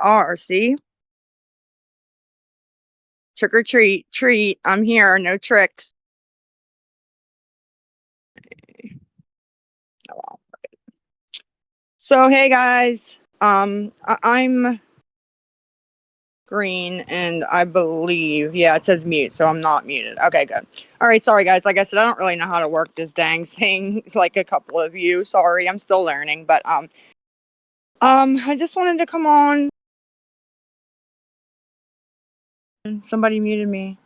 are, see? Trick or treat, treat. I'm here, no tricks. Oh, well. So, hey guys, I'm green and I believe, yeah, it says mute, so I'm not muted. Okay, good. All right, sorry guys. Like I said, I don't really know how to work this dang thing like a couple of you. Sorry, I'm still learning, but I just wanted to come on. Somebody muted me.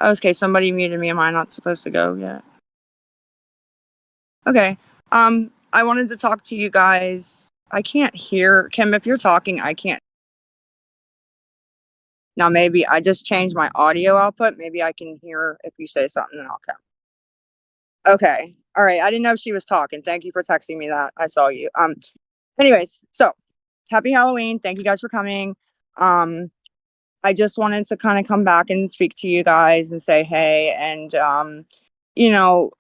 Okay, somebody muted me. Am I not supposed to go yet? Okay. I wanted to talk to you guys. I can't hear Kim. If you're talking, I can't. Now, maybe I just changed my audio output. Maybe I can hear if you say something and I'll come. Okay. All right. I didn't know if she was talking. Thank you for texting me that. I saw you. Anyways, so happy Halloween. Thank you guys for coming. I just wanted to kind of come back and speak to you guys and say hey, and you know,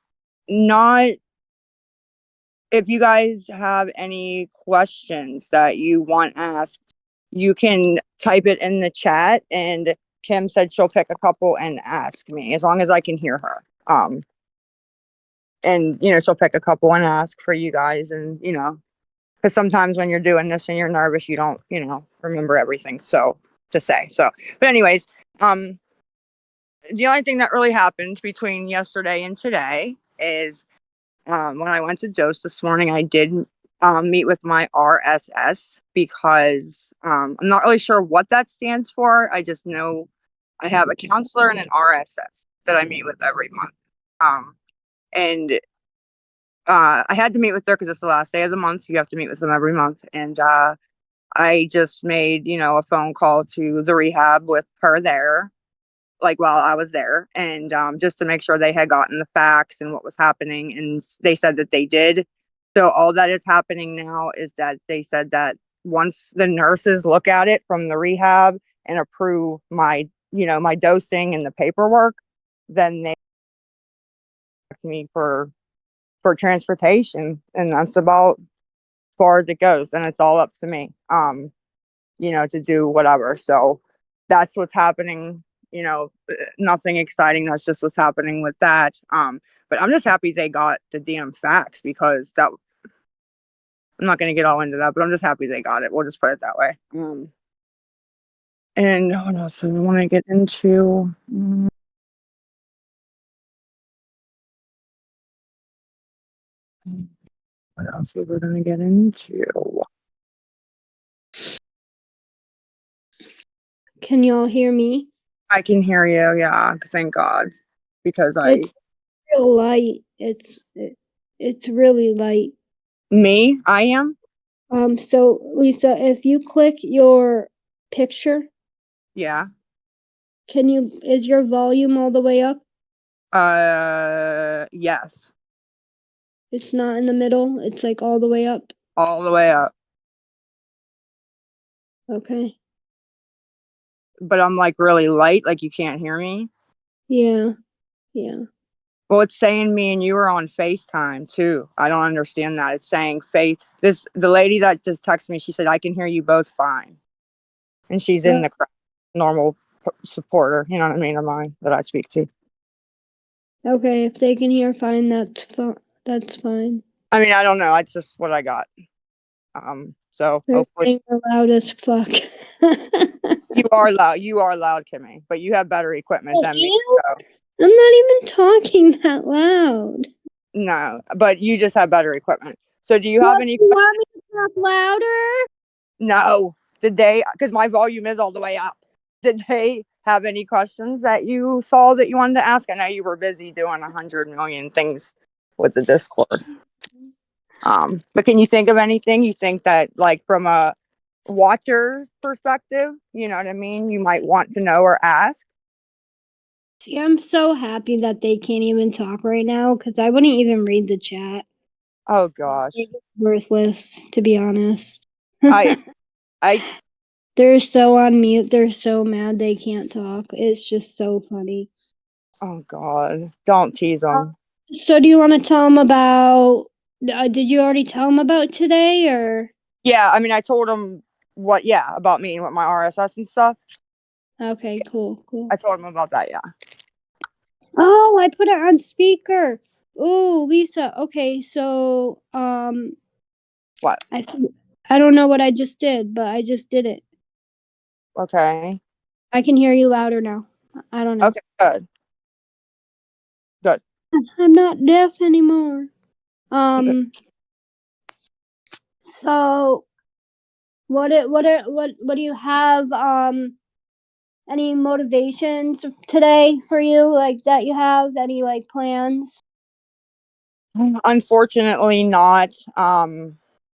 not if you guys have any questions that you want asked, you can type it in the chat, and Kim said she'll pick a couple and ask me as long as I can hear her. And she'll pick a couple and ask for you guys, and because sometimes when you're doing this and you're nervous, you don't remember everything to say. So, but anyways, the only thing that really happened between yesterday and today is when I went to dose this morning, I did meet with my RSS because I'm not really sure what that stands for. I just know I have a counselor and an RSS that I meet with every month. And I had to meet with her because it's the last day of the month. You have to meet with them every month. And I just made, a phone call to the rehab with her there, like while I was there, and just to make sure they had gotten the facts and what was happening, and they said that they did. So all that is happening now is that they said that once the nurses look at it from the rehab and approve my my dosing and the paperwork, then they to me for transportation, and that's about as far as it goes. Then it's all up to me to do whatever. So that's what's happening. Nothing exciting. That's just what's happening with that. But I'm just happy they got the damn facts, because that I'm not going to get all into that, but I'm just happy they got it. We'll just put it that way. And what else do we want to get into? What else are we going to get into? Can y'all hear me? I can hear you. Yeah, thank God, because It's real light. It's really light. Me, I am. So Lisa, if you click your picture, Yeah. is your volume all the way up? Yes. It's not in the middle. It's like all the way up. All the way up. Okay. But I'm like really light, like you can't hear me. Yeah. Yeah. Well, it's saying me and you are on FaceTime too. I don't understand that. It's saying the lady that just texted me, she said I can hear you both fine, and she's in the normal supporter. You know what I mean, of mine that I speak to. Okay, if they can hear fine, that's fine. I mean, I don't know. It's just what I got. So They're hopefully loud as fuck. you are loud. You are loud, Kimmy, but you have better equipment than me. So. I'm not even talking that loud. No, but you just have better equipment. So do you have any? You want me to talk louder? No. Did they? Because my volume is all the way up. Did they have any questions that you saw that you wanted to ask? I know you were busy doing 100 million things with the Discord. But can you think of anything you think that, like, from a watcher's perspective, you know what I mean, you might want to know or ask? See, I'm so happy that they can't even talk right now, because I wouldn't even read the chat. Oh gosh. It's worthless, to be honest. I They're so on mute. They're so mad they can't talk. It's just so funny. Oh God. Don't tease them. So do you want to tell them about, did you already tell them about today, or? Yeah, I mean, I told them about meeting with my RSS and stuff. Okay, cool. I told him about that. Yeah. Oh, I put it on speaker. Oh, Lisa. Okay, so What? I don't know what I just did, but I just did it. Okay. I can hear you louder now. I don't know. Okay. Good. Good. I'm not deaf anymore. Um. So what do you have? Any motivations today for you? Like that you have any like plans? Unfortunately, not.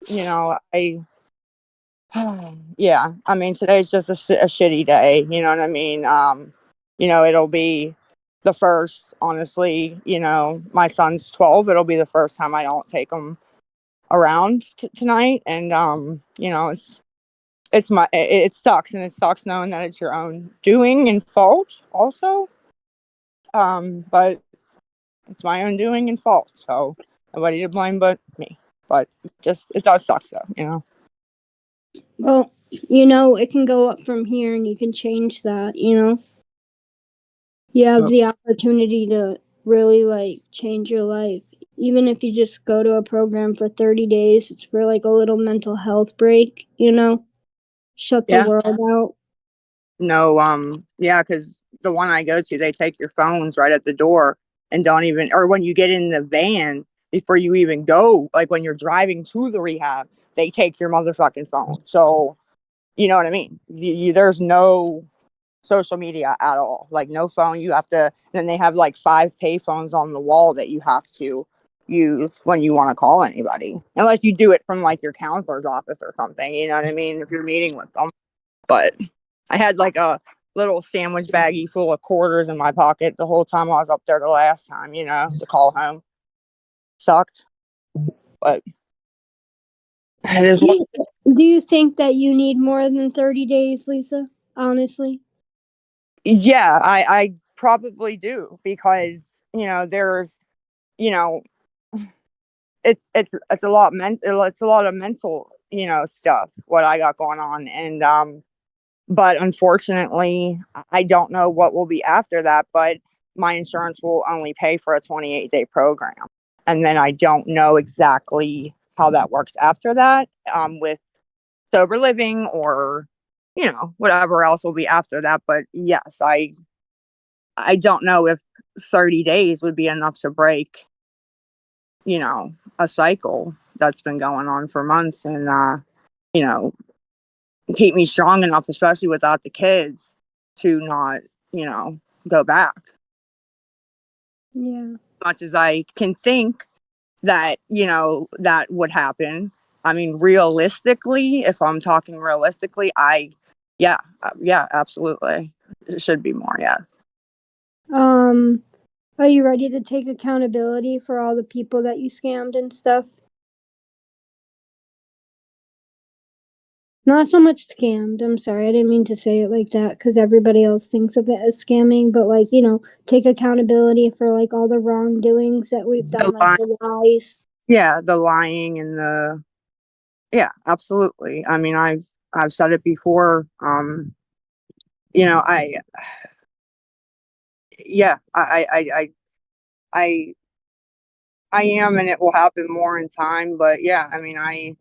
You know, yeah. I mean, today's just a shitty day. You know what I mean? You know, it'll be the first. Honestly, you know, my son's 12. It'll be the first time I don't take him around tonight, and you know, it sucks, and it sucks knowing that it's your own doing and fault also. But it's my own doing and fault, so nobody to blame but me. But just it does suck though, you know. Well, you know, it can go up from here and you can change that, you know. You have Yep. the opportunity to really like change your life. Even if you just go to a program for 30 days, it's for like a little mental health break, you know. Shut the Yeah. world out. No, yeah, because the one I go to, they take your phones right at the door and don't even, or when you get in the van before you even go, like when you're driving to the rehab, they take your motherfucking phone. So, you know what I mean? There's no social media at all, like no phone. You have to, then they have like 5 payphones on the wall that you have to use when you want to call anybody, unless you do it from like your counselor's office or something, you know what I mean, if you're meeting with them. But I had like a little sandwich baggie full of quarters in my pocket the whole time I was up there the last time, you know, to call home. Sucked, but it is what. Do you think that you need more than 30 days, Lisa? Honestly? Yeah, I probably do, because you know there's, you know, it's a lot it's a lot of mental, you know, stuff what I got going on, and but unfortunately I don't know what will be after that, but my insurance will only pay for a 28-day program, and then I don't know exactly how that works after that, with sober living or, you know, whatever else will be after that. But yes, I don't know if 30 days would be enough to break, you know, a cycle that's been going on for months, and you know, keep me strong enough, especially without the kids, to not, you know, go back. Yeah. Much as I can think that, you know, that would happen. I mean, realistically, if I'm talking realistically, yeah, yeah, absolutely. It should be more, yeah. Um, are you ready to take accountability for all the people that you scammed and stuff? Not so much scammed. I'm sorry. I didn't mean to say it like that because everybody else thinks of it as scamming, but like, you know, take accountability for like all the wrongdoings that we've The done, like lie, the lies. yeah, the lying and the, yeah, absolutely. I mean, I've said it before. You know, yeah, I I am, and it will happen more in time. But yeah, I mean,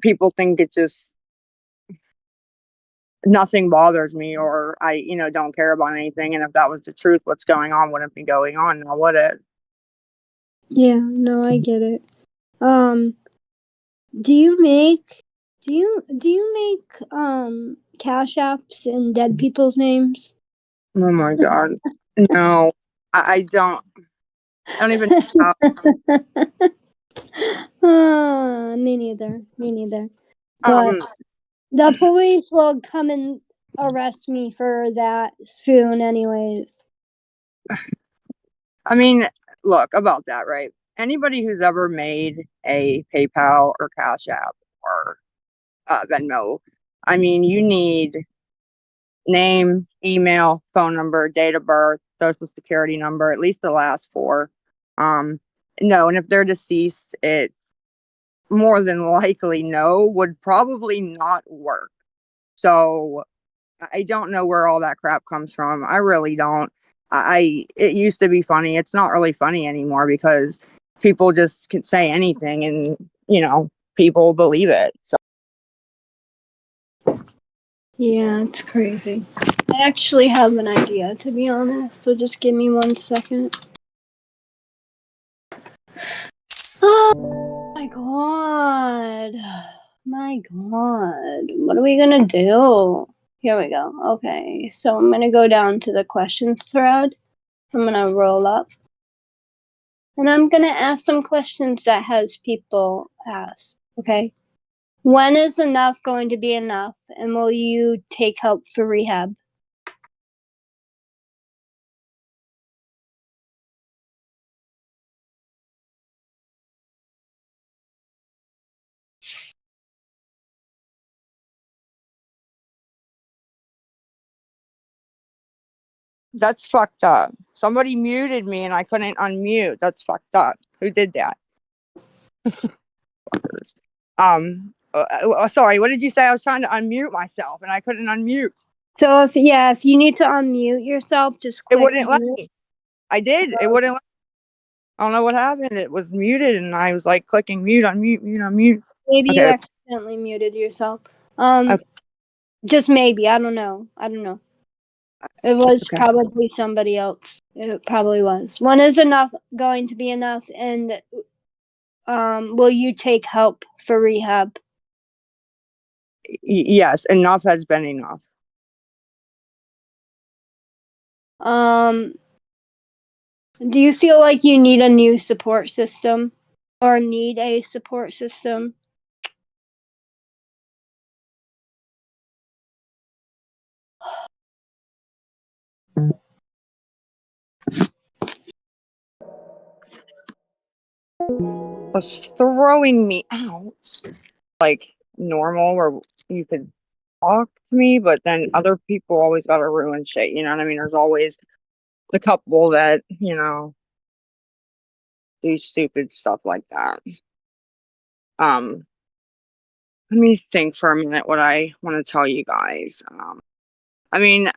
people think it just nothing bothers me, or I, you know, don't care about anything. And if that was the truth, what's going on wouldn't be going on now, would it? Yeah, no, I get it. Um, do you make cash apps in dead people's names? Oh my god, no, I don't. I don't even know Me neither. Me neither. how. But the police will come and arrest me for that soon, anyways. I mean, look about that, right? Anybody who's ever made a PayPal or Cash App or Venmo, I mean, you need name, email, phone number, date of birth, social security number, at least the last four. Um, no, and if they're deceased, it more than likely know would probably not work. So I don't know where all that crap comes from. I really don't. It used to be funny. It's not really funny anymore because people just can say anything and, people believe it. So Yeah, it's crazy. I actually have an idea, to be honest, so just give me 1 second. Oh my god. My god. What are we gonna do? Here we go. Okay, so I'm gonna go down to the questions thread. I'm gonna roll up. And I'm gonna ask some questions that has people ask, okay? When is enough going to be enough? And will you take help for rehab? that's fucked up. Somebody muted me and I couldn't unmute. That's fucked up. Who did that? Sorry, what did you say? I was trying to unmute myself and I couldn't unmute. So if you need to unmute yourself, just It click wouldn't let mute. me. I did. It wouldn't let I don't know what happened. It was muted and I was like clicking mute, unmute, mute, unmute. Maybe you Okay. accidentally muted yourself. Okay. Just maybe. I don't know. It was Okay. probably somebody else. It probably was. When is enough going to be enough? And will you take help for rehab? Yes, enough has been enough. Do you feel like you need a new support system or need a support system? Was throwing me out like normal where you could talk to me, but then other people always gotta ruin shit, you know what I mean? There's always the couple that, do stupid stuff like that. Let me think for a minute what I want to tell you guys. I mean,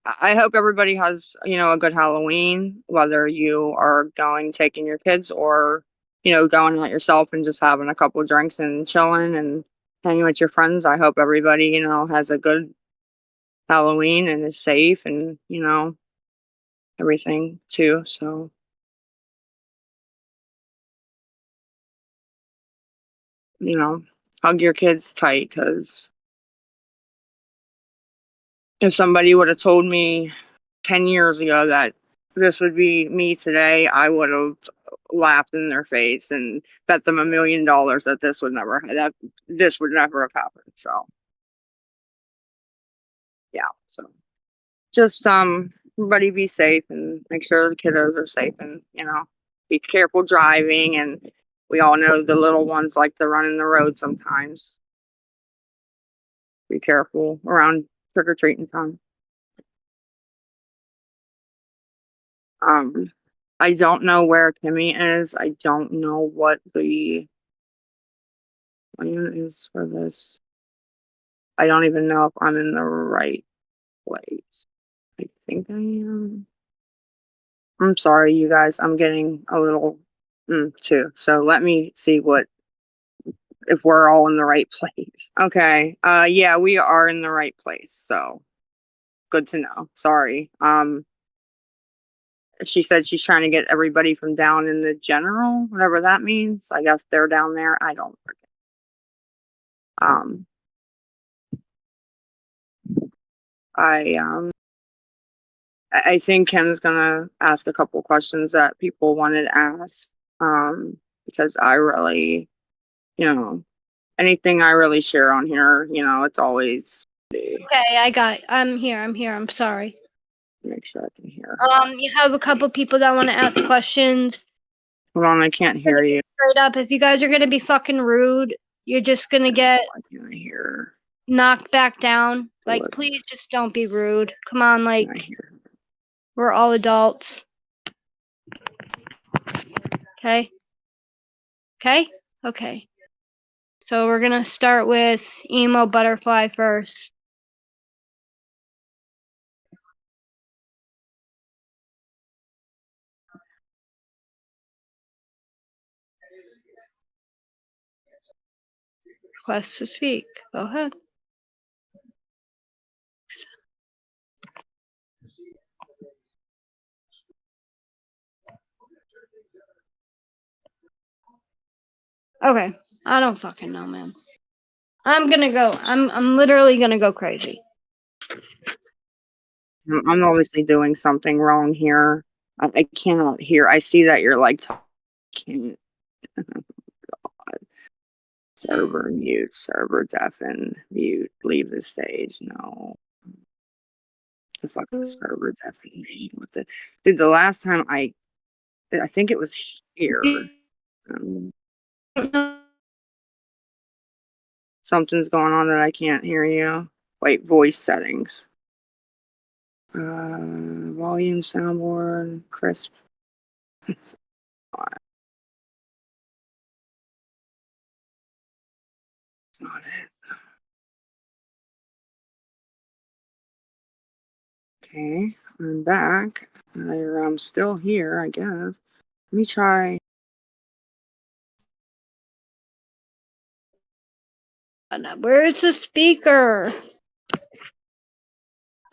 I hope everybody has, a good Halloween, whether you are going taking your kids or, going out yourself and just having a couple drinks and chilling and hanging with your friends. I hope everybody, has a good Halloween and is safe and, everything too. So, hug your kids tight because if somebody would have told me 10 years ago that this would be me today, I would have laughed in their face and bet them $1 million that this would never have happened. So yeah. So just everybody be safe and make sure the kiddos are safe and be careful driving, and we all know the little ones like to run in the road sometimes. Be careful around trick or treating time. I don't know where Kimmy is. I don't know what the plan is for this. I don't even know if I'm in the right place. I think I am. I'm sorry, you guys. I'm getting a little too. So let me see if we're all in the right place. Okay. Yeah, we are in the right place. So good to know. Sorry. She said she's trying to get everybody from down in the general, whatever that means. I guess they're down there. I don't forget. Um, I think Ken's gonna ask a couple questions that people wanted asked. Because I really, you know, anything I really share on here, it's always Okay, I'm here. I'm sorry. make sure I can hear. You have a couple people that want to ask questions. Hold on, I can't hear you. Straight up, if you guys are gonna be fucking rude, you're just gonna get Why can't I hear? knocked back down. Like, What? please just don't be rude. Come on, Can I like, hear? we're all adults. Okay? Okay? Okay. So we're gonna start with emo butterfly first. Request to speak. Go ahead. Okay. I don't fucking know, man. I'm gonna go. I'm literally gonna go crazy. I'm obviously doing something wrong here. I cannot hear. I see that you're like talking. Server mute, server deafen, mute, leave the stage. No. The fucking server deafen me. What the dude, the last time I think it was here. Um, something's going on that I can't hear you. Wait, voice settings. Volume, soundboard, crisp. It's not it. Okay, I'm back. I'm still here, I guess. Let me try. Where's the speaker?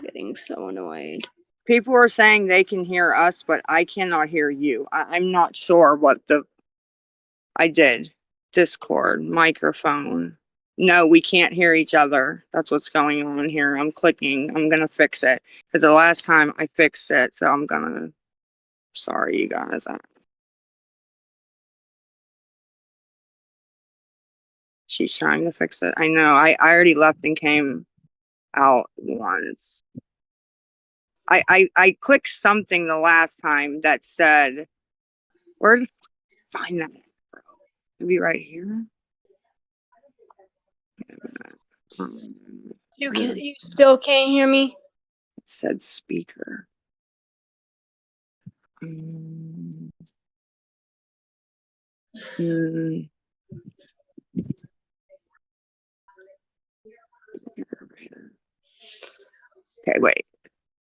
Getting so annoyed. People are saying they can hear us, but I cannot hear you. I'm not sure what I did. Discord, microphone. No, we can't hear each other. That's what's going on here. I'm clicking. I'm gonna fix it. Because the last time I fixed it, so I'm gonna. Sorry, you guys. She's trying to fix it. I know. I already left and came out once. I clicked something the last time that said, where did I find that? Maybe right here. You still can't hear me? It said speaker. Mm. Okay, wait.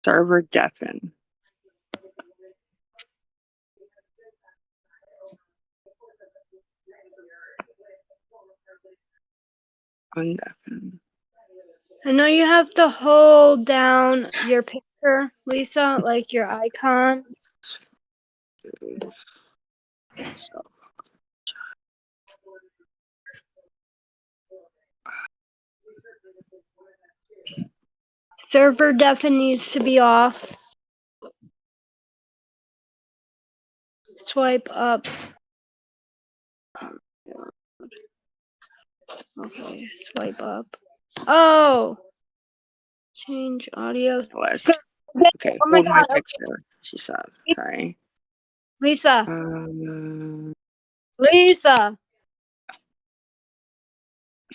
Server deafen. Undeafen. I know you have to hold down your picture, Lisa, like your icon. So, Server deafen needs to be off. Swipe up. Okay, swipe up. Oh! Change audio. list. Okay, Oh my hold my god. picture, she said. Okay. Lisa. Um, Lisa.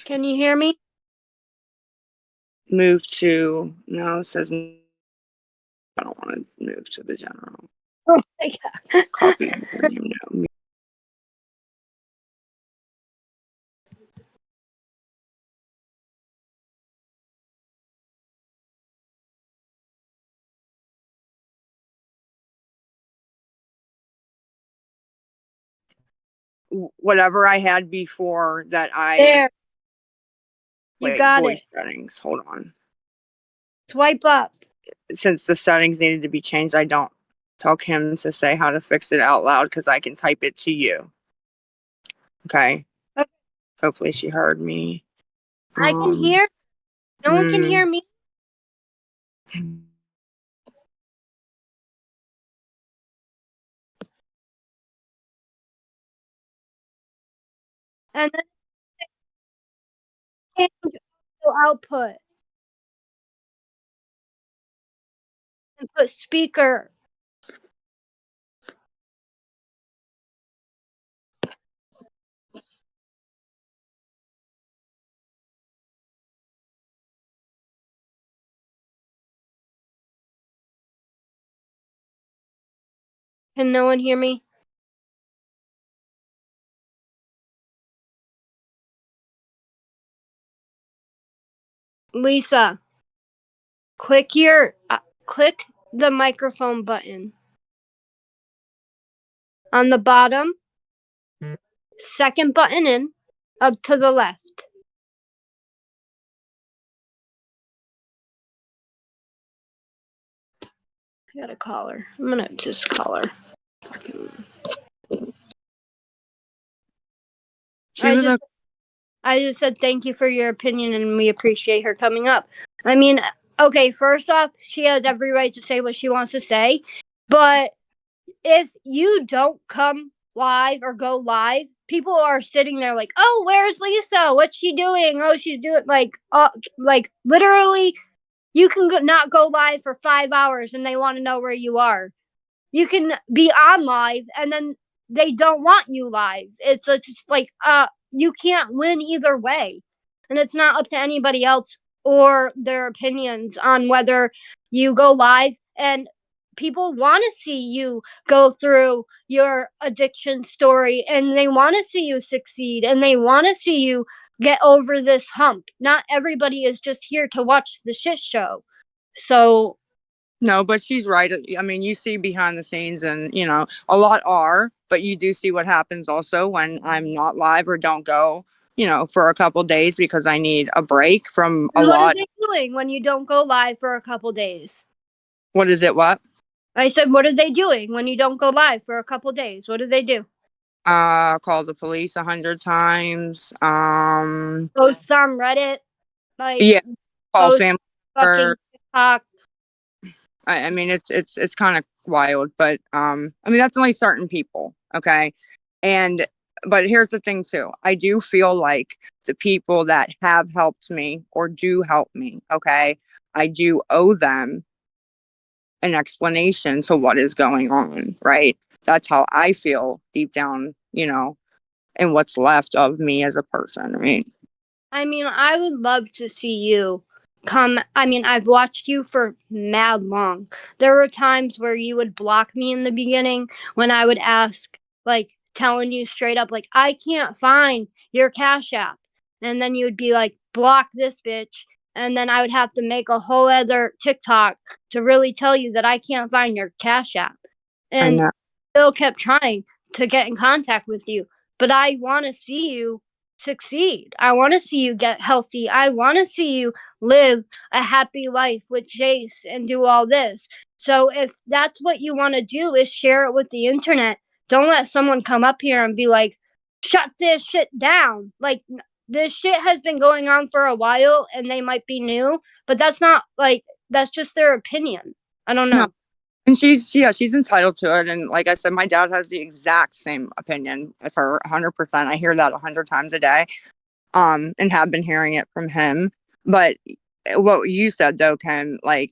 Can you hear me? move to, no, it says, I don't want to move to the general. Oh my god. Copy username, no. Whatever I had before that There. You wait, got voice it. settings, hold on. Swipe up. Since the settings needed to be changed, I don't tell Kim to say how to fix it out loud because I can type it to you. Okay. Okay. Hopefully she heard me. I can hear. No one can hear me. And then change audio output and put speaker. Can no one hear me? Lisa, click the microphone button on the bottom, second button in, up to the left. I gotta call her. I'm gonna just call her. I just said thank you for your opinion and we appreciate her coming up. I mean, okay, first off, she has every right to say what she wants to say, but if you don't come live or go live, people are sitting there like, "Oh, where's Lisa? What's she doing? Oh, she's doing like literally you can not go live for 5 hours and they want to know where you are. You can be on live and then they don't want you live. It's just like you can't win either way. And it's not up to anybody else or their opinions on whether you go live, and people want to see you go through your addiction story and they want to see you succeed and they want to see you get over this hump. Not everybody is just here to watch the shit show. So No, but she's right. I mean, you see behind the scenes, and a lot are, but you do see what happens also when I'm not live or don't go, for a couple days because I need a break from a what lot. are they doing when you don't go live for a couple days? What is it? What? I said, what are they doing when you don't go live for a couple days? What do they do? Call the police 100 times. Post on Reddit, like Yeah, call post family. fucking TikTok. I mean, it's kind of wild, but I mean, that's only certain people, okay? And but here's the thing too. I do feel like the people that have helped me or do help me, okay, I do owe them an explanation to what is going on, right? That's how I feel deep down, and what's left of me as a person. I mean, I would love to see you come. I mean, I've watched you for mad long. There were times where you would block me in the beginning when I would ask, like, telling you straight up, like, I can't find your Cash App. And then you would be like, block this bitch. And then I would have to make a whole other TikTok to really tell you that I can't find your Cash App. I And know. still kept trying to get in contact with you. But I want to see you succeed. I want to see you get healthy. I want to see you live a happy life with Jace and do all this. So if that's what you want to do is share it with the internet. Don't let someone come up here and be like, shut this shit down. Like this shit has been going on for a while and they might be new, but that's not like that's just their opinion. I don't know. No. And she's entitled to it. And like I said, my dad has the exact same opinion as her, 100%. I hear that 100 times a day, and have been hearing it from him. But what you said though, Ken, like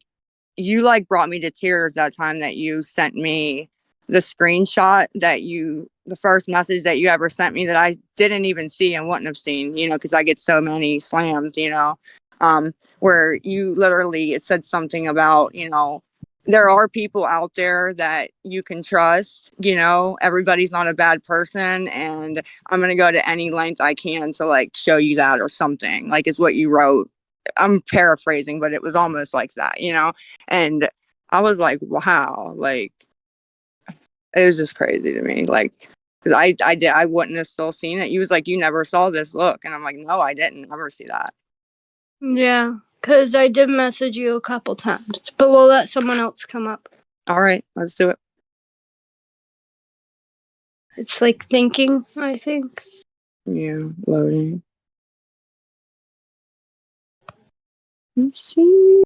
you like brought me to tears that time that you sent me the screenshot the first message that you ever sent me that I didn't even see and wouldn't have seen, because I get so many slams, where you literally, it said something about, there are people out there that you can trust, everybody's not a bad person. And I'm going to go to any length I can to like show you that or something, like is what you wrote. I'm paraphrasing, but it was almost like that, and I was like, wow, like it was just crazy to me. Like I wouldn't have still seen it. He was like, you never saw this, look. And I'm like, no, I didn't ever see that. Yeah, because I did message you a couple times, but we'll let someone else come up. All right, let's do it. It's like thinking, I think. Yeah, loading. Let's see.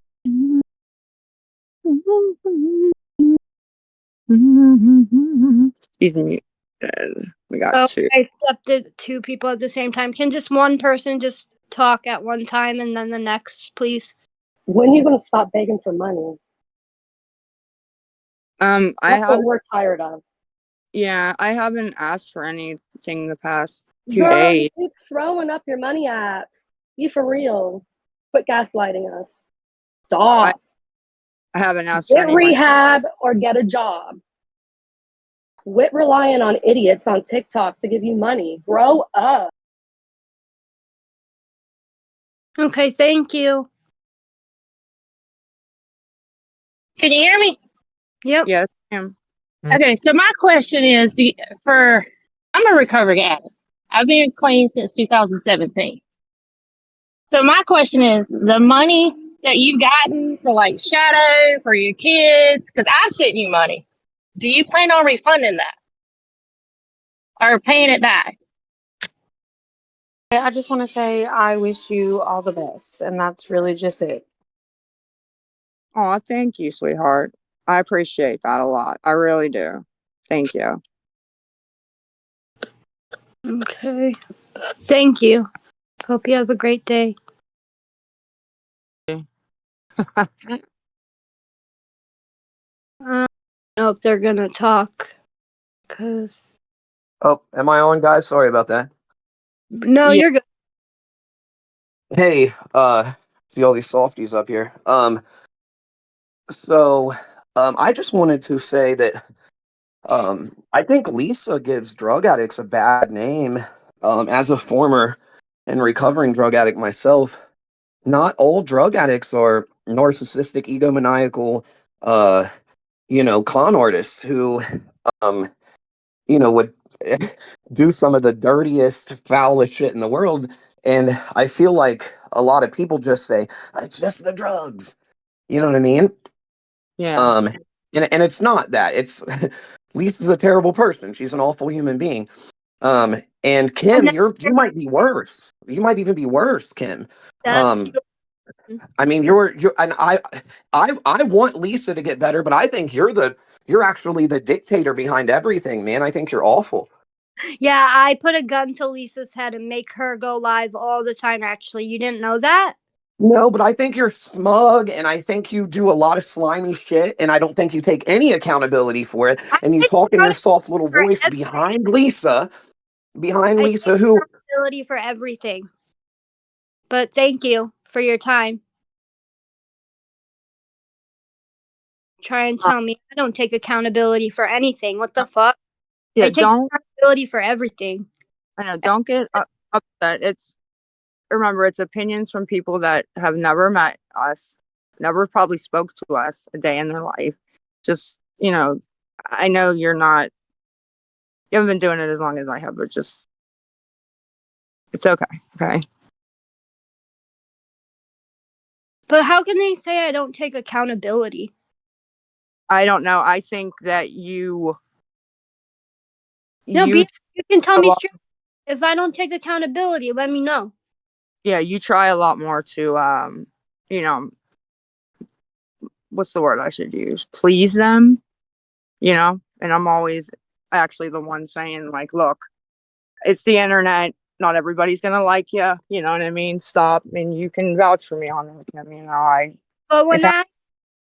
Excuse me. We got two. I accepted two people at the same time. Can just one person just talk at one time and then the next, please? When are you going to stop begging for money? I That's have. what we're tired of. Yeah, I haven't asked for anything the past few Girl, days. you keep throwing up your money apps. You for real. Quit gaslighting us. Stop. I haven't asked for Get any money. rehab or get a job. Quit relying on idiots on TikTok to give you money. Grow up. Okay, thank you. Can you hear me? Yep. Yes, ma'am. Okay, so my question is, I'm a recovering addict. I've been clean since 2017. So my question is, the money that you've gotten for like Shadow, for your kids, because I sent you money. Do you plan on refunding that or paying it back? I just want to say I wish you all the best, and that's really just it. Oh, thank you, sweetheart. I appreciate that a lot. I really do. Thank you. Okay. Thank you. Hope you have a great day. I don't know if they're gonna talk. Cause Oh, am I on, guys? Sorry about that. no, Yeah. you're good. Hey, see all these softies up here. I just wanted to say that I think Lisa gives drug addicts a bad name. As a former and recovering drug addict myself, not all drug addicts are narcissistic, egomaniacal, con artists who, um, would do some of the dirtiest, foulest shit in the world. And I feel like a lot of people just say, it's just the drugs. You know what I mean? Yeah. Um, and it's not that. It's Lisa's a terrible person. She's an awful human being. And Kim, you might be worse. You might even be worse, Kim. That's I mean, you're and I want Lisa to get better, but I think you're actually the dictator behind everything, man. I think you're awful. yeah. I put a gun to Lisa's head and make her go live all the time. Actually, you didn't know that? No, but I think you're smug, and I think you do a lot of slimy shit, and I don't think you take any accountability for it. I And you take talk in your soft little for voice behind I Lisa, take who accountability for everything. But thank you for your time. Try and tell me I don't take accountability for anything. What the fuck? Yeah. I take Don't. accountability for everything. I know. Don't get upset. Remember, it's opinions from people that have never met us, never probably spoke to us a day in their life. Just, I know you haven't been doing it as long as I have, but just, it's okay. Okay. But how can they say I don't take accountability? I don't know. I think that No, you, you can tell a me lot, straight. If I don't take accountability, let me know. yeah, you try a lot more to, you know, what's the word I should use? Please them, and I'm always actually the one saying, like, look, it's the internet. Not everybody's gonna like you. You know what I mean? Stop, and you can vouch for me on it. But It's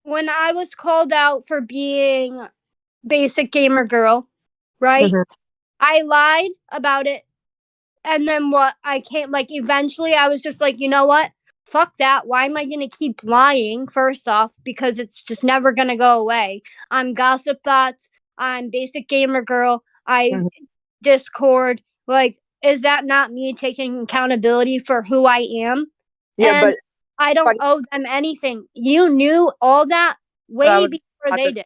when I was called out for being basic gamer girl, right? Mhm. I lied about it. And then what I can't like eventually I was just like, you know what? Fuck that. Why am I gonna keep lying? First off, because it's just never gonna go away. I'm gossip thoughts, I'm basic gamer girl, I Mhm. Discord. Like, is that not me taking accountability for who I am? Yeah, And I don't but owe them anything. You knew all that I way was before about they to did.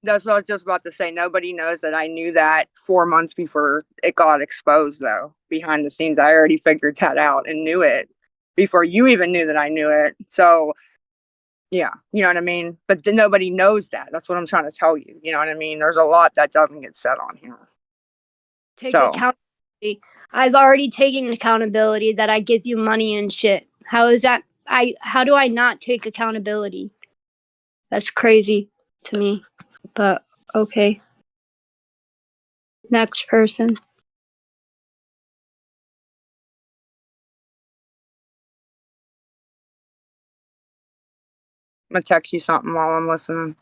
That's what I was just about to say. Nobody knows that I knew that 4 months before it got exposed, though. Behind the scenes, I already figured that out and knew it before you even knew that I knew it. So, yeah, you know what I mean? But nobody knows that. That's what I'm trying to tell you. You know what I mean? There's a lot that doesn't get said on here. Take So, accountability. I've already taken accountability that I give you money and shit. How is that? How do I not take accountability? That's crazy to me. But okay. Next person. I'm going to text you something while I'm listening.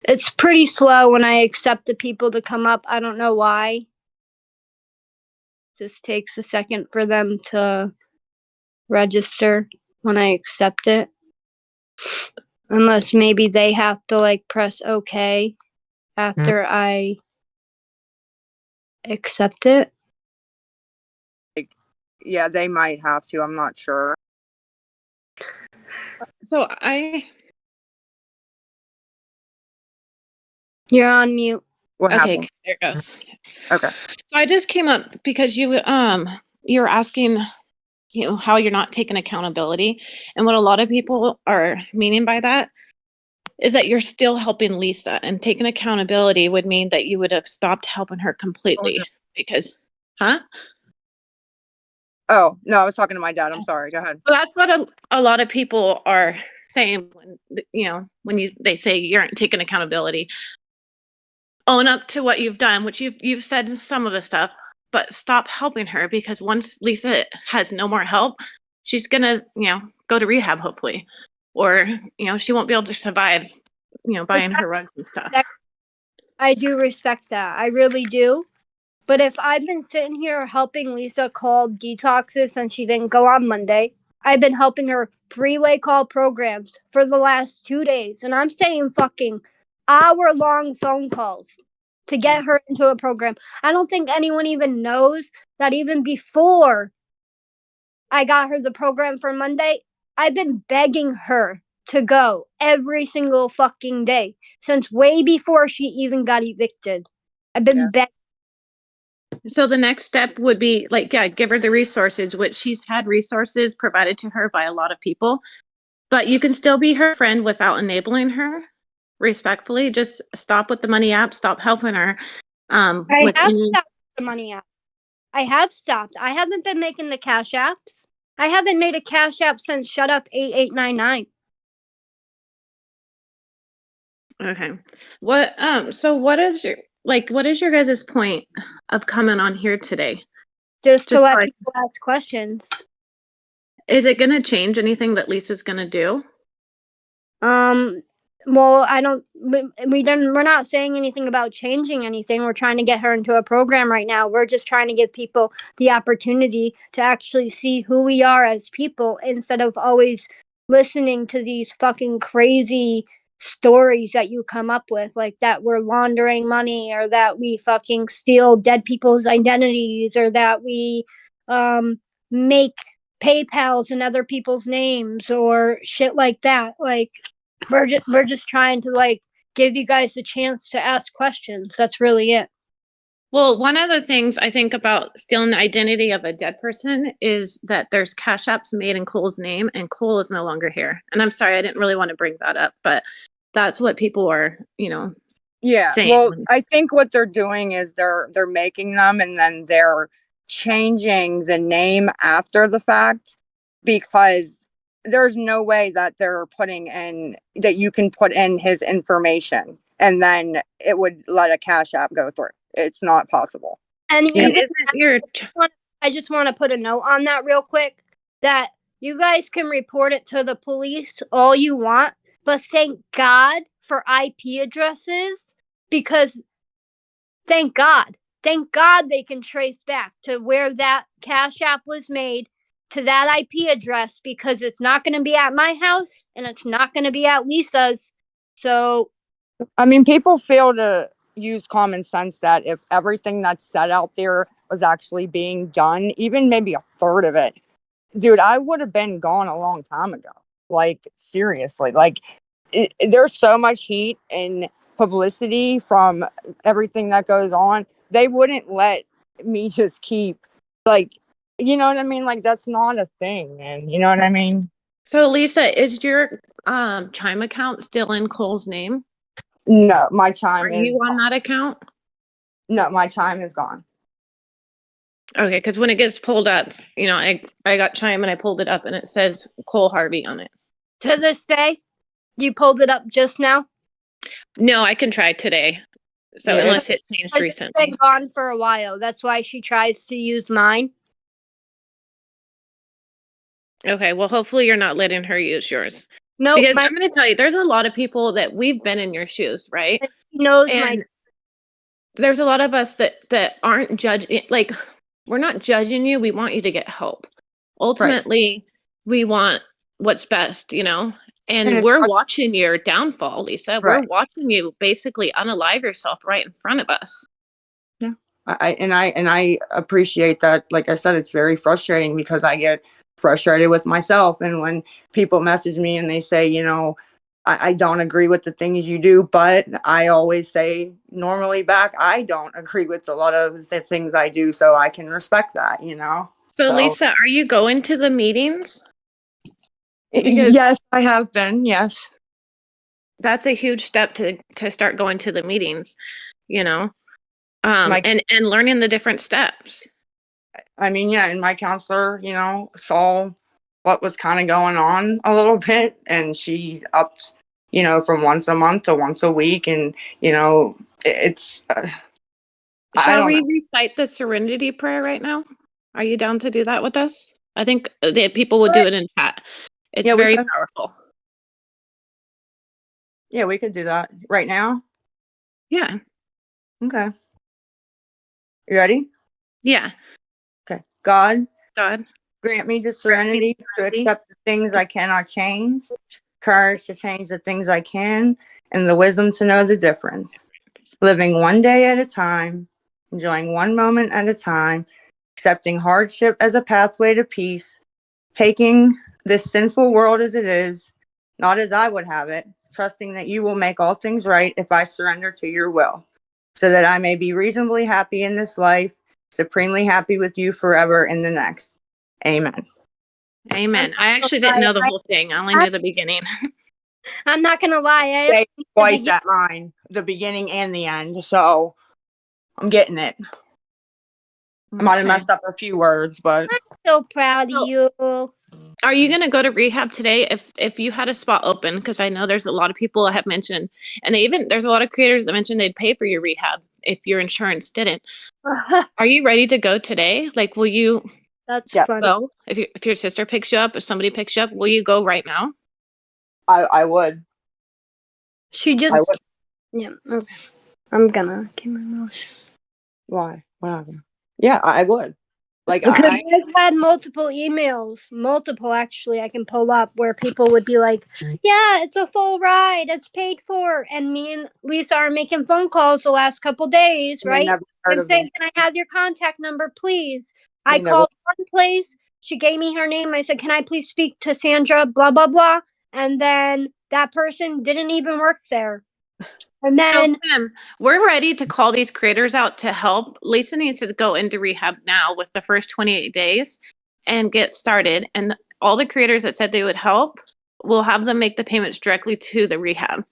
It's pretty slow when I accept the people to come up. I don't know why. Just takes a second for them to register when I accept it. Unless maybe they have to like press OK after I accept it. yeah, they might have to. I'm not sure. So You're on mute. What okay, happened? there it goes. Okay. So I just came up because you're asking, how you're not taking accountability, and what a lot of people are meaning by that is that you're still helping Lisa, and taking accountability would mean that you would have stopped helping her completely because, huh? Oh, no, I was talking to my dad. I'm sorry. Go ahead. Well, that's what a lot of people are saying when, when they say you aren't taking accountability. Own up to what you've done, which you've said some of the stuff, but stop helping her, because once Lisa has no more help, she's gonna, go to rehab hopefully, or she won't be able to survive, buying her rugs and stuff. I do respect that. I really do. But if I've been sitting here helping Lisa call detoxes and she didn't go on Monday, I've been helping her 3-way call programs for the last 2 days. And I'm saying fucking hour-long phone calls to get her into a program. I don't think anyone even knows that even before I got her the program for Monday, I've been begging her to go every single fucking day since way before she even got evicted. I've been begging. So the next step would be give her the resources, which she's had resources provided to her by a lot of people, but you can still be her friend without enabling her. Respectfully, just stop with the money app, stop helping her. I have stopped the money app. I have stopped. I haven't been making the cash apps. I haven't made a cash app since Shut Up 8899. Okay. So what is your guys' point of coming on here today? Just to Just let like, people ask questions. is it gonna change anything that Lisa's gonna do? Well, I don't. We're not saying anything about changing anything. We're trying to get her into a program right now. We're just trying to give people the opportunity to actually see who we are as people instead of always listening to these fucking crazy stories that you come up with, like that we're laundering money or that we fucking steal dead people's identities or that we make PayPals in other people's names or shit like that. Like we're just trying to give you guys the chance to ask questions. That's really it. Well, one of the things I think about stealing the identity of a dead person is that there's cash apps made in Cole's name, and Cole is no longer here. And I'm sorry, I didn't really want to bring that up, but that's what people are, Yeah. saying. Well, I think what they're doing is they're making them and then they're changing the name after the fact, because there's no way that they're putting in that you can put in his information and then it would let a cash app go through. It's not possible. And Yeah. even Isn't your I just want to put a note on that real quick that you guys can report it to the police all you want, but thank God for IP addresses, because thank God they can trace back to where that cash app was made, to that IP address, because it's not going to be at my house and it's not going to be at Lisa's. So I mean, people fail to use common sense that if everything that's said out there was actually being done, even maybe a third of it, dude, I would have been gone a long time ago. Like, seriously, there's so much heat and publicity from everything that goes on. They wouldn't let me just keep, you know what I mean? Like, that's not a thing, man. You know what I mean? So Lisa, is your Chime account still in Cole's name? No, my chime Are is you on that account? no, my chime is gone. Okay, because when it gets pulled up, I got Chime and I pulled it up and it says Cole Harvey on it. to this day, you pulled it up just now. No, I can try today. So Yeah, unless it changed It's recently. been gone for a while. That's why she tries to use mine. Okay, well, hopefully you're not letting her use yours. No, Because my I'm going to tell you, there's a lot of people that we've been in your shoes, right? she knows my. And there's a lot of us that aren't judging, we're not judging you. We want you to get help. Ultimately, we want what's best, And and it's we're watching your downfall, Lisa. We're right. watching you basically unalive yourself right in front of us. Yeah. I appreciate that. Like I said, it's very frustrating because I get frustrated with myself. And when people message me and they say, you know, I don't agree with the things you do, but I always say normally back, I don't agree with a lot of the things I do. So I can respect that, you know? So Lisa, are you going to the meetings? Because- Yes, I have been. Yes. That's a huge step to start going to the meetings, you know, My- and learning the different steps. I mean, yeah, and my counselor, you know, saw what was kind of going on a little bit, and she upped, you know, from once a month to once a week, and you know, it's. I Shall don't we know. recite the Serenity Prayer right now? Are you down to do that with us? I think that people would do it in chat. It's Yeah, very powerful. Yeah, we could do that right now. Yeah. Okay. You ready? Yeah. Okay. God, God, grant me the grant me serenity the to serenity. accept the things I cannot change, courage to change the things I can, and the wisdom to know the difference. Living one day at a time, enjoying one moment at a time, accepting hardship as a pathway to peace, taking this sinful world as it is, not as I would have it, trusting that you will make all things right if I surrender to your will, so that I may be reasonably happy in this life, supremely happy with you forever in the next. Amen. Amen. I actually didn't know the whole thing. I only knew the beginning. I'm not gonna lie. Say twice at mine, the beginning and the end, so I'm getting it. I might have Okay. messed up a few words, but so proud of you. Are you going to go to rehab today if you had a spot open? Because I know there's a lot of people that have mentioned, and there's a lot of creators that mentioned they'd pay for your rehab if your insurance didn't. Are you ready to go today? Like, will you That's Yeah. fun. go if your sister picks you up, if somebody picks you up? Will you go right now? I would. She I just would. yeah. Okay. I'm gonna keep my mouth. Why? What happened? Yeah, I would. Like Because I I've had multiple emails, multiple actually, I can pull up where people would be like, yeah, it's a full ride, it's paid for. And me and Lisa are making phone calls the last couple days, they right? never heard And of them. saying, can I have your contact number, please? They I never called one place, she gave me her name. I said, can I please speak to Sandra, blah, blah, blah. And then that person didn't even work there. And So, then Kim, we're ready to call these creators out to help. Lisa needs to go into rehab now with the first 28 days and get started. And all the creators that said they would help, we'll have them make the payments directly to the rehab.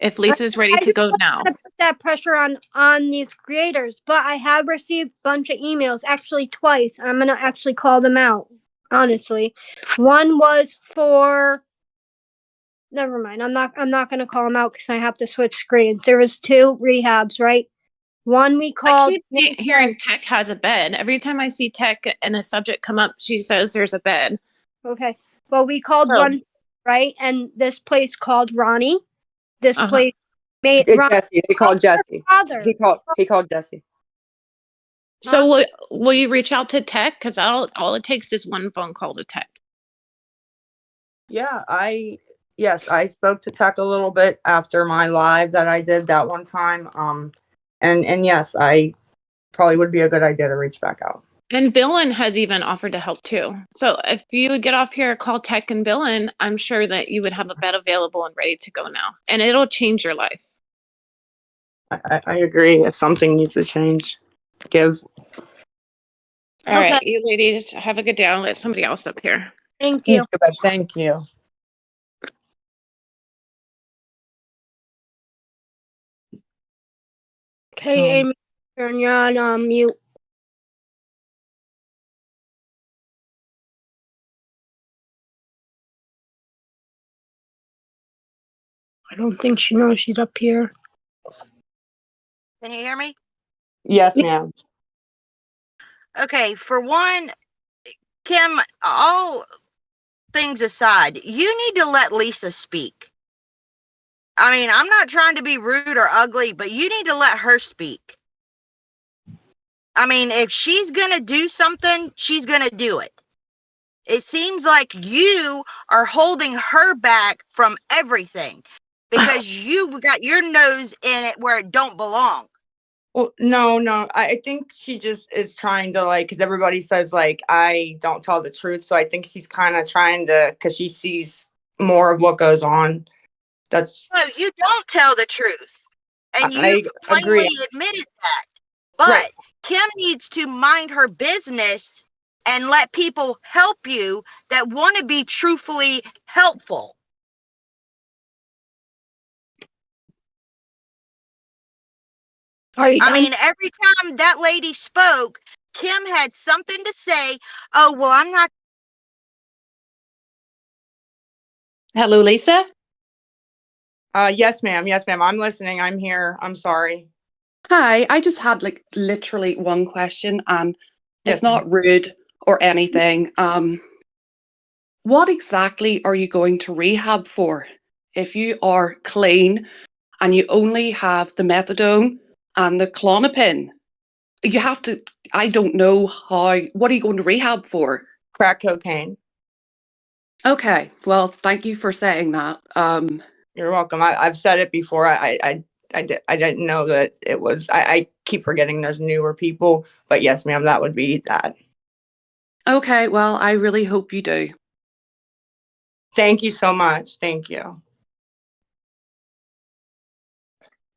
If Lisa's ready I to just go don't now. want to put that pressure on these creators, but I have received a bunch of emails, actually twice. I'm gonna actually call them out, honestly. One was for never mind. I'm not gonna call them out because I have to switch screens. There was two rehabs, right? One we I called. keep hearing Tech has a bed. Every time I see Tech and a subject come up, she says there's a bed. Okay. Well, we called So- one, right? And this place called Ronnie. This Uh-huh. place made It's Ronnie. Jesse. They called Jesse. Father. He called Jesse. So will you reach out to Tech? Because all it takes is one phone call to Tech. Yeah, yes, I spoke to Tech a little bit after my live that I did that one time. And yes, I probably would be a good idea to reach back out. And Villain has even offered to help too. So if you would get off here, call Tech and Villain, I'm sure that you would have a bed available and ready to go now. And it'll change your life. I agree. If something needs to change, give. All Okay. right, you ladies, have a good day. I'll let somebody else up here. Thank you. Thank you. Okay, Amy, turn you on mute. I don't think she knows she's up here. Can you hear me? Yes, ma'am. Okay, for one, Kim, all things aside, you need to let Lisa speak. I mean, I'm not trying to be rude or ugly, but you need to let her speak. I mean, if she's going to do something, she's going to do it. It seems like you are holding her back from everything because you've got your nose in it where it don't belong. Well, no. I think she just is trying to like, because everybody says like I don't tell the truth, so I think she's kind of trying to, because she sees more of what goes on. That's No, you don't tell the truth. And I you've agree. plainly admitted that. Right. But Kim needs to mind her business and let people help you that want to be truthfully helpful. Are you I done? mean, every time that lady spoke, Kim had something to say. Oh, well, I'm not. Hello, Lisa. Yes, ma'am. Yes, ma'am. I'm listening. I'm here. I'm sorry. Hi, I just had like literally one question, and Yes, it's not rude or anything. What exactly are you going to rehab for? If you are clean and you only have the methadone and the Klonopin, you have to. I don't know how. What are you going to rehab for? crack cocaine. Okay, well, thank you for saying that. You're welcome. I've said it before. I didn't know that it was. I keep forgetting there's newer people, but yes, ma'am, that would be that. Okay, well, I really hope you do. Thank you so much. Thank you.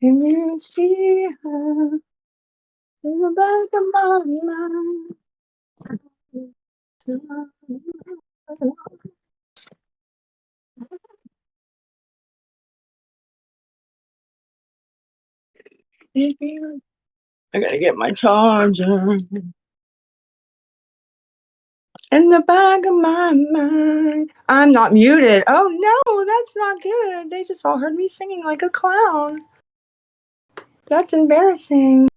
Can you see her in the back of my mind? I gotta get my charger. In the back of my mind. I'm not muted. Oh no, that's not good. They just all heard me singing like a clown. That's embarrassing.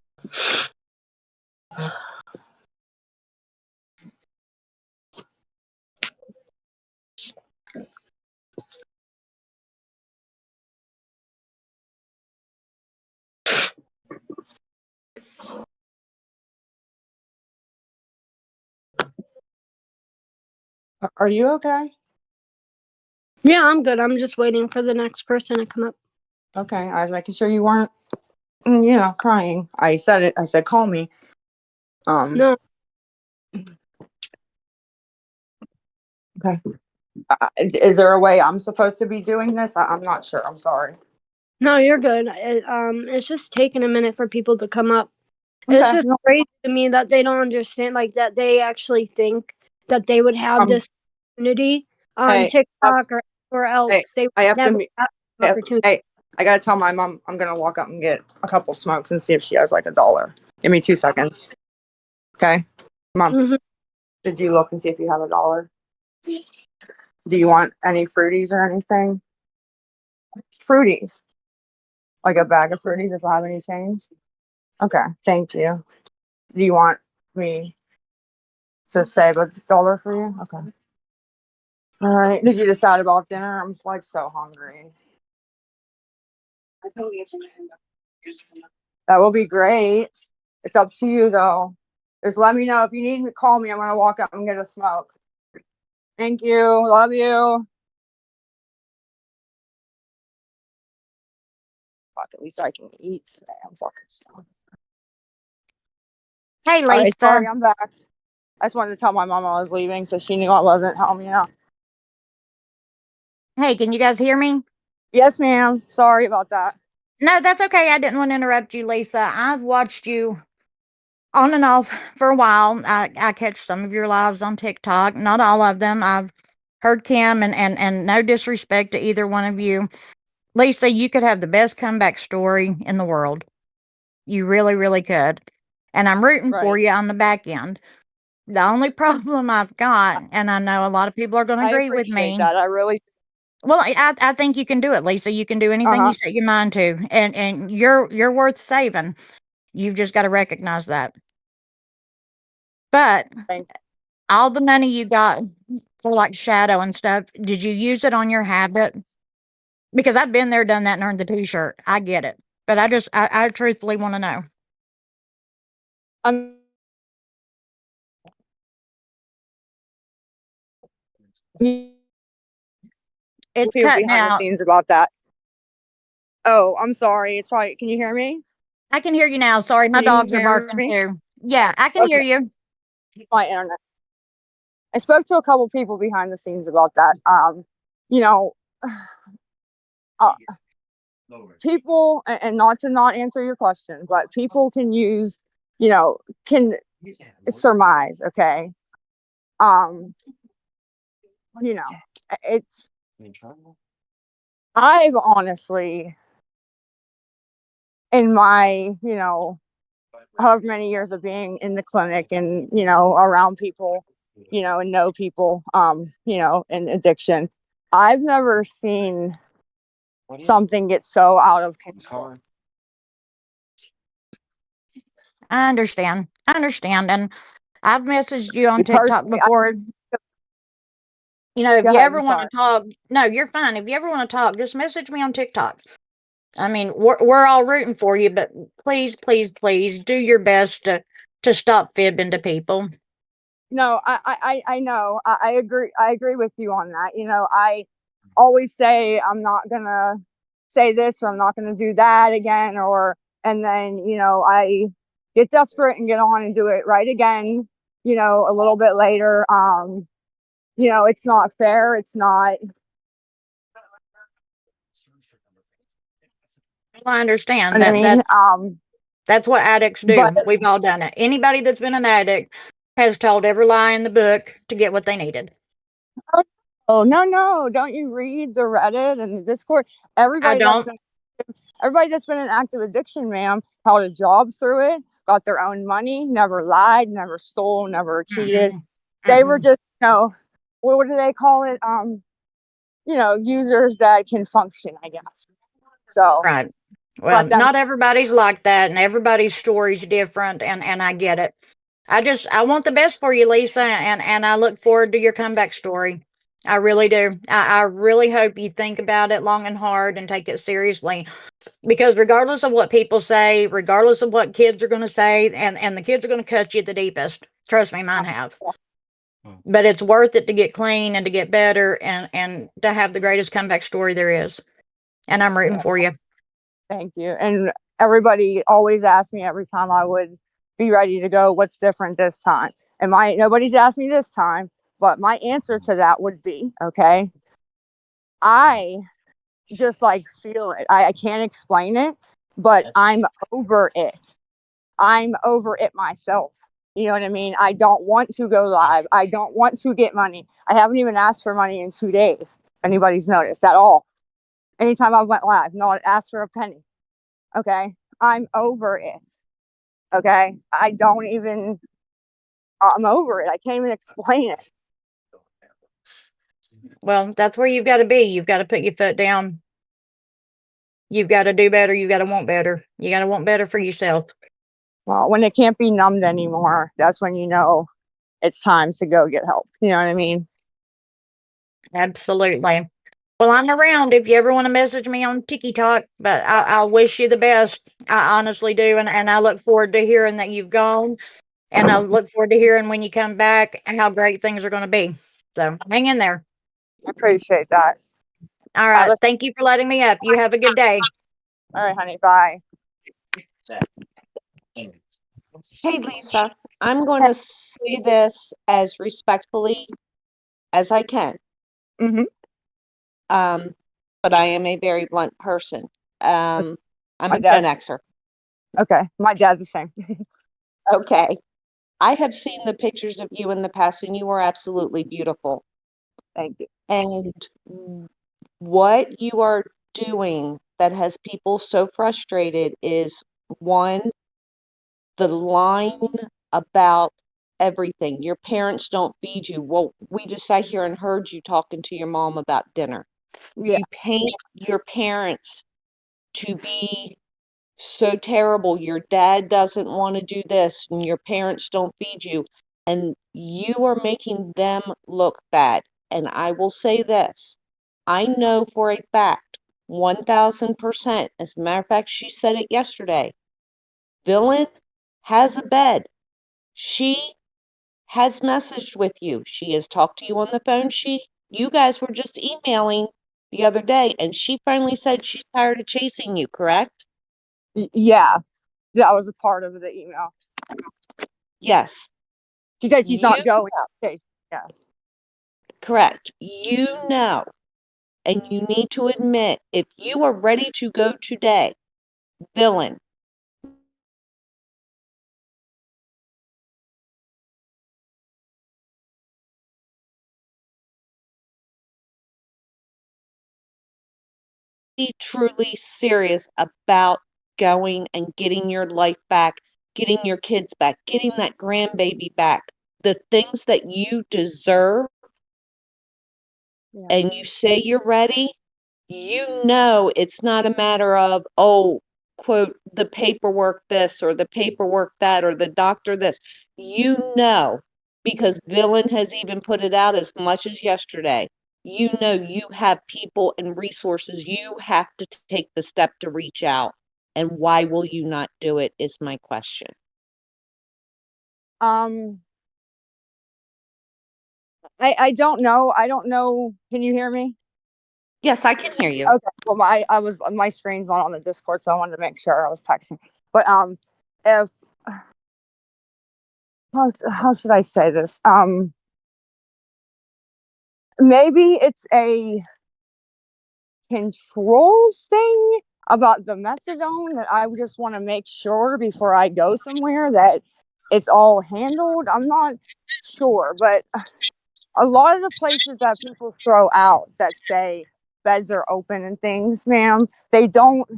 Are you okay? Yeah, I'm good. I'm just waiting for the next person to come up. Okay, I was making sure you weren't, crying. I said it. I said, call me. No, Okay. Is there a way I'm supposed to be doing this? I'm not sure. I'm sorry. no, you're good. It's just taking a minute for people to come up. It's Okay. just No, crazy to me that they don't understand, like that they actually think that they would have um, this opportunity on hey, TikTok or anywhere hey, else. They would I have to. never have this opportunity. Hey, I gotta tell my mom I'm gonna walk up and get a couple smokes and see if she has like $1. Give me 2 seconds. Okay, Mom. Mhm. Did you look and see if you have $1? Do you want any fruities or anything? Fruities, like a bag of fruities if I have any change. Okay, thank you. Do you want me to save $1 for you? Okay. All right. Did you decide about dinner? I'm like so hungry. That will be great. It's up to you though. Just let me know if you need me. Call me. I'm gonna walk up and get a smoke. Thank you. Love you. Fuck. At least I can eat today. I'm fucking stoned. Hey, All right. Lisa. Sorry, I'm back. I just wanted to tell my mom I was leaving, so she knew I wasn't helping out. Hey, can you guys hear me? Yes, ma'am. Sorry about that. No, that's okay. I didn't want to interrupt you, Lisa. I've watched you on and off for a while. I catch some of your lives on TikTok, not all of them. I've heard Kim, and no disrespect to either one of you. Lisa, you could have the best comeback story in the world. You really, really could. And I'm rooting for Right. you on the back end. The only problem I've got, and I know a lot of people are going to I agree with appreciate me. that. I really. Well, I think you can do it, Lisa. You can do anything Uh you huh. set your mind to, and you're worth saving. You've just got to recognize that. But Thank. all the money you got for like shadow and stuff, did you use it on your habit? Because I've been there, done that, and earned the T-shirt. I get it, but I truthfully want to know. I'm. It's People cutting behind the out. scenes about that. Oh, I'm sorry. It's probably. Can you hear me? I can hear you now. Sorry, my Can you dogs are hear barking me? too. Yeah, I can hear Okay. you. My internet. I spoke to a couple people behind the scenes about that. You know, uh, people, and not to not answer your question, but people can use, can surmise. Okay. Um, you know, it's. I've honestly, in my, however many years of being in the clinic and, around people, and know people, in addiction, I've never seen something get so out of control. I understand. And I've messaged you on TikTok Personally, before. If go you ahead. ever I'm want sorry. to talk, no, you're fine. If you ever want to talk, just message me on TikTok. I mean, we're all rooting for you, but please, please, please do your best to stop fibbing to people. No, I know. I agree. I agree with you on that. I always say I'm not gonna say this or I'm not gonna do that again, and then I get desperate and get on and do it right again. A little bit later. It's not fair. It's not. I understand I that mean, that's what addicts but do. We've all done it. Anybody that's been an addict has told every lie in the book to get what they needed. oh no! Don't you read the Reddit and the Discord? I don't. Everybody that's been in active addiction, ma'am, held a job through it, got their own money, never lied, never stole, never cheated. Mm-mm, They were mm-mm. just, what do they call it? Users that can function, I guess. So, Right. Well, but then, not everybody's like that, and everybody's story's different, and I get it. I want the best for you, Lisa, and I look forward to your comeback story. I really do. I really hope you think about it long and hard and take it seriously, because regardless of what people say, regardless of what kids are going to say, and the kids are going to cut you the deepest. Trust me, mine have. But it's worth it to get clean and to get better and to have the greatest comeback story there is. And I'm rooting for you. thank you. And everybody always asks me every time I would be ready to go, what's different this time? And nobody's asked me this time, but my answer to that would be, okay, I just feel it. I can't explain it, but I'm over it. I'm over it myself. You know what I mean? I don't want to go live. I don't want to get money. I haven't even asked for money in 2 days. If anybody's noticed at all. Anytime I went live, not asked for a penny. Okay. I'm over it. Okay. I'm over it. I can't even explain it. Well, that's where you've got to be. You've got to put your foot down. You've got to do better. You got to want better. You got to want better for yourself. Well, when it can't be numbed anymore, that's when it's time to go get help. You know what I mean? Absolutely. Well, I'm around if you ever want to message me on TikTok, but I wish you the best. I honestly do. And I look forward to hearing that you've gone. And I look forward to hearing when you come back and how great things are going to be. So hang in there. I appreciate that. All right. Thank you for letting me up. You have a good day. All right, honey. Bye. Hey, Lisa, I'm going to say this as respectfully as I can, Mm-hmm. but I am a very blunt person. I'm My a dad. Gen Xer. Okay. My dad's the same. Okay. I have seen the pictures of you in the past, and you are absolutely beautiful. Thank you. And what you are doing that has people so frustrated is one, the line about everything. Your parents don't feed you. Well, we just sat here and heard you talking to your mom about dinner. Yeah. You paint your parents to be so terrible. Your dad doesn't want to do this, and your parents don't feed you. And you are making them look bad. And I will say this, I know for a fact, 1000%, as a matter of fact, she said it yesterday, Villain has a bed. She has messaged with you. She has talked to you on the phone. You guys were just emailing the other day, and she finally said she's tired of chasing you, correct? Yeah. That was a part of the email. Yes. She said she's not You going. know. Okay. Yeah. Correct. You know, and you need to admit if you are ready to go today, villain, be truly serious about going and getting your life back, getting your kids back, getting that grandbaby back, the things that you deserve, Yeah. and you say you're ready, you know it's not a matter of, oh, quote, the paperwork this or the paperwork that or the doctor this. You know, because Villain has even put it out as much as yesterday. You know you have people and resources. You have to take the step to reach out. And why will you not do it is my question. I don't know. I don't know. Can you hear me? Yes, I can hear you. Okay. Well, my screen's not on the Discord, so I wanted to make sure I was texting. But if how should I say this? Maybe it's a control thing about the methadone that I just want to make sure before I go somewhere that it's all handled. I'm not sure, but a lot of the places that people throw out that say beds are open and things, ma'am, they don't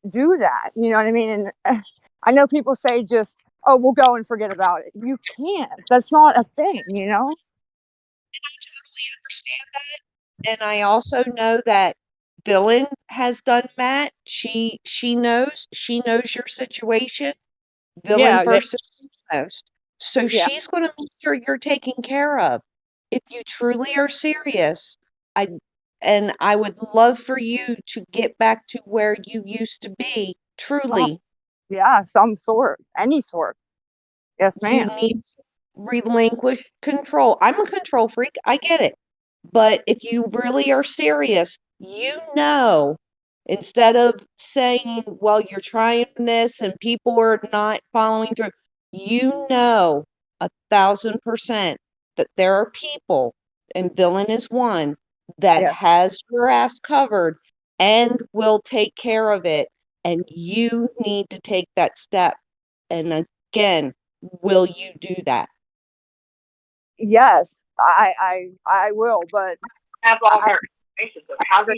do that. You know what I mean? And I know people say just, oh, we'll go and forget about it. You can't. That's not a thing, you know? I totally understand that. And I also know that Villain has done that. She knows your situation. Villain Yeah, first and foremost. So yeah. she's going to make sure you're taken care of. If you truly are serious, I and I would love for you to get back to where you used to be. Truly, Yeah, some sort, any sort. Yes, you ma'am. need to relinquish control. I'm a control freak. I get it. But if you really are serious, you know, instead of saying, well, you're trying this and people are not following through, you know 1,000% that there are people, and Villain is one, that Yeah. has your ass covered and will take care of it. And you need to take that step. And again, will you do that? Yes, I will, but Have all I, her information. So how do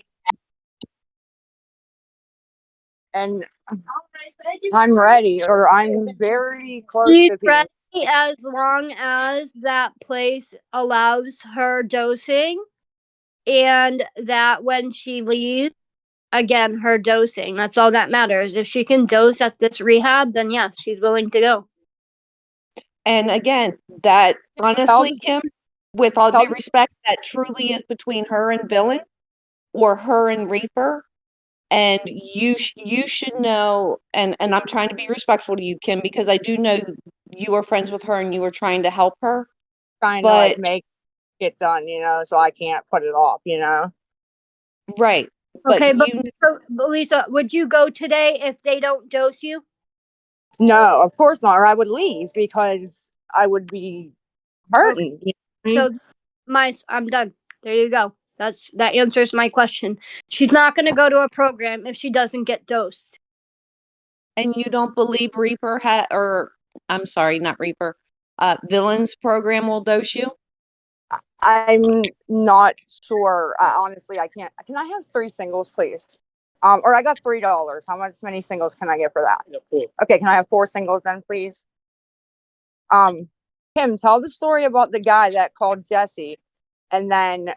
and I'm ready, or I'm very close She's to being. ready as long as that place allows her dosing and that when she leaves, again, her dosing. That's all that matters. If she can dose at this rehab, then yes, she's willing to go. And again, that Tell honestly, the, Kim, with all tell due the, respect, that truly is between her and Villain or her and Reaper. And you should know, and I'm trying to be respectful to you, Kim, because I do know you are friends with her and you are trying to help her. trying to like But make it done, you know, so I can't put it off, you know. right, but Okay, you but Lisa, would you go today if they don't dose you? No, of course not, or I would leave because I would be hurting. You know what So I'm done. There you go. That answers my question. She's not going to go to a program if she doesn't get dosed. and you don't believe Reaper or I'm sorry, not Reaper, Villain's program will dose you? I'm not sure. Honestly, I can't. Can I have 3 singles, please? Or I got $3. How many singles can I get for that? Yeah, cool. Okay, can I have 4 singles then, please? Kim, tell the story about the guy that called Jesse and then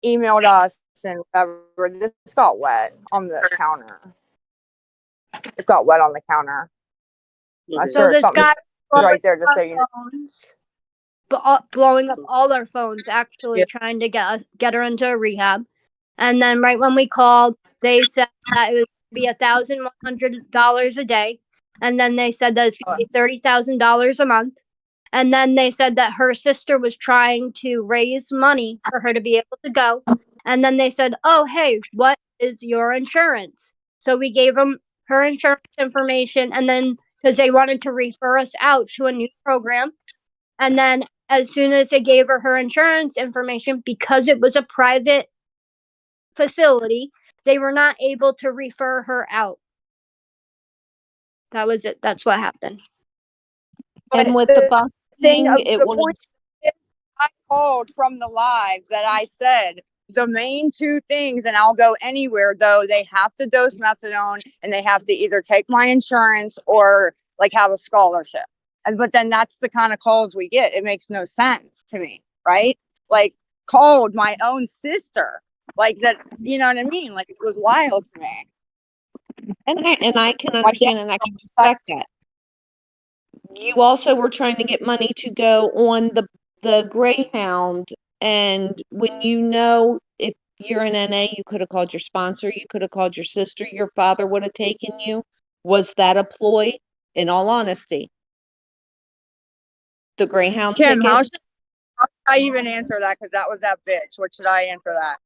emailed us and whatever. This got wet on the counter. It got wet on the counter. I'm Okay. So sure this something guy right there, just so you know. phones, blowing up all our phones, actually Yeah. trying to get her into a rehab. And then right when we called, they said that it was going to be $1,100 a day. And then they said that it's going to be $30,000 a month. And then they said that her sister was trying to raise money for her to be able to go. And then they said, oh, hey, what is your insurance? So we gave them her insurance information, and then because they wanted to refer us out to a new program. And then as soon as they gave her insurance information, because it was a private facility, they were not able to refer her out. That was it. That's what happened. And with the busing, it the was point is, I called from the live that I said the main two things, and I'll go anywhere though. They have to dose methadone, and they have to either take my insurance or like have a scholarship. And but then that's the kind of calls we get. It makes no sense to me, right? Like called my own sister, like that. You know what I mean? Like it was wild to me. and I can My understand dad- and I can respect that. You also were trying to get money to go on the Greyhound, and when you know if you're an NA, you could have called your sponsor, you could have called your sister, your father would have taken you. Was that a ploy? In all honesty, the Greyhound Kim, ticket. how should I even answer that? Because that was that bitch. What should I answer that?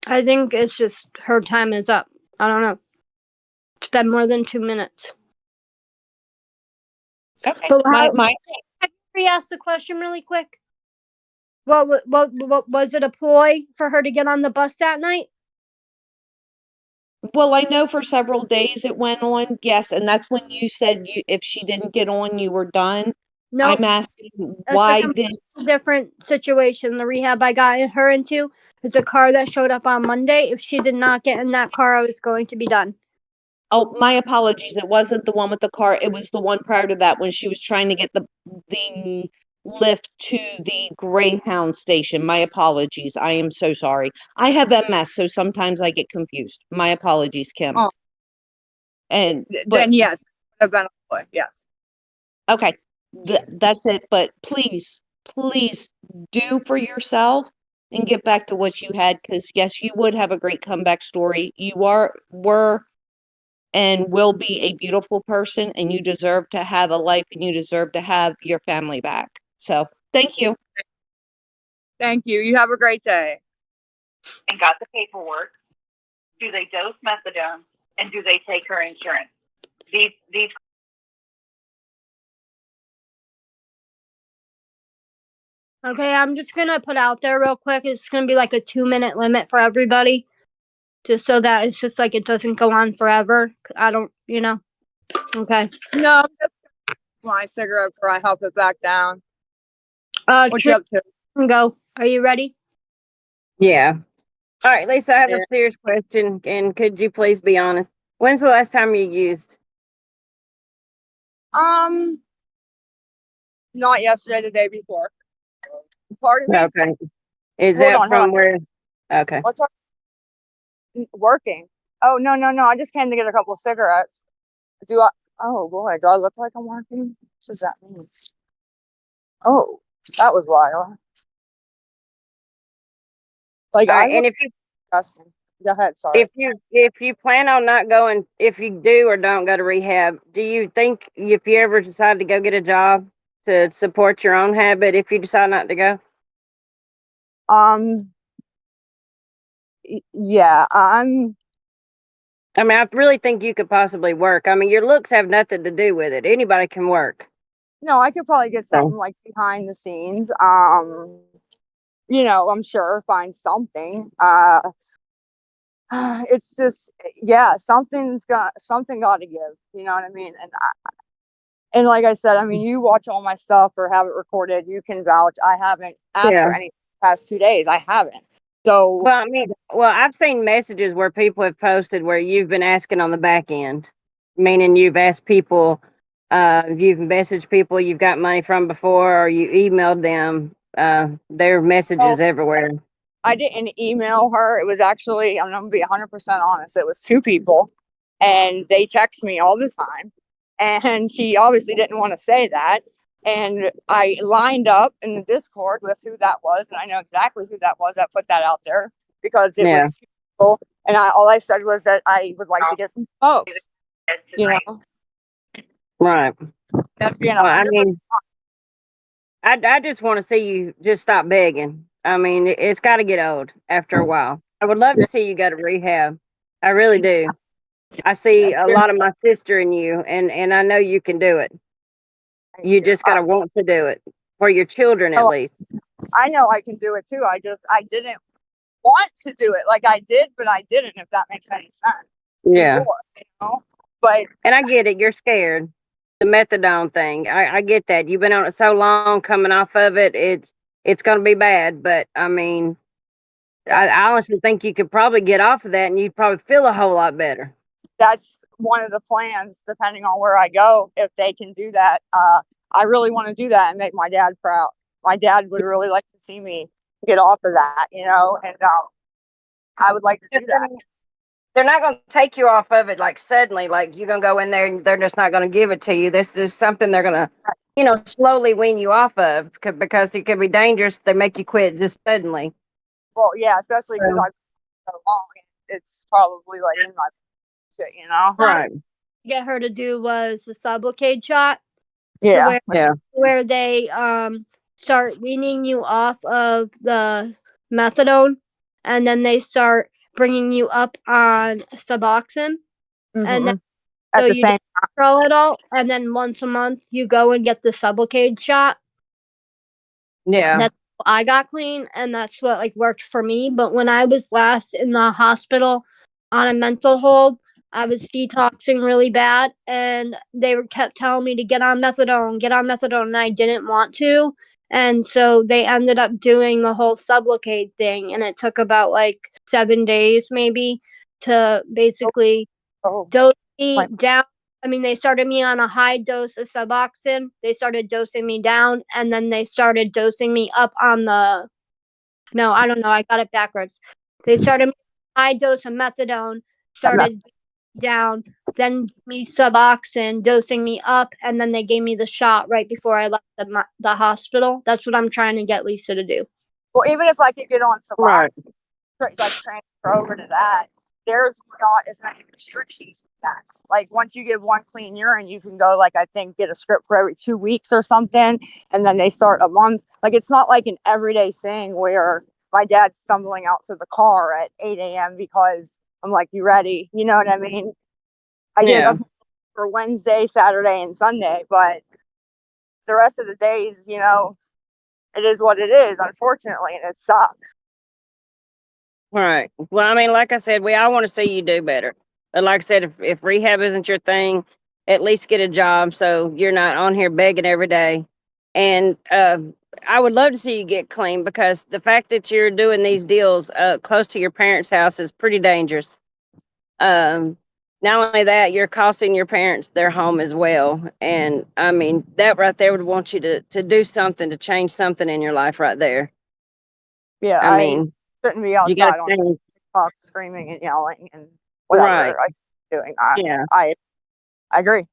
I think it's just her time is up. I don't know. It's been more than 2 minutes. Okay, But my Can we ask the question really quick? What was it a ploy for her to get on the bus that night? well, I know for several days it went on, yes, and that's when you said if she didn't get on, you were done. No, I'm asking that's why a did different situation. The rehab I got her into is a car that showed up on Monday. If she did not get in that car, I was going to be done. Oh, my apologies. It wasn't the one with the car. It was the one prior to that when she was trying to get the lift to the Greyhound station. My apologies. I am so sorry. I have MS, so sometimes I get confused. My apologies, Kim. Oh. And Then yes, have been a ploy. Yes. okay, that's it. But please do for yourself and get back to what you had, because yes, you would have a great comeback story. You were and will be a beautiful person, and you deserve to have a life, and you deserve to have your family back. So thank you. Thank you. You have a great day. And got the paperwork. Do they dose methadone, and do they take her insurance? These Okay, I'm just gonna put out there real quick. It's gonna be like a 2-minute limit for everybody, just so that it's just like it doesn't go on forever. I don't, Okay. No, just my cigarette before I help it back down. What you Trish, up to? go. Are you ready? Yeah. All right, Lisa, I have Yeah. a serious question, and could you please be honest? When's the last time you used? Not yesterday, the day before. Pardon me? Okay. Is Hold that on, hold from on. where? Okay. What's up? Working. Oh, no. I just came to get a couple cigarettes. Oh boy, do I look like I'm working? What does that mean? Oh, that was wild. Like, All I right, and look if you disgusting. Go ahead, sorry. if you plan on not going, if you do or don't go to rehab, do you think if you ever decide to go get a job to support your own habit, if you decide not to go? Yeah, I mean, I really think you could possibly work. I mean, your looks have nothing to do with it. Anybody can work. no, I could probably get So, something like behind the scenes. I'm sure find something. It's just, yeah, something got to give. You know what I mean? And like I said, I mean, you watch all my stuff or have it recorded. You can vouch. I haven't asked yeah. for any past 2 days. I haven't. So Well, I mean, I've seen messages where people have posted where you've been asking on the back end, meaning you've asked people, you've messaged people you've got money from before, or you emailed them. There are messages everywhere. I didn't email her. It was actually, I'm gonna be 100% honest. It was 2 people, and they text me all the time. And she obviously didn't want to say that. And I lined up in the Discord with who that was, and I know exactly who that was that put that out there because it Yeah. was 2 people. And all I said was that I would like to get some smokes. You know, Right. that's being Well, I 100%. mean, I just want to see you just stop begging. I mean, it's got to get old after a while. I would love to see you go to rehab. I really do. I see a lot of my sister in you, and I know you can do it. You just gotta want to do it for your children, at Oh, least. I know I can do it too. I didn't want to do it. Like I did, but I didn't, if that makes any sense. Yeah. Before, you know? But And I get it. You're scared. The methadone thing. I get that. You've been on it so long, coming off of it. It's gonna be bad. But I mean, I honestly think you could probably get off of that, and you'd probably feel a whole lot better. that's one of the plans, depending on where I go, if they can do that. I really want to do that and make my dad proud. My dad would really like to see me get off of that, you know, and I would like to do that. They're not going to take you off of it like suddenly, like you're going to go in there and they're just not going to give it to you. This is something they're going to, slowly wean you off of because it could be dangerous. They make you quit just suddenly. Well, yeah, especially because I've been so long. It's probably like in my shit, you know? Right. Get her to do was the Sublocade shot. Yeah. Where they start weaning you off of the methadone, and then they start bringing you up on Suboxone, and then At the you same don't control it all, and then once a month you go and get the Sublocade shot. Yeah. That's how I got clean, and that's what worked for me. But when I was last in the hospital on a mental hold, I was detoxing really bad, and they kept telling me to get on methadone, and I didn't want to. And so they ended up doing the whole Sublocade thing, and it took about 7 days maybe to basically dose me down. I mean, they started me on a high dose of Suboxone. They started dosing me down, and then they started dosing me up on the. No, I don't know. I got it backwards. They started me on a high dose of methadone, started down, then me Suboxone, dosing me up, and then they gave me the shot right before I left the hospital. That's what I'm trying to get Lisa to do. Well, even if I could get on Suboxone, Right. transfer over to that, there's not as many restrictions with that. Like once you get one clean urine, you can go I think get a script for every 2 weeks or something, and then they start a month. It's not like an everyday thing where my dad's stumbling out to the car at 8 a.m. because I'm like, you ready? You know what I mean? I get up for Wednesday, Saturday, and Sunday, but the rest of the days, it is what it is, unfortunately, and it sucks. Right. Well, I mean, like I said, we all want to see you do better. But like I said, if rehab isn't your thing, at least get a job so you're not on here begging every day. And I would love to see you get clean, because the fact that you're doing these deals close to your parents' house is pretty dangerous. Not only that, you're costing your parents their home as well. And I mean, that right there would want you to do something to change something in your life right there. Yeah, I mean, shouldn't be you outside gotta on change. TikTok screaming and yelling and whatever Right. I'm doing. Yeah. I agree.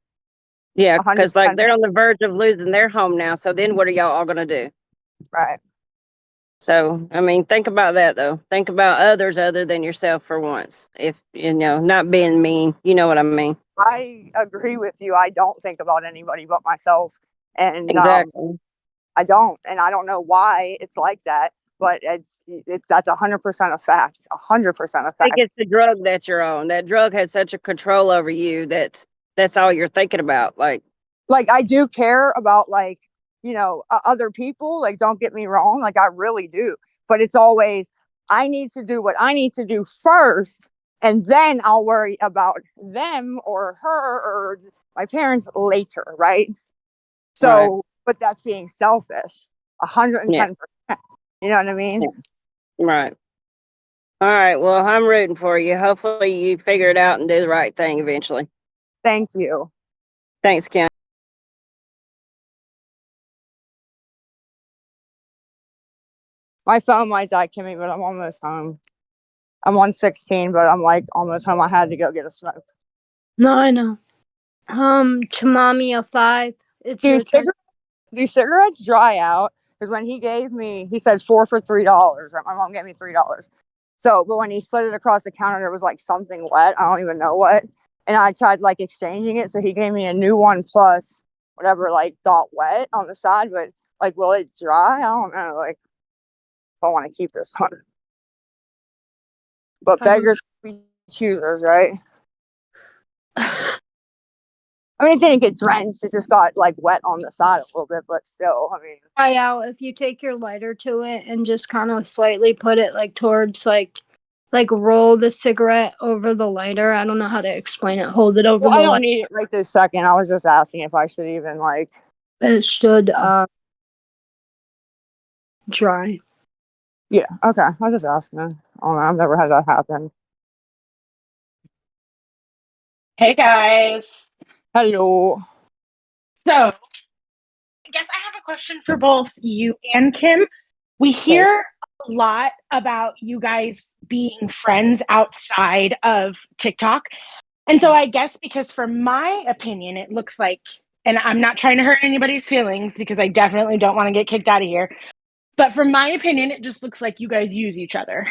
Yeah, because 100%. they're on the verge of losing their home now. So then what are y'all all gonna do? Right. So I mean, think about that though. Think about others other than yourself for once. If not being mean, you know what I mean. I agree with you. I don't think about anybody but myself, and Exactly. I don't, and I don't know why it's like that, but that's 100% a fact. 100% a I fact. think it's the drug that you're on. That drug has such a control over you that that's all you're thinking about. Like, I do care about other people. Don't get me wrong. I really do, but it's always I need to do what I need to do first, and then I'll worry about them or her or my parents later, right? So, but that's being selfish. 110%. You know what I mean? right. All right. Well, I'm rooting for you. Hopefully you figure it out and do the right thing eventually. Thank you. Thanks, Kim. My phone might die, Kimmy, but I'm almost home. I'm 116, but I'm almost home. I had to go get a smoke. No, I know. Chamamia 5. It's your turn. Do cigarettes dry out? Because when he gave me, he said 4 for $3. Right? My mom gave me $3. So, but when he slid it across the counter, there was something wet. I don't even know what. And I tried exchanging it. So he gave me a new one plus whatever got wet on the side. But will it dry? I don't know. If I want to keep this one. But beggars be choosers, right? I mean, it didn't get drenched. It just got like wet on the side a little bit, but still, I mean. Try out if you take your lighter to it and just kind of slightly put it like towards like roll the cigarette over the lighter. I don't know how to explain it. Hold it over Well, I the don't lighter. need it right this second. I was just asking if I should even like. It should dry. Yeah. Okay. I was just asking. I don't know. I've never had that happen. Hey guys. Hello. So, I guess I have a question for both you and Kim. We hear a lot about you guys being friends outside of TikTok. And so I guess because from my opinion, it looks like, and I'm not trying to hurt anybody's feelings because I definitely don't want to get kicked out of here. But from my opinion, it just looks like you guys use each other.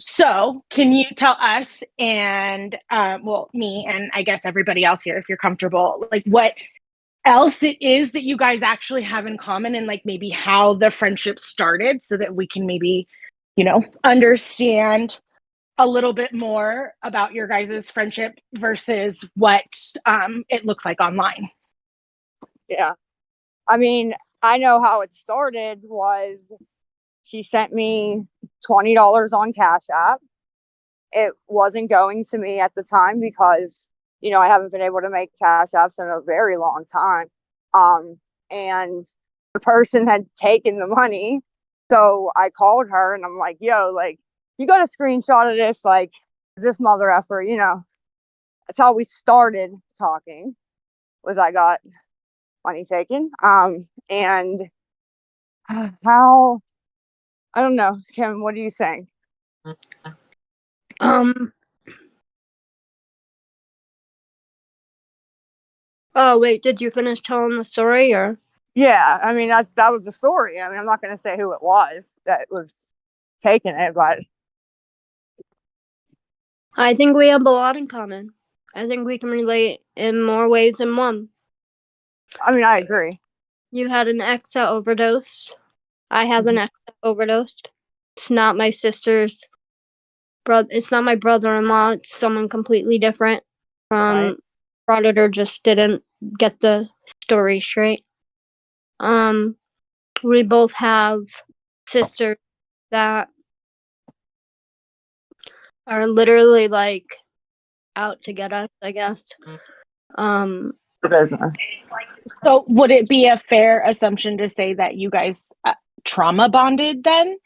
So can you tell us and, well, me and I guess everybody else here, if you're comfortable, like what else it is that you guys actually have in common and like maybe how the friendship started so that we can maybe, you know, understand a little bit more about your guys' friendship versus what it looks like online. Yeah. I mean, I know how it started was she sent me $20 on Cash App. It wasn't going to me at the time because, you know, I haven't been able to make Cash Apps in a very long time. And the person had taken the money. So I called her and I'm like, yo, like, you got a screenshot of this, like, this mother effer, you know. That's how we started talking, was I got money taken. And how, I don't know, Kim, what do you think? Oh wait, did you finish telling the story or? Yeah, I mean that was the story. I mean, I'm not gonna say who it was that was taking it, but I think we have a lot in common. I think we can relate in more ways than one. I mean, I agree. You had an ex that overdosed. I have an ex that overdosed. It's not my sister's brother. It's not my brother-in-law. It's someone completely different. Right. Auditor just didn't get the story straight. We both have sisters that are literally like out to get us, I guess. Business. So would it be a fair assumption to say that you guys trauma bonded then?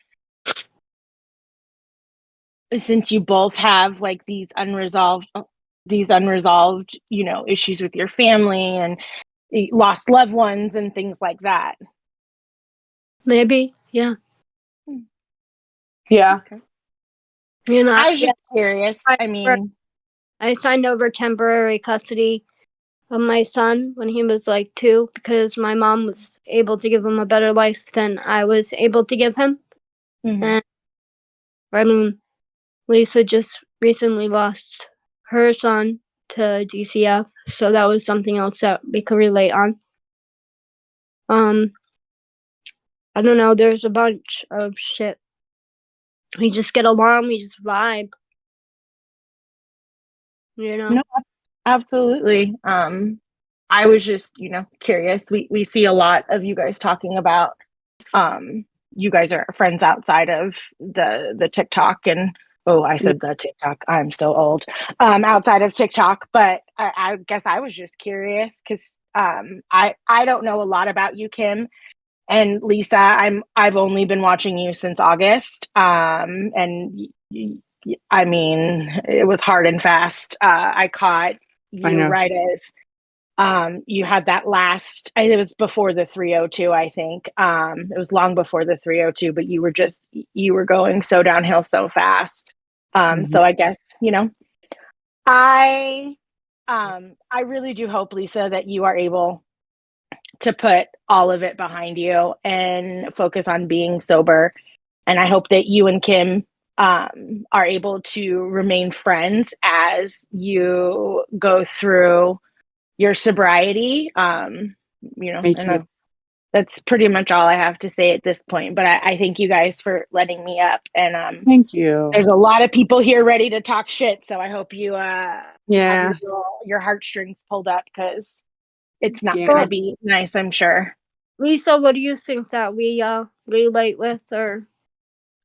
Since you both have like these unresolved, you know, issues with your family and lost loved ones and things like that. Maybe, yeah. Yeah. Okay. You know, I was just curious. I mean, I signed over temporary custody of my son when he was like 2 because my mom was able to give him a better life than I was able to give him. And I mean, Lisa just recently lost her son to DCF, so that was something else that we could relate on. I don't know, there's a bunch of shit. We just get along, we just vibe. You know? no, absolutely. I was just, you know, curious. We see a lot of you guys talking about you guys are friends outside of the TikTok and I said the TikTok. I'm so old. Outside of TikTok, but I guess I was just curious because I don't know a lot about you, Kim and Lisa. I've only been watching you since August. And I mean, it was hard and fast. I caught you right as you had that last, it was before the 302, I think. It was long before the 302, but you were going so downhill so fast. So I guess, you know, I really do hope, Lisa, that you are able to put all of it behind you and focus on being sober. And I hope that you and Kim are able to remain friends as you go through your sobriety. You know, Me too. that's pretty much all I have to say at this point. But I thank you guys for letting me up. And Thank you. there's a lot of people here ready to talk shit. So I hope you have Yeah. your heartstrings pulled up, because it's not Yeah. going to be nice, I'm sure. Lisa, what do you think that we relate with, or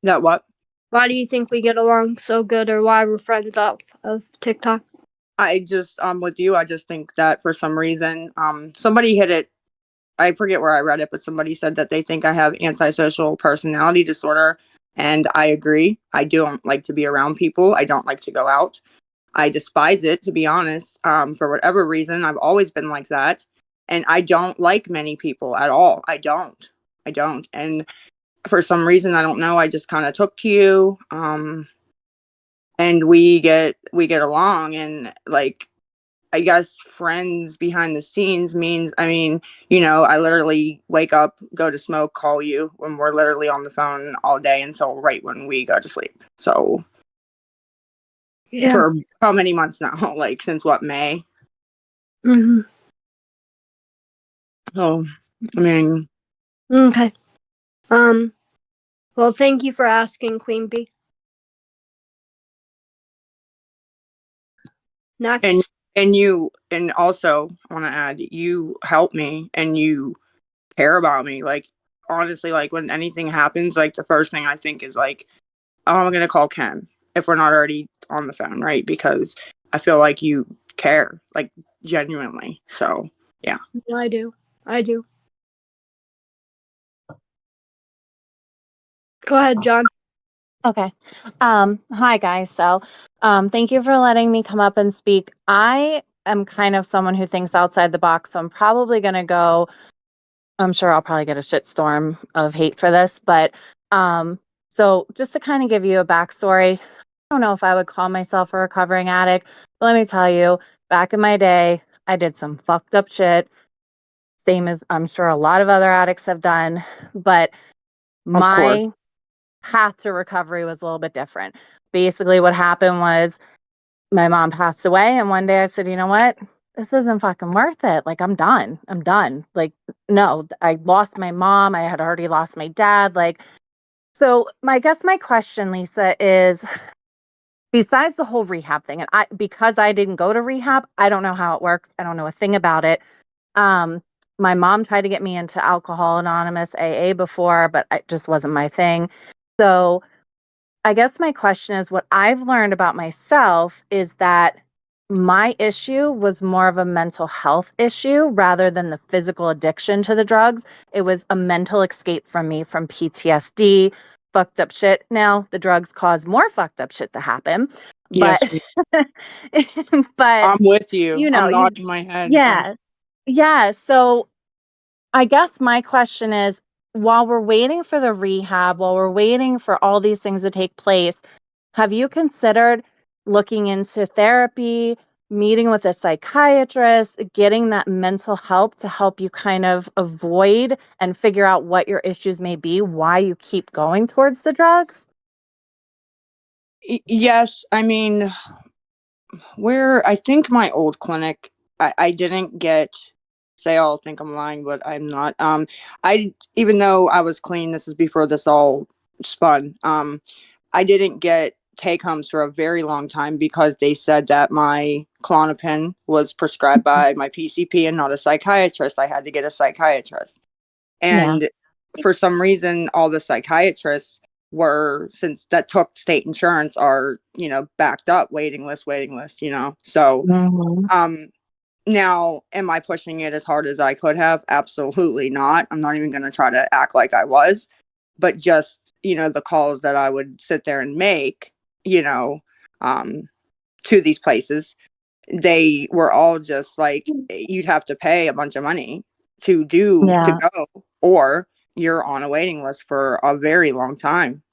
That what? why do you think we get along so good, or why we're friends off of TikTok? I just with you, I just think that for some reason, somebody hit it. I forget where I read it, but somebody said that they think I have antisocial personality disorder. And I agree. I don't like to be around people. I don't like to go out. I despise it, to be honest. For whatever reason, I've always been like that. And I don't like many people at all. I don't. And for some reason, I don't know, I just kind of took to you. And we get along, and like, I guess friends behind the scenes means, I mean, I literally wake up, go to smoke, call you when we're literally on the phone all day until right when we go to sleep. So Yeah. for how many months now? Like since what, May? Mm-hmm. Oh, I mean, Okay. Well, thank you for asking, Queen Bee. Next. and also I want to add, you help me and you care about me. Like, honestly, like when anything happens, like the first thing I think is like, oh, I'm going to call Ken if we're not already on the phone, right? Because I feel like you care, like genuinely. So, yeah. I do. Go ahead, John. Okay. Hi guys. So, thank you for letting me come up and speak. I am kind of someone who thinks outside the box, so I'm probably going to go, I'm sure I'll probably get a shitstorm of hate for this, but, so just to kind of give you a backstory, I don't know if I would call myself a recovering addict, but let me tell you, back in my day, I did some fucked up shit, same as I'm sure a lot of other addicts have done, but Of course. my path to recovery was a little bit different. Basically, what happened was my mom passed away, and one day I said, you know what? This isn't fucking worth it. Like, I'm done. I'm done. Like, no, I lost my mom. I had already lost my dad. Like, so I guess my question, Lisa, is besides the whole rehab thing, and because I didn't go to rehab, I don't know how it works. I don't know a thing about it. My mom tried to get me into Alcohol Anonymous AA before, but it just wasn't my thing. So I guess my question is, what I've learned about myself is that my issue was more of a mental health issue rather than the physical addiction to the drugs. It was a mental escape from me from PTSD, fucked up shit. Now, the drugs cause more fucked up shit to happen. Yes. But but I'm with you. you know, I'm nodding my head. yeah. Yeah. So I guess my question is, while we're waiting for the rehab, while we're waiting for all these things to take place, have you considered looking into therapy, meeting with a psychiatrist, getting that mental help to help you kind of avoid and figure out what your issues may be, why you keep going towards the drugs? Yes. I mean, I think my old clinic, I didn't get, say I'll think I'm lying, but I'm not. Even though I was clean, this is before this all spun. I didn't get take homes for a very long time because they said that my Klonopin was prescribed by my PCP and not a psychiatrist. I had to get a psychiatrist. And for some reason, all the psychiatrists since that took state insurance, are, backed up, waiting list. So, now, am I pushing it as hard as I could have? Absolutely not. I'm not even going to try to act like I was, but just, the calls that I would sit there and make, to these places, they were all just like, you'd have to pay a bunch of money to go, or you're on a waiting list for a very long time.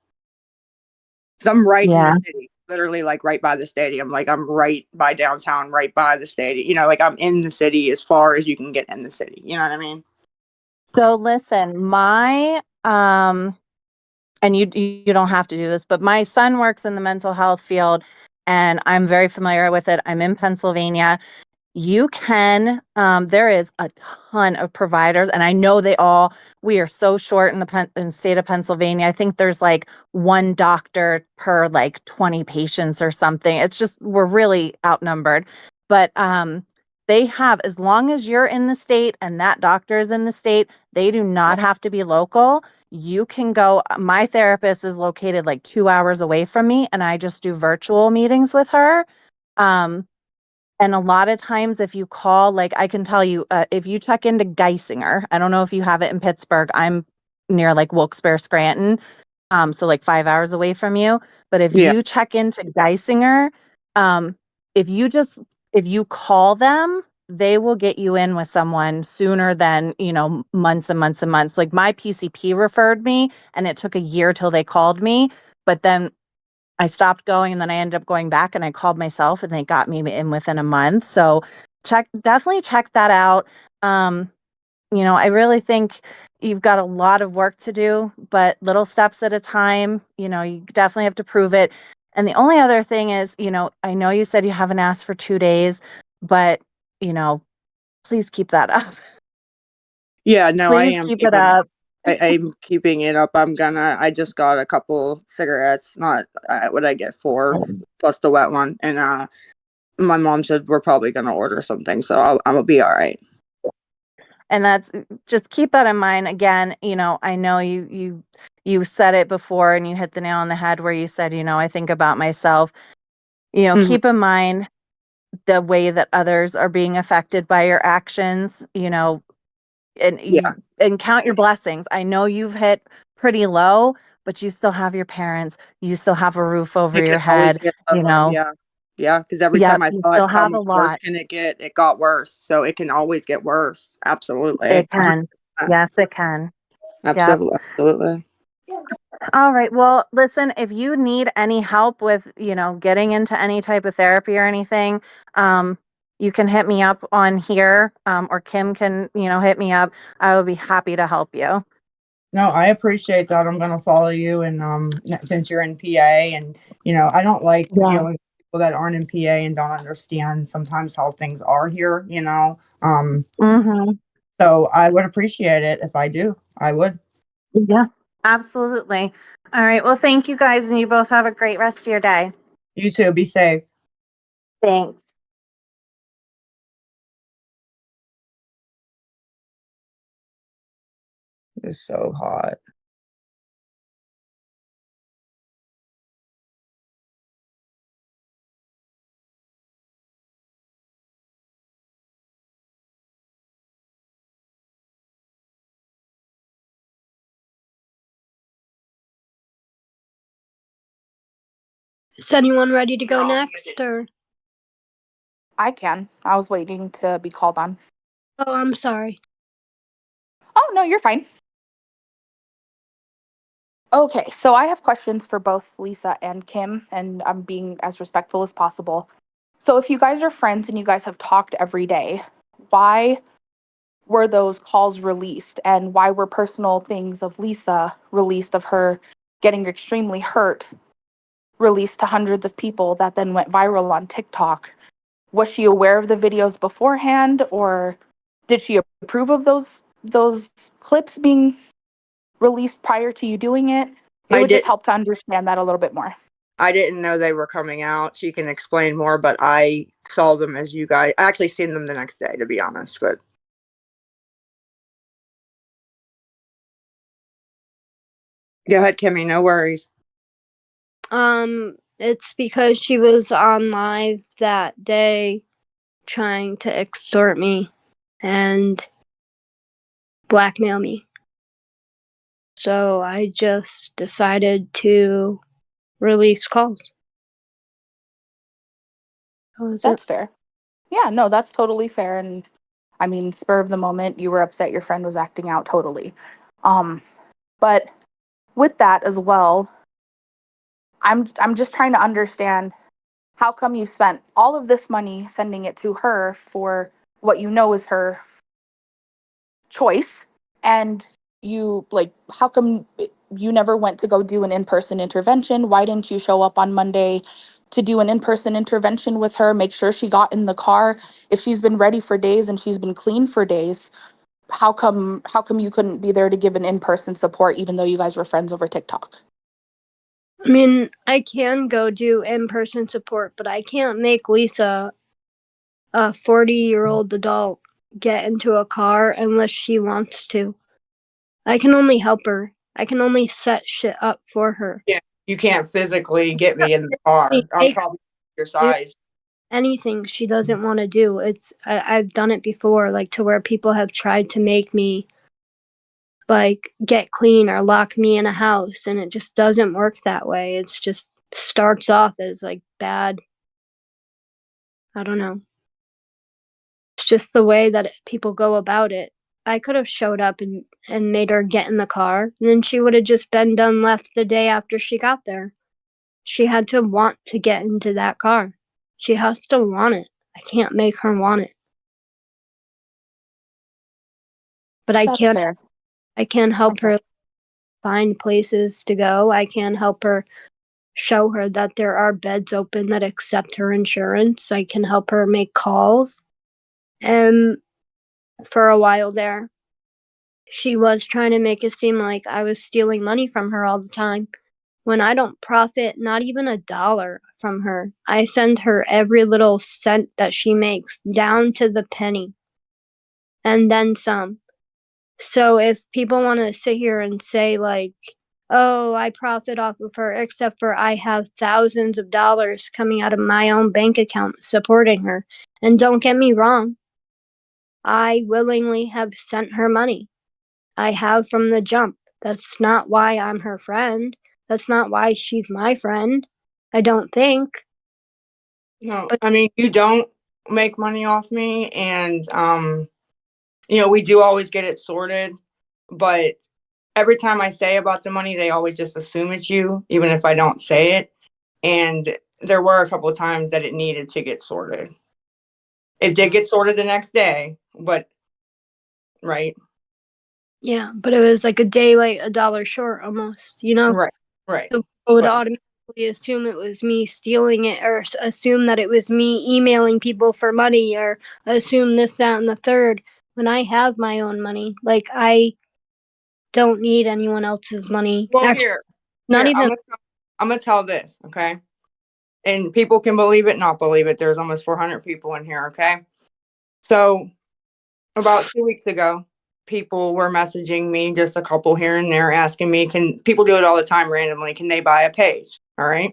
'Cause I'm right in the city, literally like right by the stadium. Like I'm right by downtown, right by the stadium. Like I'm in the city as far as you can get in the city. You know what I mean? So listen, my and you don't have to do this, but my son works in the mental health field and I'm very familiar with it. I'm in Pennsylvania. you can, there is a ton of providers, and I know we are so short in the state of Pennsylvania. I think there's like one doctor per like 20 patients or something. It's just, we're really outnumbered. But they have, as long as you're in the state and that doctor is in the state, they do not have to be local. You can go, my therapist is located like 2 hours away from me, and I just do virtual meetings with her. And a lot of times if you call, like I can tell you, if you check into Geisinger, I don't know if you have it in Pittsburgh. I'm near like Wilkes-Barre, Scranton. So like 5 hours away from you. But if Yeah. you check into Geisinger, if you call them, they will get you in with someone sooner than, months and months and months. Like my PCP referred me, and it took a year till they called me. But then I stopped going, and then I ended up going back, and I called myself, and they got me in within a month. So definitely check that out. I really think you've got a lot of work to do, but little steps at a time. You definitely have to prove it. And the only other thing is, I know you said you haven't asked for 2 days, but, please keep that up. Yeah, no, I Please am keep it up. I'm keeping it up. I just got a couple cigarettes, not, what I get 4 plus the wet one. And, my mom said we're probably going to order something. So I'll be all right. And that's, just keep that in mind. Again, I know you said it before, and you hit the nail on the head where you said, I think about myself. Mhm. Keep in mind the way that others are being affected by your actions, Yeah. and count your blessings. I know you've hit pretty low, but you still have your parents. You still have a roof over It your can always head, get lower. Yeah. Yeah. Because every Yep, time I you thought, still how have a much worse lot. can it get? It got worse. So it can always get worse. Absolutely. It can. 100%. Yes, it can. Yep. Absolutely. Absolutely. All right. Well, listen, if you need any help with, getting into any type of therapy or anything, you can hit me up on here, or Kim can, hit me up. I would be happy to help you. No, I appreciate that. I'm gonna follow you, and since you're in PA, and I don't like Yeah. dealing with people that aren't in PA and don't understand sometimes how things are here. Mm-hmm. So I would appreciate it if I do. I would. Yeah, absolutely. All right. Well, thank you guys, and you both have a great rest of your day. You too. Be safe. Thanks. It's so hot. Is anyone ready to go next, or? I can. I was waiting to be called on. Oh, I'm sorry. Oh, no, you're fine. Okay, so I have questions for both Lisa and Kim, and I'm being as respectful as possible. So, if you guys are friends and you guys have talked every day, why were those calls released? And why were personal things of Lisa released, of her getting extremely hurt, released to hundreds of people that then went viral on TikTok? Was she aware of the videos beforehand, or did she approve of those clips being released prior to you doing it? It I would just did. help to understand that a little bit more. I didn't know they were coming out. She can explain more, but I saw them as you guys. I actually seen them the next day, to be honest. But go ahead, Kimmy. No worries. It's because she was on live that day trying to extort me and blackmail me. So I just decided to release calls. That's fair. Yeah, no, that's totally fair. And I mean, spur of the moment, you were upset your friend was acting out, totally. But with that as well, I'm just trying to understand, how come you spent all of this money sending it to her for what you know is her choice, and how come you never went to go do an in-person intervention? Why didn't you show up on Monday to do an in-person intervention with her, make sure she got in the car. If she's been ready for days and she's been clean for days, how come you couldn't be there to give an in-person support even though you guys were friends over TikTok? I mean, I can go do in-person support, but I can't make Lisa, a 40-year-old adult, get into a car unless she wants to. I can only help her. I can only set shit up for her. Yeah, you can't physically get me in the car. I'm Make probably your do size. anything she doesn't want to do. I've done it before, like to where people have tried to make me like get clean or lock me in a house, and it just doesn't work that way. It's just starts off as like bad. I don't know. It's just the way that people go about it. I could have showed up and made her get in the car, and then she would have just been done left the day after she got there. She had to want to get into that car. She has to want it. I can't make her want it. But That's fair. I can help her find places to go. I can help her show her that there are beds open that accept her insurance. I can help her make calls. And for a while there, she was trying to make it seem like I was stealing money from her all the time, when I don't profit not even $1 from her. I send her every little cent that she makes, down to the penny, and then some. So if people want to sit here and say, like, oh, I profit off of her, except for I have thousands of dollars coming out of my own bank account supporting her. And don't get me wrong, I willingly have sent her money. I have from the jump. That's not why I'm her friend. That's not why she's my friend. I don't think. No, I mean, you don't make money off me, and you know, we do always get it sorted, but every time I say about the money, they always just assume it's you, even if I don't say it. And there were a couple of times that it needed to get sorted. It did get sorted the next day, but right. Yeah, but it was like a day late, $1 short almost, you know? Right. Right. So people would But automatically assume it was me stealing it, or assume that it was me emailing people for money, or assume this, that, and the third, when I have my own money. Like, I don't need anyone else's money. well, Actually, here, not here, even. I'm gonna tell this, okay? And people can believe it, not believe it. There's almost 400 people in here, okay? So about 2 weeks ago, people were messaging me, just a couple here and there, asking me, can people do it all the time randomly? Can they buy a page? All right.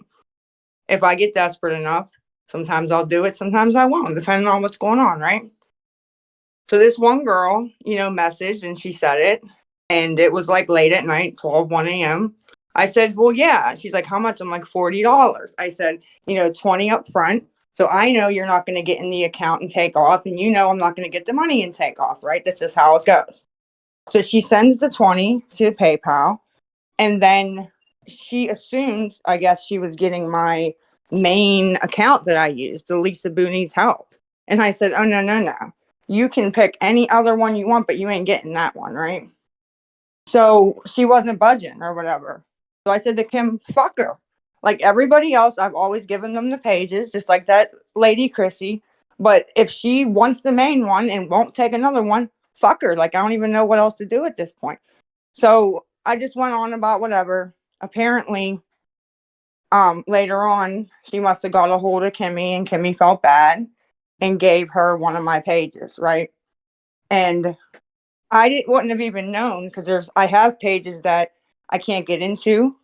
If I get desperate enough, sometimes I'll do it, sometimes I won't, depending on what's going on, right? So this one girl, you know, messaged and she said it, and it was like late at night, 1 a.m. I said, well, yeah. She's like, how much? I'm like, $40. I said, you know, 20 up front. So I know you're not going to get in the account and take off, and you know I'm not going to get the money and take off, right? That's just how it goes. So she sends the 20 to PayPal, and then she assumed, I guess, she was getting my main account that I used, the Lisa Boo Needs Help. And I said, oh, no, no, no. You can pick any other one you want, but you ain't getting that one, right? So she wasn't budging or whatever. So I said to Kim, fuck her. Like everybody else, I've always given them the pages, just like that lady Chrissy. But if she wants the main one and won't take another one, fuck her. Like I don't even know what else to do at this point. So I just went on about whatever. Apparently, later on, she must have got a hold of Kimmy, and Kimmy felt bad and gave her one of my pages, right? And wouldn't have even known, because I have pages that I can't get into,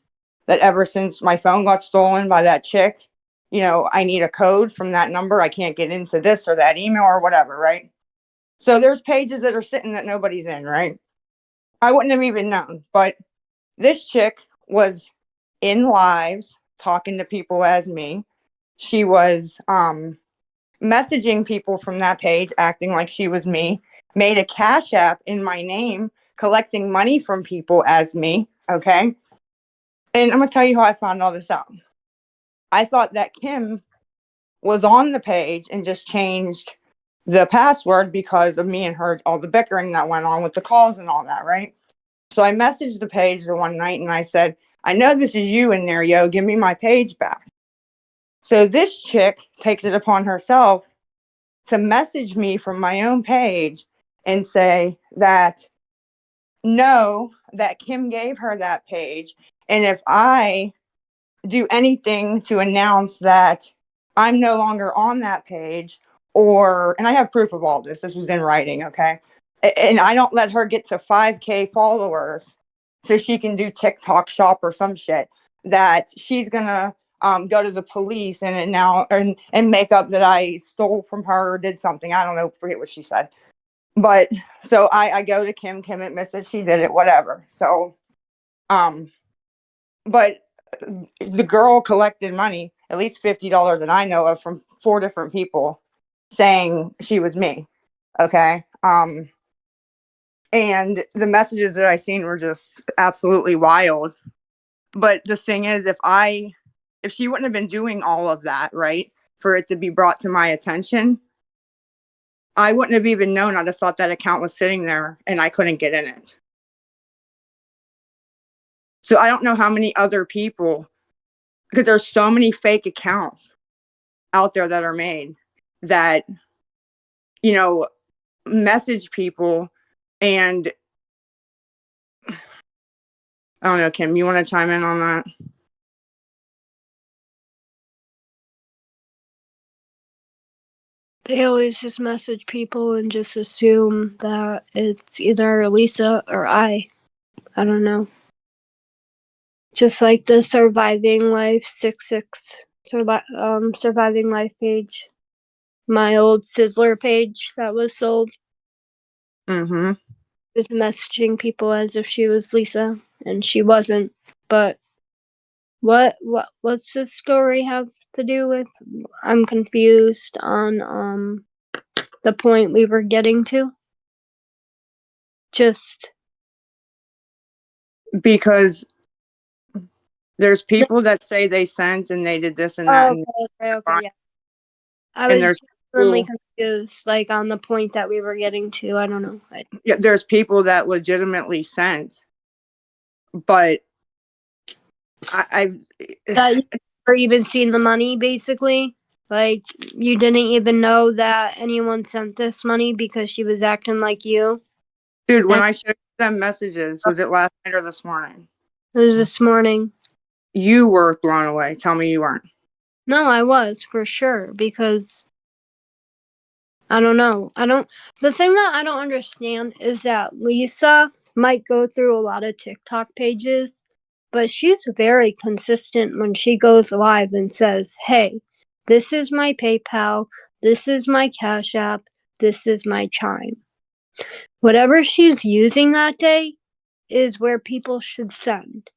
that ever since my phone got stolen by that chick, you know, I need a code from that number. I can't get into this or that email or whatever, right? So there's pages that are sitting that nobody's in, right? I wouldn't have even known. But this chick was in lives talking to people as me. She was messaging people from that page, acting like she was me, made a Cash App in my name, collecting money from people as me. Okay. And I'm going to tell you how I found all this out. I thought that Kim was on the page and just changed the password because of me and her, all the bickering that went on with the calls and all that, right? So I messaged the page the one night and I said, I know this is you in there, yo. Give me my page back. So this chick takes it upon herself to message me from my own page and say that no, that Kim gave her that page. And if I do anything to announce that I'm no longer on that page, and I have proof of all this, this was in writing, okay? And I don't let her get to 5K followers so she can do TikTok shop or some shit, that she's gonna go to the police and make up that I stole from her or did something. I don't know, forget what she said. But so I go to Kim admits that she did it, whatever. So, but the girl collected money, at least $50 that I know of, from 4 different people saying she was me. Okay. And the messages that I seen were just absolutely wild. But the thing is, if she wouldn't have been doing all of that, right, for it to be brought to my attention, I wouldn't have even known. I'd have thought that account was sitting there and I couldn't get in it. So I don't know how many other people, because there's so many fake accounts out there that are made that, message people. And I don't know, Kim, you want to chime in on that? They always just message people and just assume that it's either Lisa or I. I don't know. Just like the Surviving Life 66 Surviving Life page. My old Sizzler page that was sold. Mm-hmm. Was messaging people as if she was Lisa, and she wasn't. But what's this story have to do with? I'm confused on the point we were getting to. Just Because there's people that say they sent and they did this and that. okay, yeah. I And was there's really people, confused, like on the point that we were getting to. I don't know. there's people that legitimately sent, but I That you never even seen the money, basically. Like you didn't even know that anyone sent this money because she was acting like you. dude, when I showed them messages, was it last night or this morning? It was this morning. You were blown away. Tell me you weren't. No, I was for sure because I don't know. The thing that I don't understand is that Lisa might go through a lot of TikTok pages, but she's very consistent when she goes live and says, "Hey, this is my PayPal, this is my Cash App, this is my Chime." Whatever she's using that day is where people should send.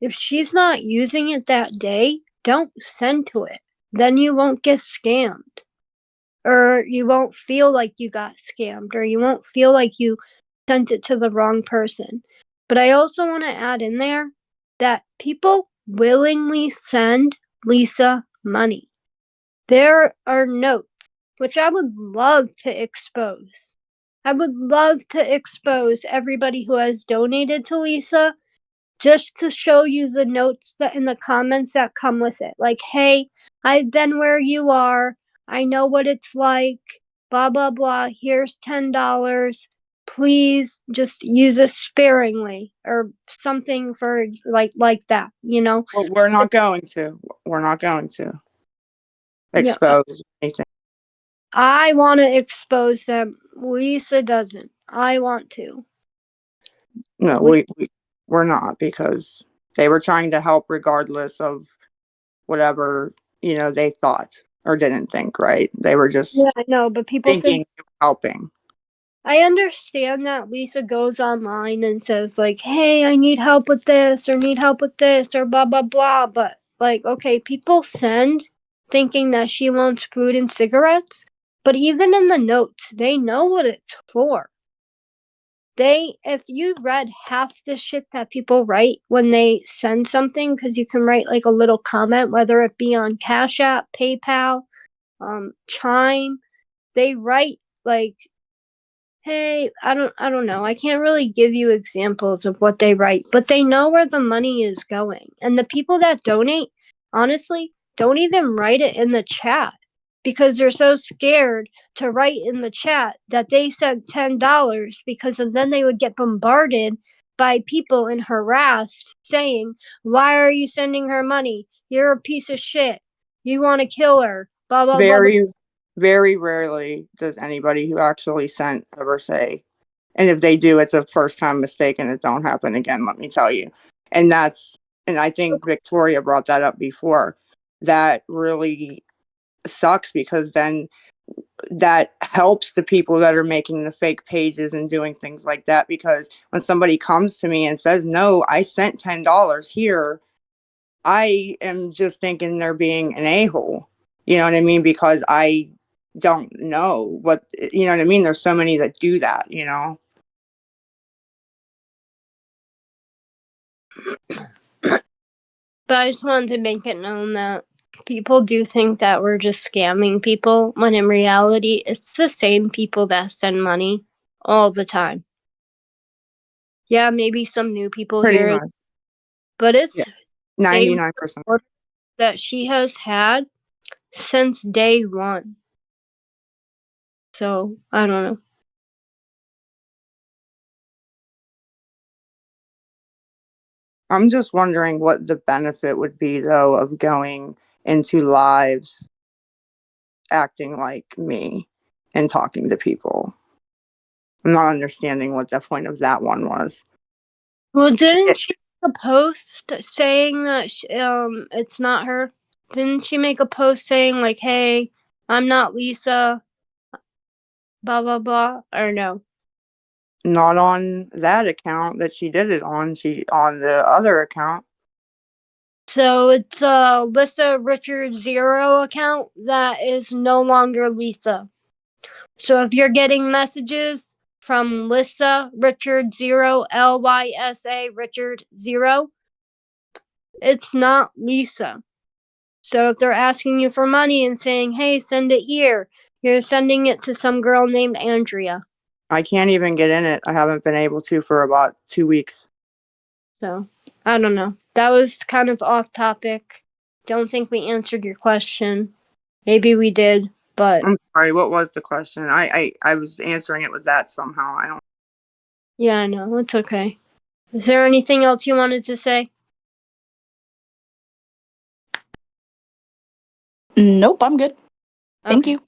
If she's not using it that day, don't send to it. Then you won't get scammed. Or you won't feel like you got scammed, or you won't feel like you sent it to the wrong person. But I also want to add in there that people willingly send Lisa money. There are notes, which I would love to expose. I would love to expose everybody who has donated to Lisa just to show you the notes that in the comments that come with it. Like, hey, I've been where you are. I know what it's like. Blah, blah, blah. Here's $10. Please just use it sparingly or something for like that, Well, we're not going to. We're not going to expose anything. I want to expose them. Lisa doesn't. I want to. No, we're not, because they were trying to help regardless of whatever, they thought or didn't think, right? They were just I know, but people thinking helping. I understand that Lisa goes online and says, like, hey, I need help with this or need help with this or blah, blah, blah. But, like, okay, people send thinking that she wants food and cigarettes. But even in the notes, they know what it's for. If you read half the shit that people write when they send something, because you can write like a little comment, whether it be on Cash App, PayPal, Chime, they write like, hey, I don't know. I can't really give you examples of what they write, but they know where the money is going. And the people that donate, honestly, don't even write it in the chat because they're so scared to write in the chat that they sent $10 because then they would get bombarded by people and harassed saying, "Why are you sending her money? You're a piece of shit. You want to kill her." Blah, blah, blah, blah. Very, very rarely does anybody who actually sent ever say, and if they do, it's a first time mistake and it don't happen again, let me tell you. And I think Victoria brought that up before. That really sucks because then that helps the people that are making the fake pages and doing things like that, because when somebody comes to me and says, "No, I sent $10 here," I am just thinking they're being an a-hole. You know what I mean? Because I don't know what, you know what I mean? There's so many that do that, you know? But I just wanted to make it known that people do think that we're just scamming people, when in reality, it's the same people that send money all the time. Yeah, maybe some new people Pretty here, much. but it's Yeah. the same 99%. that she has had since day one. So, I don't know. I'm just wondering what the benefit would be, though, of going into lives acting like me and talking to people. I'm not understanding what the point of that one was. Well, didn't she make a post saying that it's not her? Didn't she make a post saying like, "Hey, I'm not Lisa, blah blah blah," or no? Not on that account that she did it on. She on the other account. So it's a Lisa Richard Zero account that is no longer Lisa. So if you're getting messages from Lisa Richard Zero, LYSA Richard Zero, it's not Lisa. So if they're asking you for money and saying, "Hey, send it here," you're sending it to some girl named Andrea. I can't even get in it. I haven't been able to for about 2 weeks. So I don't know. That was kind of off topic. Don't think we answered your question. Maybe we did, but I'm sorry, what was the question? I was answering it with that somehow. I don't. yeah, I know. It's okay. Is there anything else you wanted to say? Nope, I'm good. Thank Okay. you.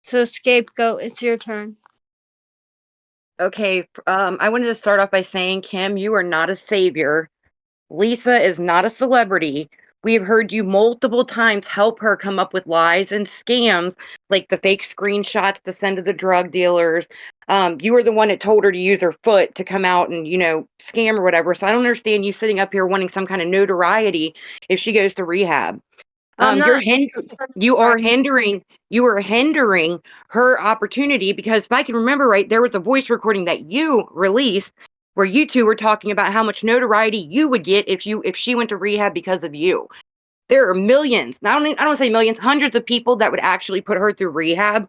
So Scapegoat, it's your turn. Okay, I wanted to start off by saying, Kim, you are not a savior. Lisa is not a celebrity. We have heard you multiple times help her come up with lies and scams, like the fake screenshots to send to the drug dealers. You were the one that told her to use her foot to come out and, scam or whatever. So I don't understand you sitting up here wanting some kind of notoriety if she goes to rehab. I'm You're not. you are hindering her opportunity, because if I can remember right, there was a voice recording that you released where you two were talking about how much notoriety you would get if she went to rehab because of you. There are millions, I don't want to say millions, hundreds of people that would actually put her through rehab.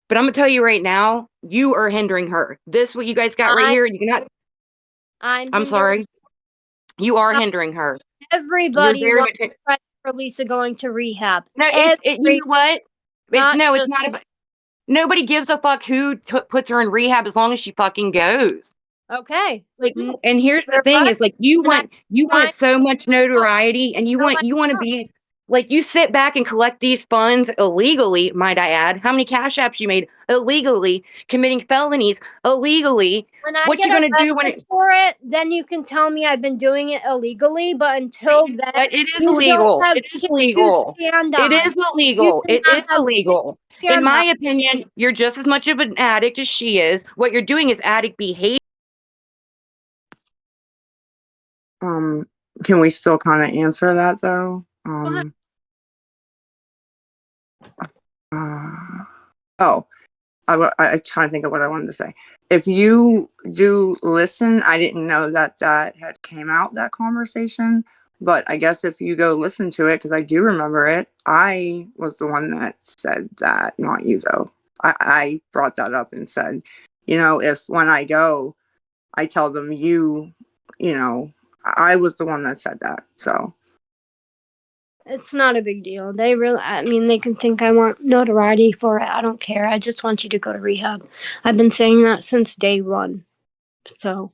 But I'm gonna tell you right now, you are hindering her. This what you guys got right here, and you cannot. I'm sorry. You are hindering her. You're Everybody very wants much. credit for Lisa going to rehab. No, you know what? Not It's just- not about. Nobody gives a fuck who puts her in rehab as long as she fucking goes. Okay. Like, and here's the thing: is like you want so much notoriety, and you want to be like, you sit back and collect these funds illegally. Might I add? How many cash apps you made illegally, committing felonies illegally? When I What get you gonna do when arrested for it, then you can tell me I've been doing it illegally. But until then, But it is you illegal. don't have It is shit illegal. to stand It on. is You illegal. do It is not have illegal. shit to In stand my on. opinion, you're just as much of an addict as she is. What you're doing is addict behavior. Can we still kind of answer that though? Oh, I trying to think of what I wanted to say. If you do listen, I didn't know that had came out, that conversation. But I guess if you go listen to it, because I do remember it, I was the one that said that, not you though. I brought that up and said, if when I go, I tell them I was the one that said that. So It's not a big deal. They really, I mean, they can think I want notoriety for it. I don't care. I just want you to go to rehab. I've been saying that since day one. So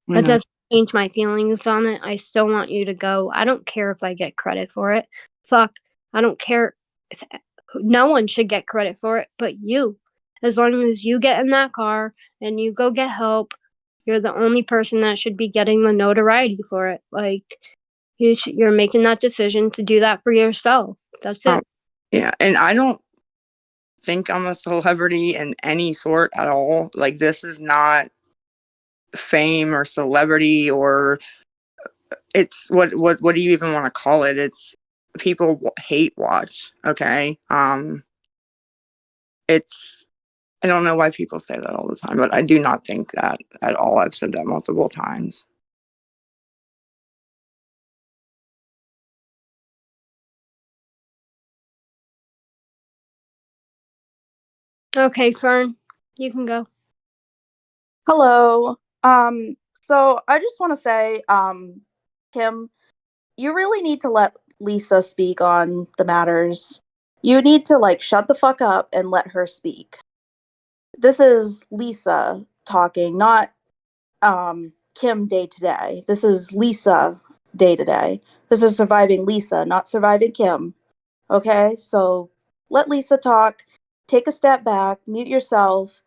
that Mhm. doesn't change my feelings on it. I still want you to go. I don't care if I get credit for it. Fuck. I don't care if no one should get credit for it but you. As long as you get in that car and you go get help, you're the only person that should be getting the notoriety for it. Like, you're making that decision to do that for yourself. That's it. Yeah, and I don't think I'm a celebrity in any sort at all. Like, this is not fame or celebrity, or it's what do you even want to call it? It's people hate watch. Okay. It's I don't know why people say that all the time, but I do not think that at all. I've said that multiple times. Okay, Fern, you can go. Hello. So I just want to say, Kim, you really need to let Lisa speak on the matters. You need to like shut the fuck up and let her speak. This is Lisa talking, not Kim day to day. This is Lisa day to day. This is surviving Lisa, not surviving Kim. Okay? So let Lisa talk. Take a step back, mute yourself,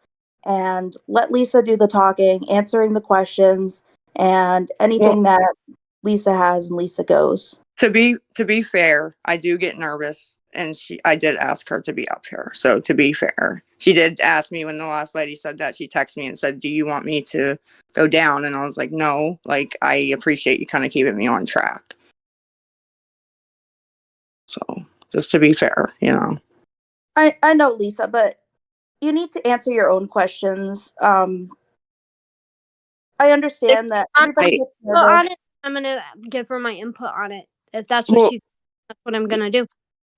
and let Lisa do the talking, answering the questions, and anything that Lisa has and Lisa goes. To be fair, I do get nervous, and I did ask her to be up here. So to be fair, she did ask me when the last lady said that. She texted me and said, "Do you want me to go down?" And I was like, "No. Like, I appreciate you kind of keeping me on track." So just to be fair, you know. I know, Lisa, but you need to answer your own questions. I understand that everybody gets Well, on nervous. it, I'm gonna give her my input on it. If that's what Well, that's what I'm gonna do.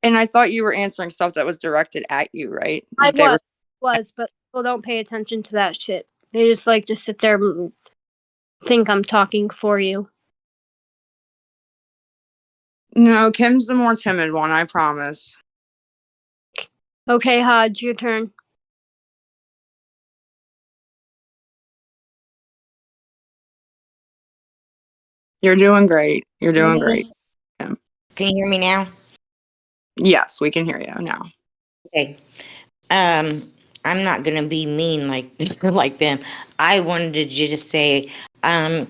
and I thought you were answering stuff that was directed at you, right? I They was, but people don't pay attention to that shit. They just like to sit there and think I'm talking for you. No, Kim's the more timid one, I promise. Okay, Hodge, your turn. You're doing great. You're doing great. Can you hear me now? Yes, we can hear you now. Okay. I'm not gonna be mean like like them. I wanted to just say, I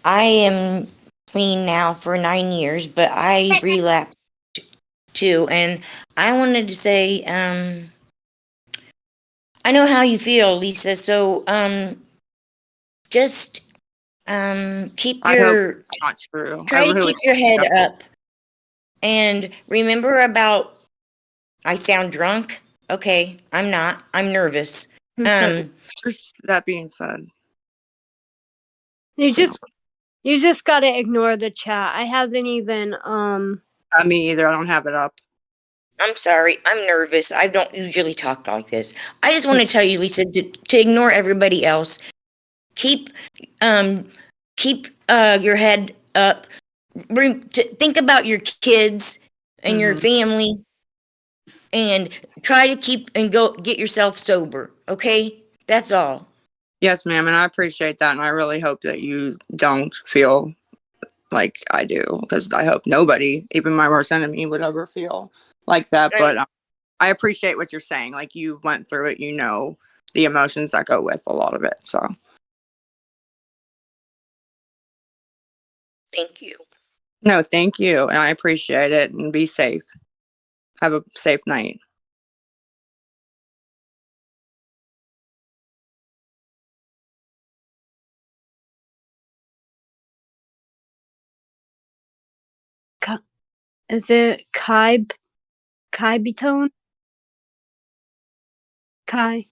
am clean now for 9 years, but I relapsed too, and I wanted to say, I know how you feel, Lisa. So, just keep I hope your that's not true. I try to really keep your head up, and remember about. I sound drunk. Okay, I'm not. I'm nervous. That being said, You just gotta ignore the chat. I haven't even me either. I don't have it up. I'm sorry. I'm nervous. I don't usually talk like this. I just want to tell you, Lisa, to ignore everybody else. Keep your head up. Think about your kids and your family, and try to keep and go get yourself sober. Okay, that's all. Yes, ma'am, and I appreciate that, and I really hope that you don't feel like I do, because I hope nobody, even my worst enemy, would ever feel like that. But I appreciate what you're saying. Like, you went through it, you know the emotions that go with a lot of it. So thank you. No, thank you, and I appreciate it. And be safe. Have a safe night. is it Kai Betone? Kai.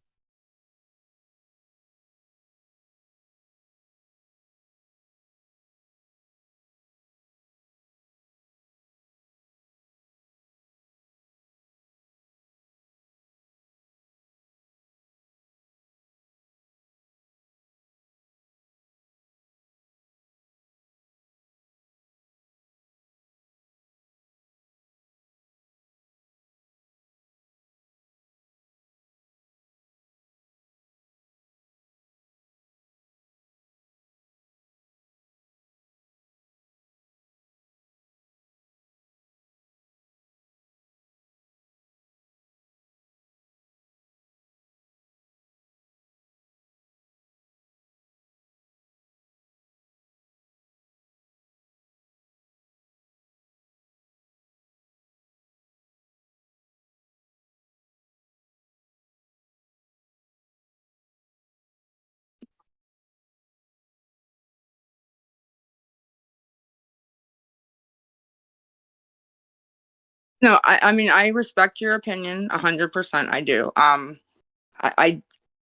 No, I mean, I respect your opinion 100%. I do.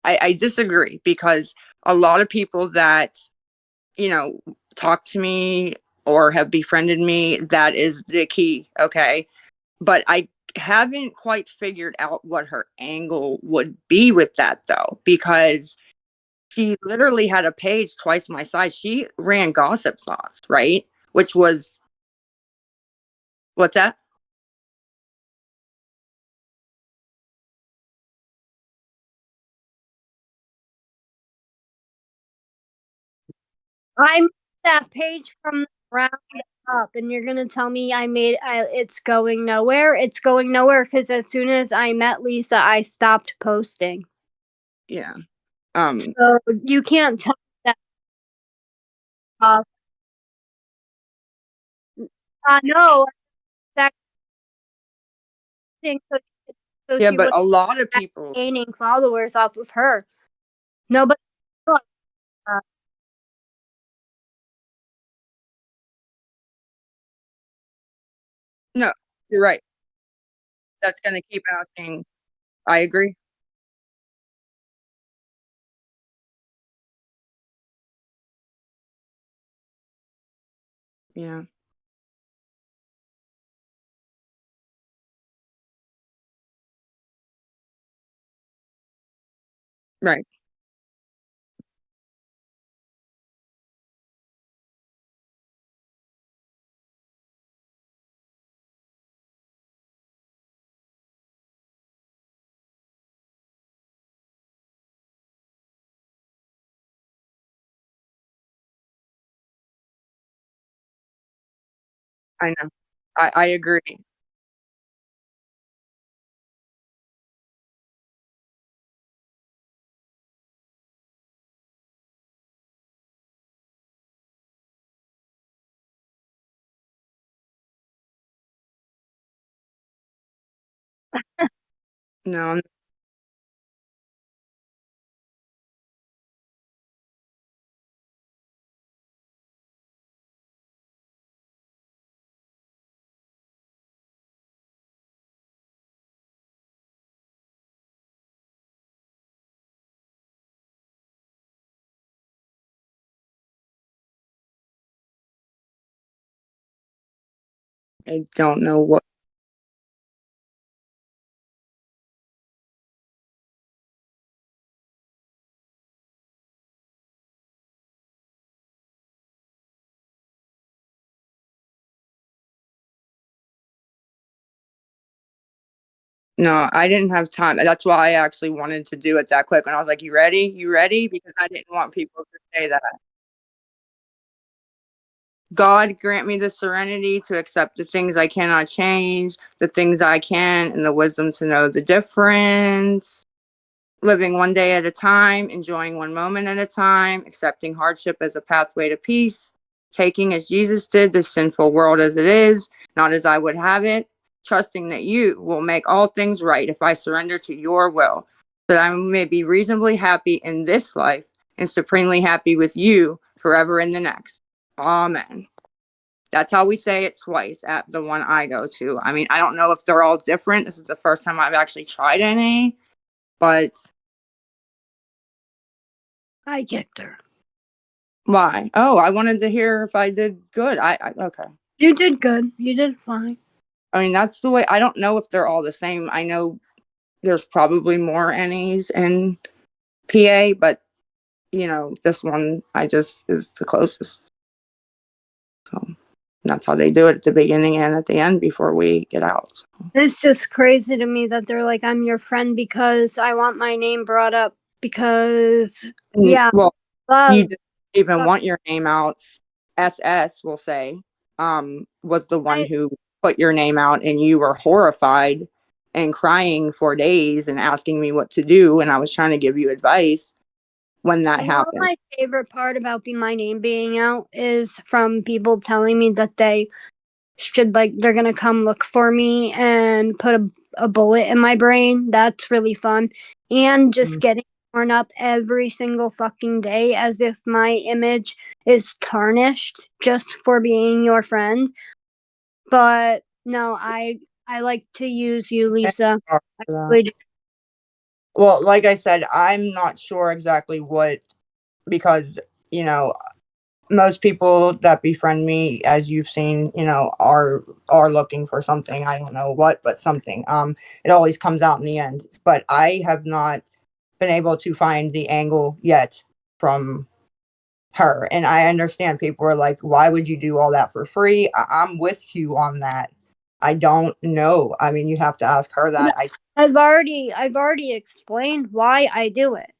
I, I disagree because a lot of people that, you know, talk to me or have befriended me, that is the key. Okay. But I haven't quite figured out what her angle would be with that though, because she literally had a page twice my size. She ran gossip thoughts, right? Which was, what's that? I'm that page from the ground up, and you're gonna tell me it's going nowhere? It's going nowhere because as soon as I met Lisa, I stopped posting. Yeah. So you can't tell me that. No, that thing. So Yeah, she but would a lot of have people, gaining followers off of her. Nobody. Uh, no, you're right. That's gonna keep asking. I agree. Yeah. Right. I know. I agree. No, I don't know what. No, I didn't have time. That's why I actually wanted to do it that quick. And I was like, "You ready? You ready?" Because I didn't want people to say that. God grant me the serenity to accept the things I cannot change, the things I can, and the wisdom to know the difference. Living one day at a time, enjoying one moment at a time, accepting hardship as a pathway to peace, taking as Jesus did the sinful world as it is, not as I would have it, trusting that you will make all things right if I surrender to your will, that I may be reasonably happy in this life and supremely happy with you forever in the next. Amen. That's how we say it twice at the one I go to. I mean, I don't know if they're all different. This is the first time I've actually tried any, but I kicked her. why? Oh, I wanted to hear if I did good. Okay. You did good. You did fine. I mean, that's the way. I don't know if they're all the same. I know there's probably more NEs in PA, but this one I just is the closest. So that's how they do it at the beginning and at the end before we get out. So. It's just crazy to me that they're like, I'm your friend because I want my name brought up because, yeah, Well, you love. didn't even want your name out. SS will say, was the one who put your name out, and you were horrified and crying for days and asking me what to do, and I was trying to give you advice when that happened. My favorite part about my name being out is from people telling me that they should they're gonna come look for me and put a bullet in my brain. That's really fun. And just getting torn up every single fucking day as if my image is tarnished just for being your friend. But no, I I like to use you, Lisa. I Yeah. really do. Well, like I said, I'm not sure exactly what, because, you know, most people that befriend me, as you've seen, you know, are looking for something. I don't know what, but something. It always comes out in the end. But I have not been able to find the angle yet from her. And I understand people are like, why would you do all that for free? I'm with you on that. I don't know. I mean, you have to ask her that. I've already explained why I do it.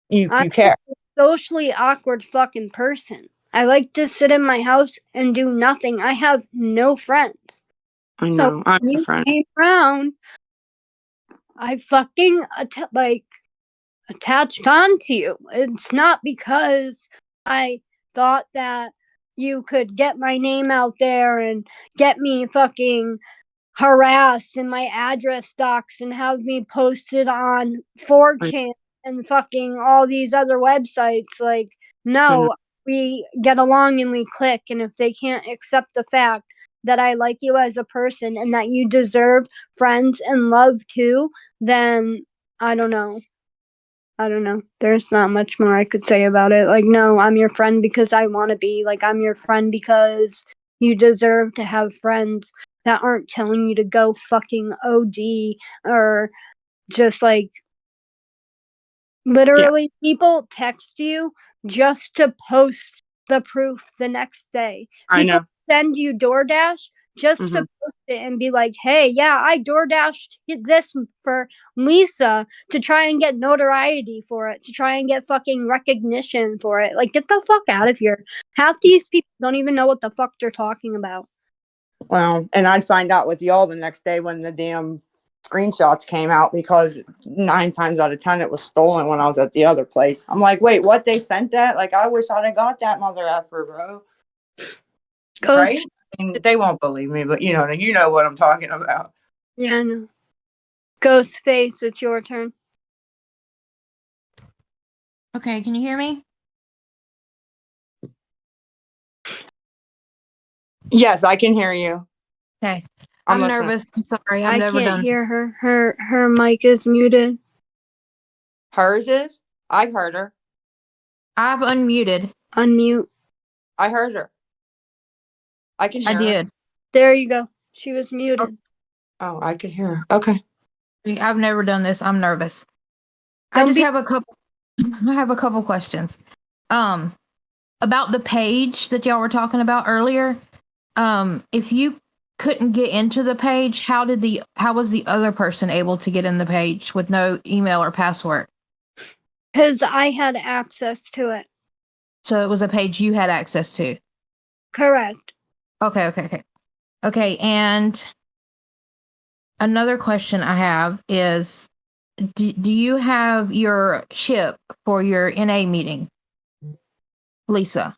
You I'm care. a socially awkward fucking person. I like to sit in my house and do nothing. I have no friends. I So know. I'm when a you friend. came around, I fucking attached on to you. It's not because I thought that you could get my name out there and get me fucking harassed in my address docs and have me posted on 4chan and fucking all these other websites. Like, no, we get along and we click. And if they can't accept the fact that I like you as a person and that you deserve friends and love too, then I don't know. I don't know. There's not much more I could say about it. Like, no, I'm your friend because I want to be. Like, I'm your friend because you deserve to have friends that aren't telling you to go fucking OD or just like literally people text you just to post the proof the next day. I People know. send you DoorDash just to post it and be like, hey, yeah, I DoorDashed this for Lisa to try and get notoriety for it, to try and get fucking recognition for it. Like, get the fuck out of here. Half these people don't even know what the fuck they're talking about. Well, and I'd find out with y'all the next day when the damn screenshots came out, because 9 times out of 10 it was stolen when I was at the other place. I'm like, wait, what? They sent that? Like, I wish I'd have got that mother effer, bro. Right? I mean, they won't believe me, but you know what I'm talking about. Yeah, I know. Ghostface, it's your turn. Okay, can you hear me? Yes, I can hear you. Okay. I'm I'm listening. nervous. I'm sorry. I've I never can't done. hear her. Her mic is muted. Hers is? I've heard her. I've unmuted. Unmute. I heard her. I can I hear her. did. There you go. She was muted. Oh, I could hear her. Okay. I've never done this. I'm nervous. Don't I just be- have a couple. I have a couple questions. About the page that y'all were talking about earlier. If you couldn't get into the page, how was the other person able to get in the page with no email or password? Because I had access to it. So it was a page you had access to. Correct. Okay, and another question I have is, do you have your chip for your NA meeting, Lisa?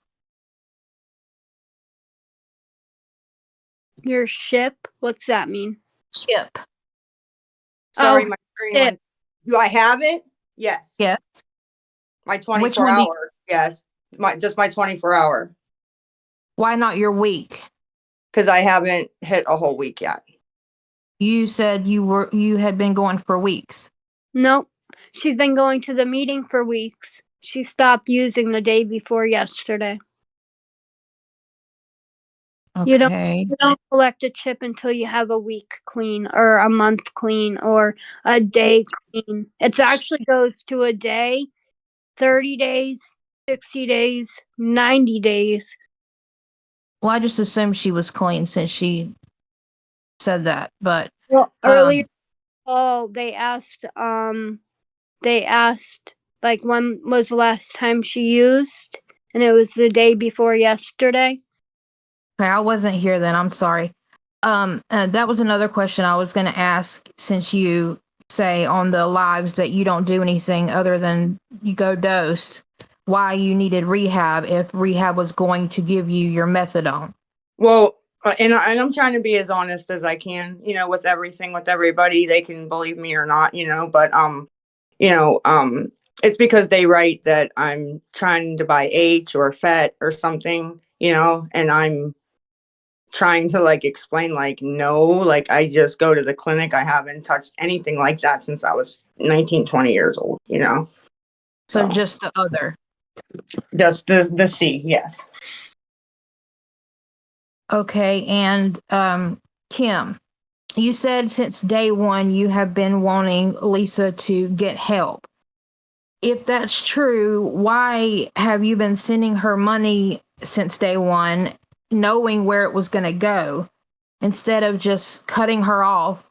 Your ship? What's that mean? Chip. Sorry, Oh, my screen it. went. Do I have it? Yes. Yes. My Which 24 one hour. Yes. Just my 24 hour. Why not your week? Because I haven't hit a whole week yet. You said you had been going for weeks. Nope. She's been going to the meeting for weeks. She stopped using the day before yesterday. Okay. You don't collect a chip until you have a week clean or a month clean or a day clean. It actually goes to a day, 30 days, 60 days, 90 days. Well, I just assumed she was clean since she said that, but Well, earlier, they asked like when was the last time she used, and it was the day before yesterday. okay, I wasn't here then. I'm sorry. That was another question I was going to ask, since you say on the lives that you don't do anything other than you go dose, why you needed rehab if rehab was going to give you your methadone. Well, and I'm trying to be as honest as I can, with everything, with everybody. They can believe me or not, but, it's because they write that I'm trying to buy H or FET or something, and I'm trying to like explain like no, like I just go to the clinic. I haven't touched anything like that since I was 19, 20 years old, you know. So just the other. Just the C, yes. Okay, and Kim, you said since day one you have been wanting Lisa to get help. If that's true, why have you been sending her money since day one, knowing where it was going to go, instead of just cutting her off,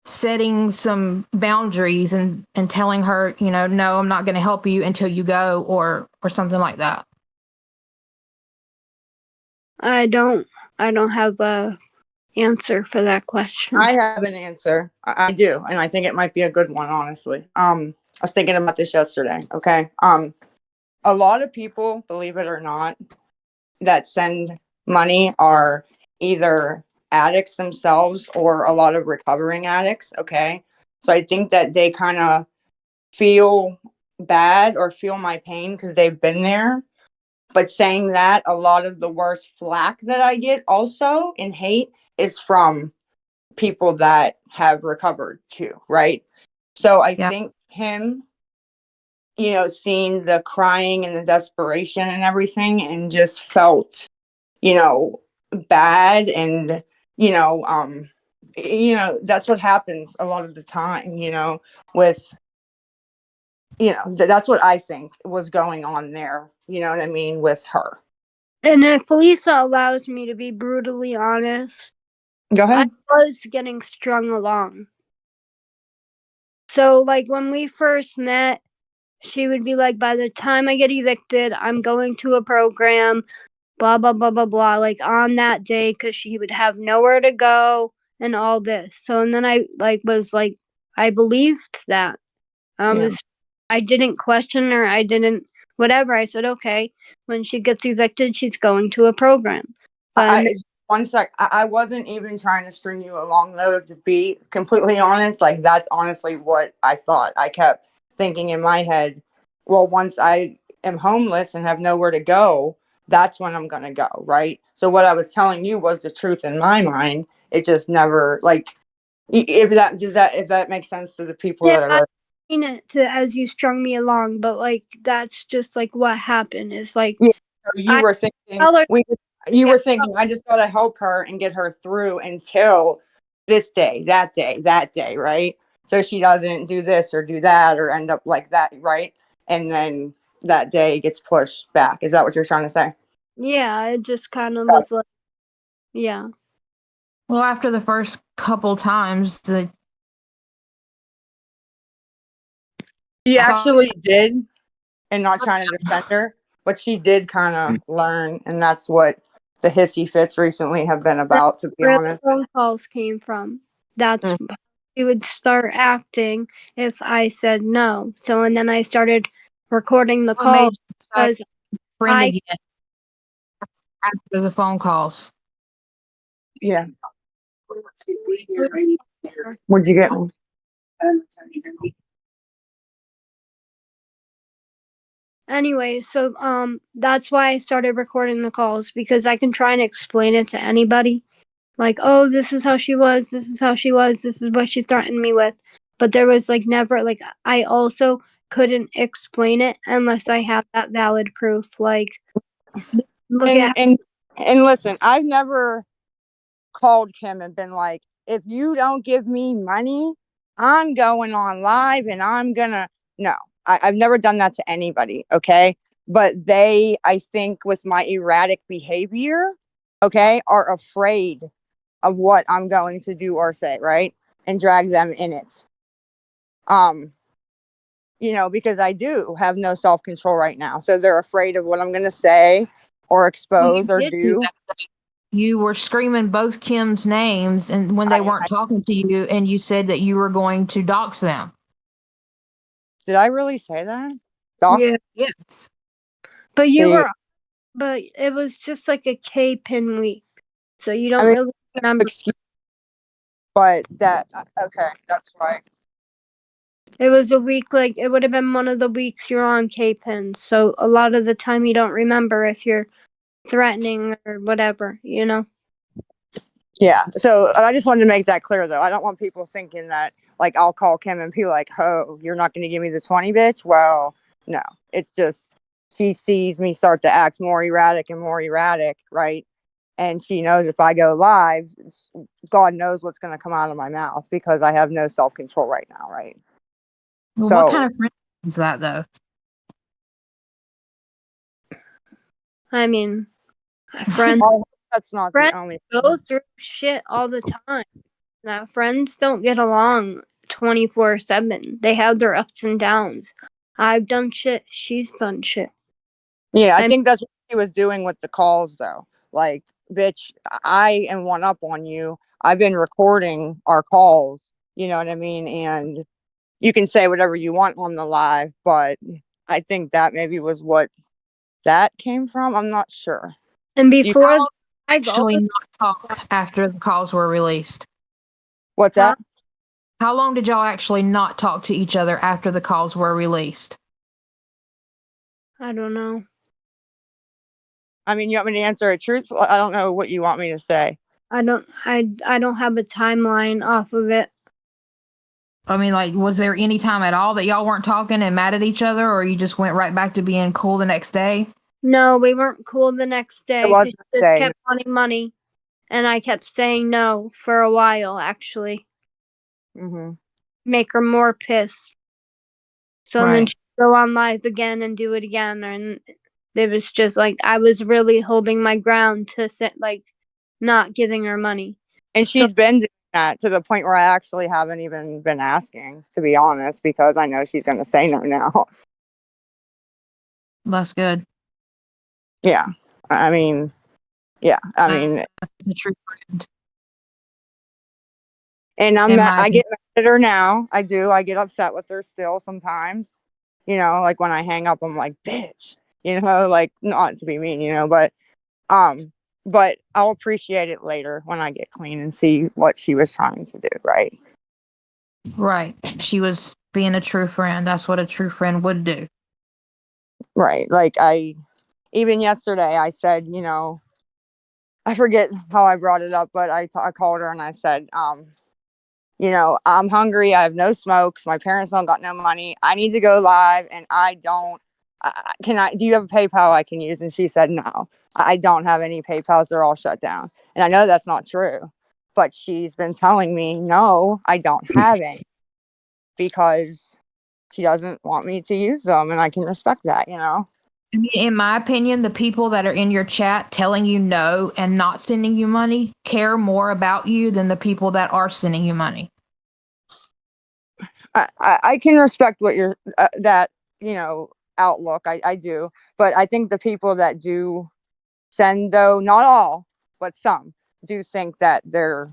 setting some boundaries and telling her, you know, no, I'm not going to help you until you go, or something like that? I don't have a answer for that question. I have an answer. I do, and I think it might be a good one, honestly. I was thinking about this yesterday. Okay. A lot of people, believe it or not, that send money are either addicts themselves or a lot of recovering addicts. Okay. So I think that they kind of feel bad or feel my pain because they've been there. But saying that, a lot of the worst flack that I get also in hate is from people that have recovered too, right? So I think him, you know, seeing the crying and the desperation and everything and just felt, you know, bad and, that's what happens a lot of the time, you know, with, that's what I think was going on there, you know what I mean, with her. And if Lisa allows me to be brutally honest, Go ahead. I was getting strung along. So, like, when we first met, she would be like, by the time I get evicted, I'm going to a program, blah, blah, blah, blah, blah, like on that day, because she would have nowhere to go and all this. So, and then I I believed that. I didn't question her. I didn't, whatever. I said, okay, when she gets evicted, she's going to a program. One sec. I wasn't even trying to string you along, though, to be completely honest. Like, that's honestly what I thought. I kept thinking in my head, well, once I am homeless and have nowhere to go, that's when I'm going to go, right? So what I was telling you was the truth in my mind. It just never, like, if that makes sense to the people that are I listening. mean it to as you strung me along, but like that's just like what happened. Is like You were thinking were thinking I just gotta help her and get her through until this day, that day, right? So she doesn't do this or do that or end up like that, right? And then that day gets pushed back. Is that what you're trying to say? Yeah, it just kind of was like, yeah. Well, after the first couple times, She actually did, and not trying to defend her, but she did kind of learn, and that's what the hissy fits recently have been about, to be Where honest. the phone calls came from. That's how she would start acting if I said no. So and then I started recording the call because friend again after the phone calls. Yeah. What'd you get me? Anyway, so that's why I started recording the calls, because I can try and explain it to anybody. Like, oh, this is how she was, this is how she was, this is what she threatened me with. But there was like never, like, I also couldn't explain it unless I have that valid proof. Like, look at And listen, I've never called Kim and been like, if you don't give me money, I'm going on live and I'm gonna. No, I've never done that to anybody. Okay. But they, I think, with my erratic behavior, okay, are afraid of what I'm going to do or say, right? And drag them in it. Because I do have no self-control right now. So they're afraid of what I'm going to say or expose or do. You were screaming both Kim's names, and when they weren't talking to you, and you said that you were going to dox them. Did I really say that? Yeah. Yes. But but it was just like a K-pin week. So you don't really remember. But okay, that's right. It was a week, like, it would have been one of the weeks you're on K-pin. So a lot of the time you don't remember if you're threatening or whatever, you know? Yeah. So I just wanted to make that clear though. I don't want people thinking that like I'll call Kim and be like, "Oh, you're not going to give me the 20, bitch." Well, no. It's just she sees me start to act more erratic, right? And she knows if I go live, God knows what's going to come out of my mouth because I have no self-control right now, right? Well, So what kind of friend is that though? I mean, friends, that's not friends the only go through shit all the time. Now, friends don't get along 24/7. They have their ups and downs. I've done shit. She's done shit. Yeah, I I'm think that's what she was doing with the calls though. Like, bitch, I am one up on you. I've been recording our calls, you know what I mean? And you can say whatever you want on the live, but I think that maybe was what that came from. I'm not sure. and You, before I go, Actually, not talk after the calls were released. what's huh? that? How long did y'all actually not talk to each other after the calls were released? I don't know. I mean, you want me to answer it truthful? I don't know what you want me to say. I don't have a timeline off of it. I mean, like, was there any time at all that y'all weren't talking and mad at each other, or you just went right back to being cool the next day? No, we weren't cool the next It day. was She the just day. kept wanting money, and I kept saying no for a while. Actually, Mm-hmm. make her more pissed. So then Right. she'd go on live again and do it again, and it was just like I was really holding my ground to sit like not giving her money. And So she's been doing that to the point where I actually haven't even been asking, to be honest, because I know she's going to say no now. That's good. Yeah. I mean, yeah. I mean, That's the true friend, and in my I opinion. get mad at her now. I do. I get upset with her still sometimes. You know, like when I hang up, I'm like, bitch. You know, like not to be mean, you know, um, but I'll appreciate it later when I get clean and see what she was trying to do. Right. Right. She was being a true friend. That's what a true friend would do. Right. Like even yesterday, I said, you know, I forget how I brought it up, but I called her and I said, you know, I'm hungry. I have no smokes. My parents don't got no money. I need to go live, and I don't. Do you have a PayPal I can use? And she said, no, I don't have any PayPals. They're all shut down. And I know that's not true, but she's been telling me, no, I don't have any because she doesn't want me to use them, and I can respect that, you know. I mean, in my opinion, the people that are in your chat telling you no and not sending you money care more about you than the people that are sending you money. I can respect what you're that you know outlook. I do, but I think the people that do send though, not all, but some do think that they're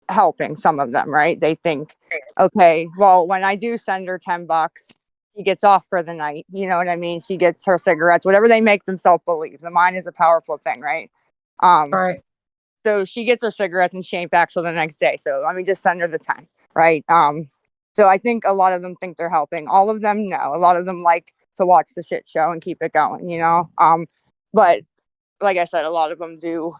helping some of them, right? They think, okay, well, when I do send her $10, she gets off for the night. You know what I mean? She gets her cigarettes, whatever they make themselves believe. The mind is a powerful thing, right? Right. So she gets her cigarettes and she ain't back till the next day. So let me just send her the 10, right? So I think a lot of them think they're helping. All of them, no. A lot of them like to watch the shit show and keep it going, you know? But like I said, a lot of them do.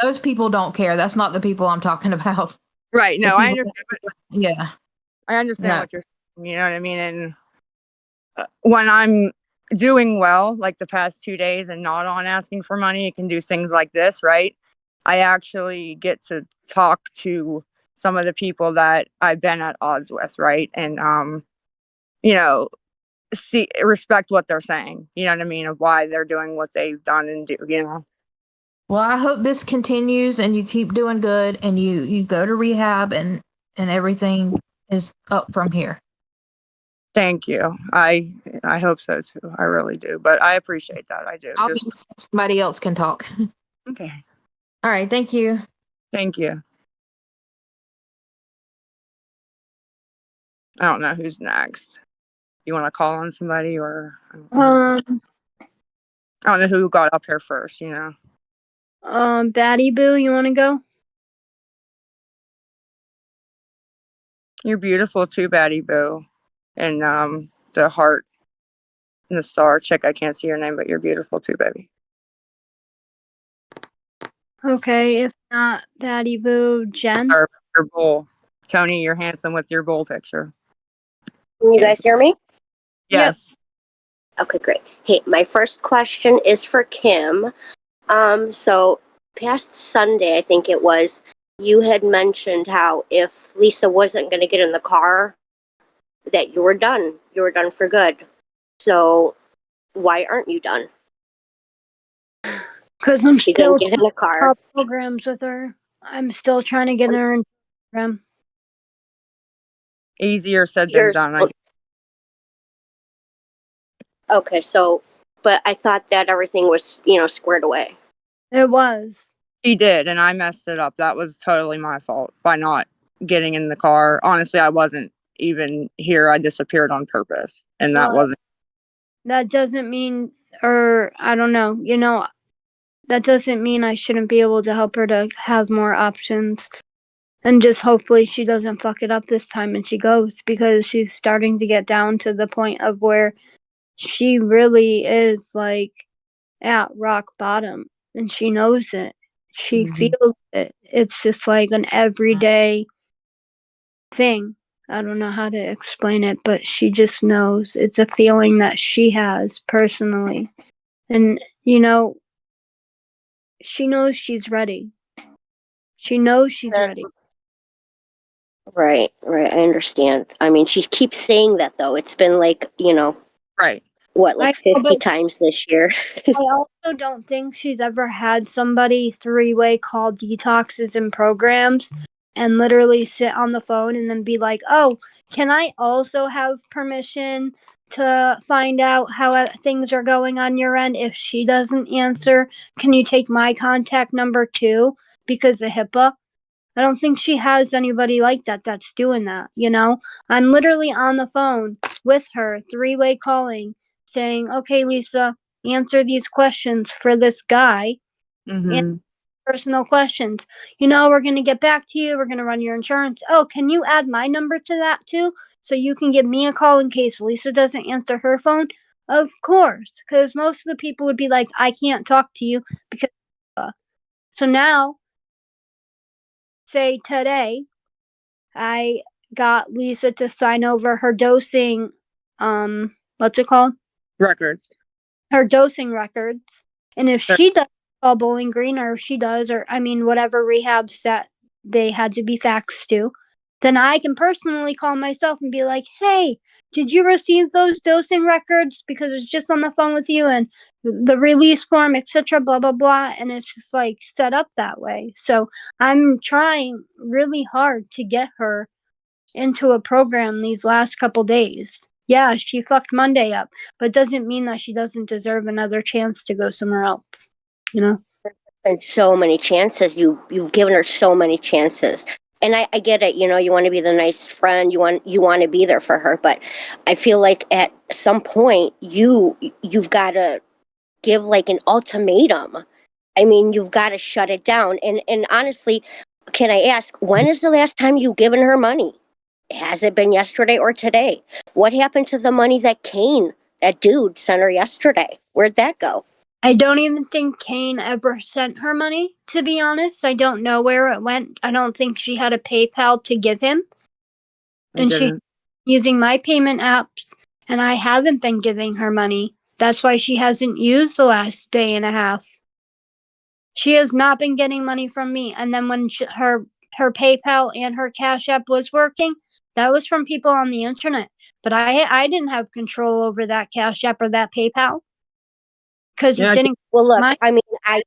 Those people don't care. That's not the people I'm talking about. Right. The No, I people understand. yeah. I understand No. what you're saying. You know what I mean? And when I'm doing well, like the past 2 days and not on asking for money, it can do things like this, right? I actually get to talk to some of the people that I've been at odds with, right? And, you know, respect what they're saying, you know what I mean? Of why they're doing what they've done and do, you know? Well, I hope this continues and you keep doing good and you go to rehab and everything is up from here. Thank you. I hope so too. I really do. But I appreciate that. I do. I'll Just be somebody else can talk. okay. All right, thank you. Thank you. I don't know who's next. You want to call on somebody or I don't know who got up here first, you know. Batty Boo, you want to go? You're beautiful too, Batty Boo. And the heart and the star chick, I can't see your name, but you're beautiful too, baby. Okay, if Not Patty Boo, Jen. Or your bull. Tony, you're handsome with your bull picture. Can you guys hear me? Yes. Okay, great. Hey, my first question is for Kim. So past Sunday, I think it was, you had mentioned how if Lisa wasn't going to get in the car, that you were done. You were done for good. So why aren't you done? Because I'm She still didn't get in the car. top programs with her. I'm still trying to get her in the program. Easier said than You're done. so- Okay, so, but I thought that everything was, squared away. It was. He did, and I messed it up. That was totally my fault by not getting in the car. Honestly, I wasn't even here. I disappeared on purpose, and that Well, wasn't. That doesn't mean, or I don't know, that doesn't mean I shouldn't be able to help her to have more options. And just hopefully she doesn't fuck it up this time and she goes, because she's starting to get down to the point of where she really is like at rock bottom and she knows it. She feels it. It's just like an everyday thing. I don't know how to explain it, but she just knows. It's a feeling that she has personally. And, she knows she's ready. She knows she's ready. Right, I understand. I mean, she keeps saying that though. It's been like, right. What, I like know, 50 but times this year? I also don't think she's ever had somebody three-way call detoxes and programs and literally sit on the phone and then be like, oh, can I also have permission to find out how things are going on your end? If she doesn't answer, can you take my contact number too? Because of HIPAA. I don't think she has anybody like that that's doing that, I'm literally on the phone with her, three-way calling, saying, okay, Lisa, answer these questions for this guy. And personal questions. We're going to get back to you. We're going to run your insurance. Oh, can you add my number to that too? So you can give me a call in case Lisa doesn't answer her phone? Of course, because most of the people would be like, I can't talk to you because. So now, say today, I got Lisa to sign over her dosing, what's it called? Records. Her dosing records. And if she does call Bowling Green, or if she does, or whatever rehabs that they had to be faxed to, then I can personally call myself and be like, hey, did you receive those dosing records? Because it's just on the phone with you and the release form, etc., blah, blah, blah. And it's just like set up that way. So I'm trying really hard to get her into a program these last couple days. Yeah, she fucked Monday up, but doesn't mean that she doesn't deserve another chance to go somewhere else. And so many chances. You've given her so many chances. And I get it, you want to be the nice friend, you want to be there for her, but I feel like at some point you've got to give like an ultimatum. I mean, you've got to shut it down. And honestly, can I ask, when is the last time you've given her money? Has it been yesterday or today? What happened to the money that Kane, that dude, sent her yesterday? Where'd that go? I don't even think Kane ever sent her money, to be honest. I don't know where it went. I don't think she had a PayPal to give him. And she's using my payment apps, and I haven't been giving her money. That's why she hasn't used the last day and a half. She has not been getting money from me. And then when her PayPal and her Cash App was working, that was from people on the internet. But I didn't have control over that Cash App or that PayPal. Because it didn't. Well, look, I mean, I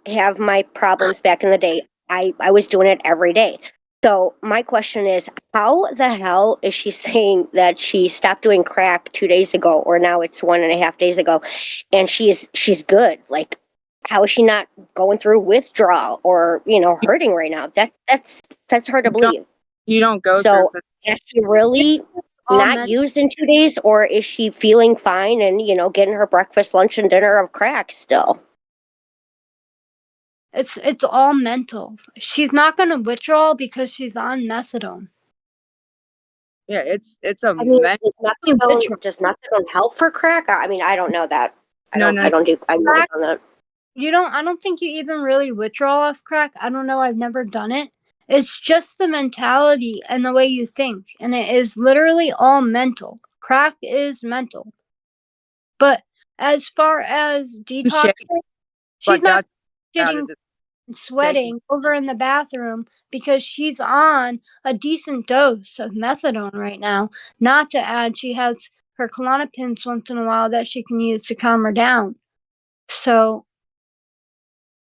have my problems back in the day. I was doing it every day. So my question is, how the hell is she saying that she stopped doing crack 2 days ago, or now it's 1.5 days ago, and she's good? Like, how is she not going through withdrawal or hurting right now? That's hard to believe. You don't go So through. has she really not used in 2 days, or is she feeling fine and getting her breakfast, lunch, and dinner of crack still? It's all mental. She's not going to withdraw because she's on methadone. Yeah, it's a. I mean, does methadone help for crack? I mean, I don't know that. I don't do that. I don't think you even really withdraw off crack. I don't know. I've never done it. It's just the mentality and the way you think. And it is literally all mental. Crack is mental. But as far as detoxing, she's but not that shitting is and sweating over in the bathroom because she's on a decent dose of methadone right now. Not to add, she has her Klonopins once in a while that she can use to calm her down. So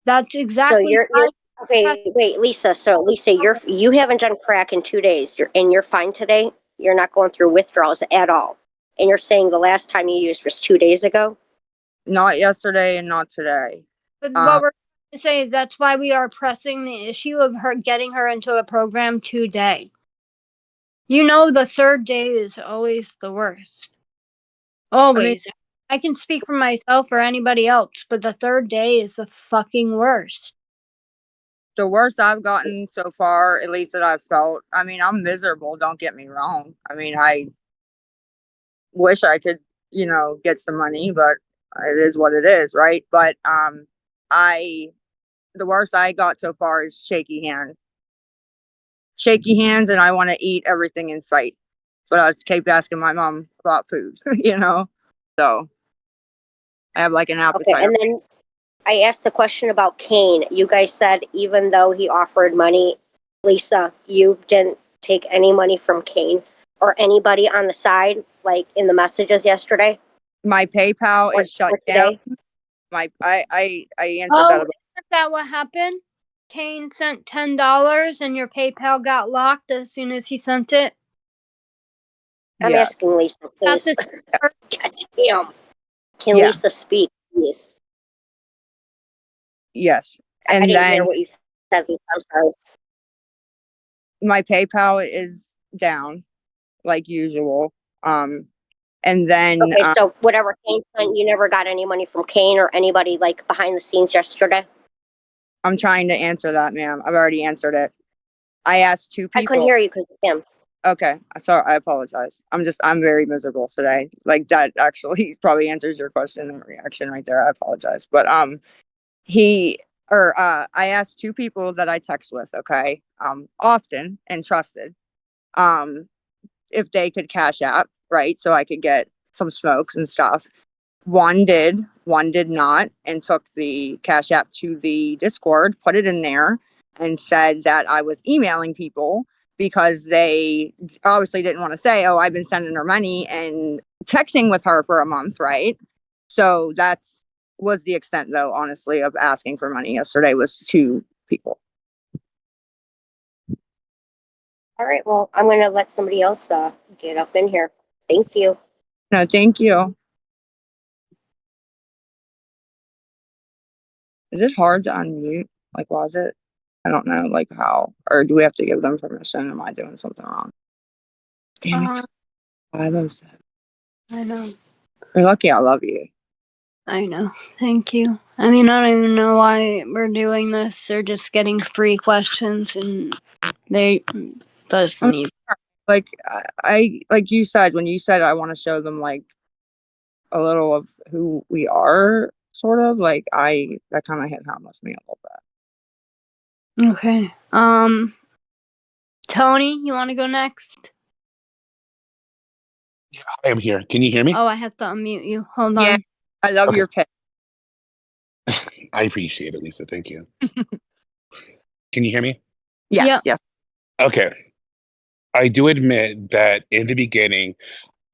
that's So exactly you're why okay. Wait, Lisa. So Lisa, you haven't done crack in 2 days. You're fine today. You're not going through withdrawals at all. And you're saying the last time you used was 2 days ago. not yesterday and not today. But what we're trying to say is that's why we are pressing the issue of her getting her into a program today. You know, the third day is always the worst. Always. I can speak for myself or anybody else, but the third day is the fucking worst. The worst I've gotten so far, at least that I've felt. I mean, I'm miserable. Don't get me wrong. I mean, I wish I could, get some money, but it is what it is, right? But the worst I got so far is shaky hands, and I want to eat everything in sight. But I just keep asking my mom about food, So I have like an Okay, appetite. and then I asked the question about Kane. You guys said even though he offered money, Lisa, you didn't take any money from Kane or anybody on the side, like in the messages yesterday. My PayPal is shut down. I answered that. Isn't that what happened? Kane sent $10 and your PayPal got locked as soon as he sent it? I'm asking Lisa, please. God damn. Can Lisa speak, please? Yes. I And didn't hear then what you said, Lisa. I'm sorry. my PayPal is down like usual. And then Okay, so whatever Kane sent, you never got any money from Kane or anybody like behind the scenes yesterday? I'm trying to answer that, ma'am. I've already answered it. I asked two people. I couldn't hear you because of him. Okay, sorry. I apologize. I'm very miserable today. Like that actually probably answers your question and reaction right there. I apologize. But I asked two people that I text with, okay, often and trusted, if they could cash app, right? So I could get some smokes and stuff. One did not, and took the cash app to the Discord, put it in there, and said that I was emailing people because they obviously didn't want to say, oh, I've been sending her money and texting with her for a month, right? So was the extent, though, honestly, of asking for money yesterday was two people. All right, well, I'm going to let somebody else get up in here. Thank you. No, thank you. Is it hard to unmute? Like, was it? I don't know, like how, or do we have to give them permission? Am I doing something wrong? Damn, it's 5:07. I know. You're lucky I love you. I know. Thank you. I mean, I don't even know why we're doing this. They're just getting free questions and they doesn't even. Like, I like you said, when you said I want to show them like a little of who we are, sort of, like that kind of hit home with me a little bit. Okay. Tony, you want to go next? I am here. Can you hear me? Oh, I have to unmute you. Hold Yeah, on. I love Okay. your pick. I appreciate it, Lisa. Thank you. Can you hear me? Yes, yes. Okay. I do admit that in the beginning,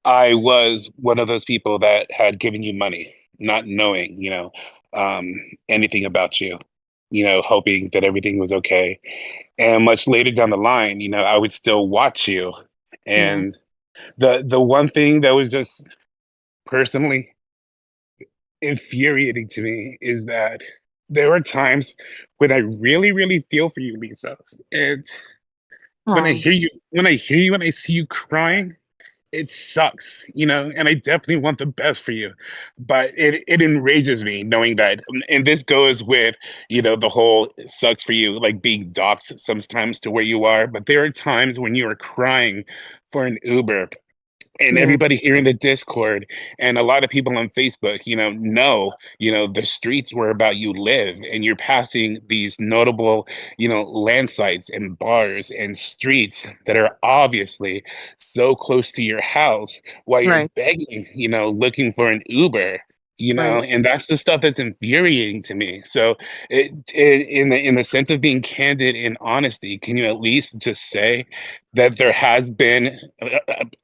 I was one of those people that had given you money, not knowing, anything about you, hoping that everything was okay. And much later down the line, I would still watch you. And the one thing that was just personally infuriating to me is that there are times when I really, really feel for you, Lisa. And when I hear you and I see you crying, it sucks, and I definitely want the best for you. But it enrages me knowing that, and this goes with, the whole it sucks for you, like being doxxed sometimes to where you are. But there are times when you are crying for an Uber and Yeah. everybody here in the Discord and a lot of people on Facebook, the streets where about you live, and you're passing these notable, land sites and bars and streets that are obviously so close to your house while you're Right. begging, looking for an Uber. Right. And that's the stuff that's infuriating to me. So, in the sense of being candid and honesty, can you at least just say that there has been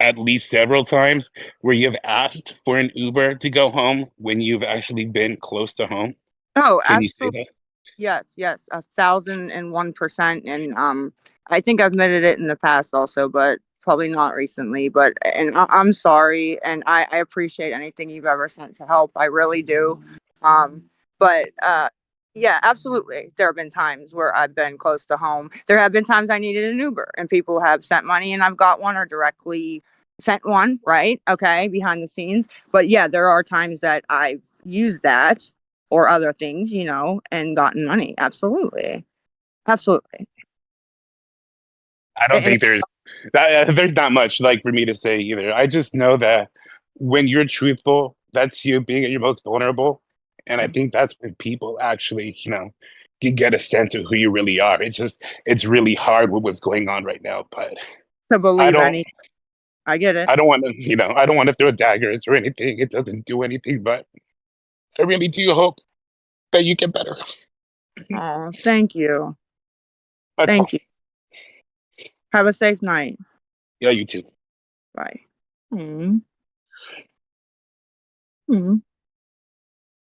at least several times where you've asked for an Uber to go home when you've actually been close to home? Oh, Can you say absolutely. that? Yes, yes, 1,001%. And I think I've admitted it in the past also, but probably not recently. But and I'm sorry, and I appreciate anything you've ever sent to help. I really do. But yeah, absolutely. There have been times where I've been close to home. There have been times I needed an Uber, and people have sent money, and I've got one or directly sent one. Right? Okay, behind the scenes. But yeah, there are times that I use that or other things, and gotten money. Absolutely. Absolutely. I don't And think there's not much like for me to say either. I just know that when you're truthful, that's you being at your most vulnerable, and I think that's when people actually, can get a sense of who you really are. It's really hard with what's going on right now, but to I believe don't any, I get it. I don't want to, I don't want to throw daggers or anything. It doesn't do anything, but I really do hope that you get better. Oh, thank you. That's all. Thank you. Have a safe night. Yeah, you too. Bye. Hmm. Hmm.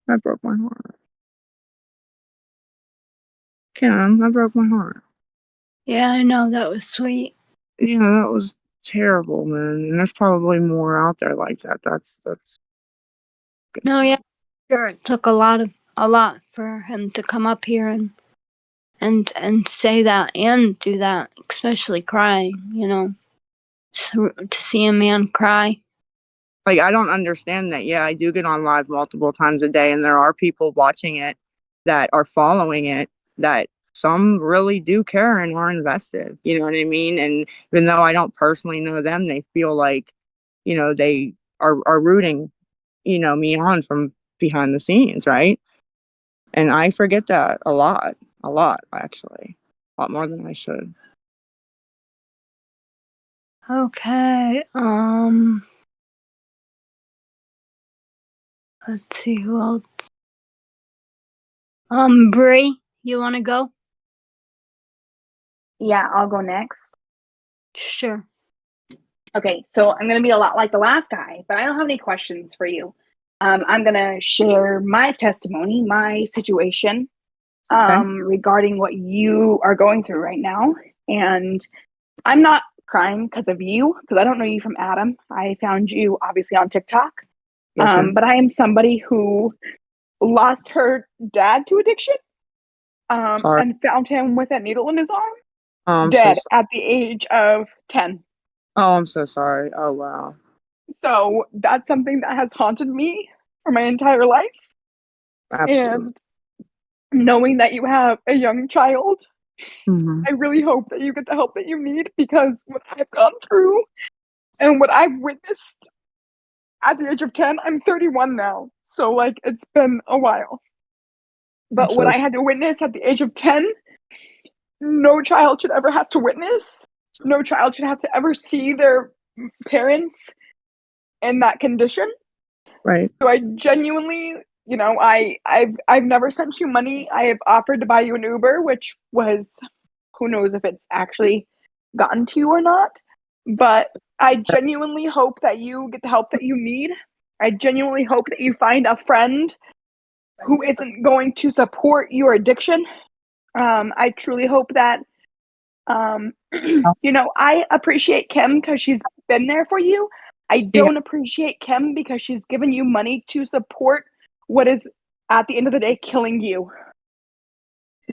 That broke my heart. Kim, that broke my heart. Yeah, I know. That was sweet. Yeah, that was terrible, man. And there's probably more out there like that. That's No, yeah, sure. It took a lot for him to come up here and say that and do that, especially crying. So, to see a man cry. like, I don't understand that. Yeah, I do get on live multiple times a day, and there are people watching it that are following it, that some really do care and are invested. You know what I mean? And even though I don't personally know them, they feel like, they are rooting, me on from behind the scenes, right? And I forget that a lot, actually, a lot more than I should. Okay. Let's see who else. Bree, you want to go? Yeah, I'll go next. Sure. Okay, so I'm going to be a lot like the last guy, but I don't have any questions for you. I'm going to share my testimony, my situation, regarding what you are going through right now. And I'm not crying because of you, because I don't know you from Adam. I found you obviously on TikTok. Yes, ma'am. But I am somebody who lost her dad to addiction, Sorry. and found him with a needle in his arm, Oh, I'm so dead sorry. at the age of 10. Oh, I'm so sorry. Oh, wow. So that's something that has haunted me for my entire life. Absolutely. And knowing that you have a young child, Mhm. I really hope that you get the help that you need, because what I've gone through and what I've witnessed at the age of 10, I'm 31 now. So, like, it's been a while. But what I had to witness at the age of 10, no child should ever have to witness. No child should have to ever see their parents in that condition. Right. So I genuinely, I've never sent you money. I have offered to buy you an Uber, which was, who knows if it's actually gotten to you or not. But I genuinely hope that you get the help that you need. I genuinely hope that you find a friend who isn't going to support your addiction. I truly hope that, I appreciate Kim because she's been there for you. I don't appreciate Kim because she's given you money to support what is, at the end of the day, killing you.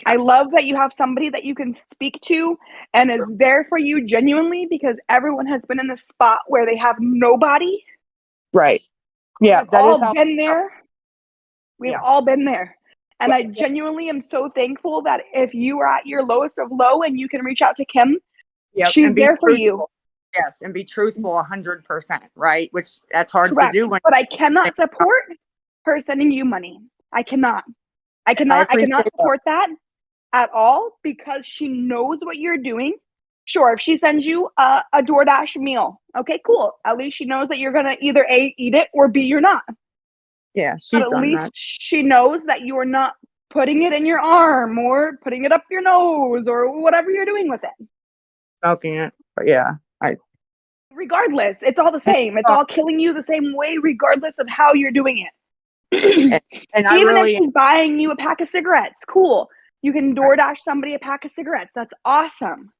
I love that you have somebody that you can speak to and is there for you genuinely, because everyone has been in the spot where they have nobody. Right. Yeah, We've that is all how. been there. We've Yeah. all been there. And I genuinely am so thankful that if you are at your lowest of low and you can reach out to Kim, Yep. she's And be there for you. truthful. Yes, and be truthful 100%, right? Which that's hard Correct. to do when But I cannot support her sending you money. I cannot. I cannot appreciate support that at all because she knows what you're doing. Sure, if she sends you a DoorDash meal, okay, cool. At least she knows that you're gonna either A, eat it, or B, you're not. Yeah, But she's at done least that. she knows that you are not putting it in your arm or putting it up your nose or whatever you're doing with it. Smoking it. But yeah, Regardless, it's all the same. It's all killing you the same way, regardless of how you're doing it. and I Even if really she's buying you a pack of cigarettes, cool. You can DoorDash somebody a pack of cigarettes. That's awesome.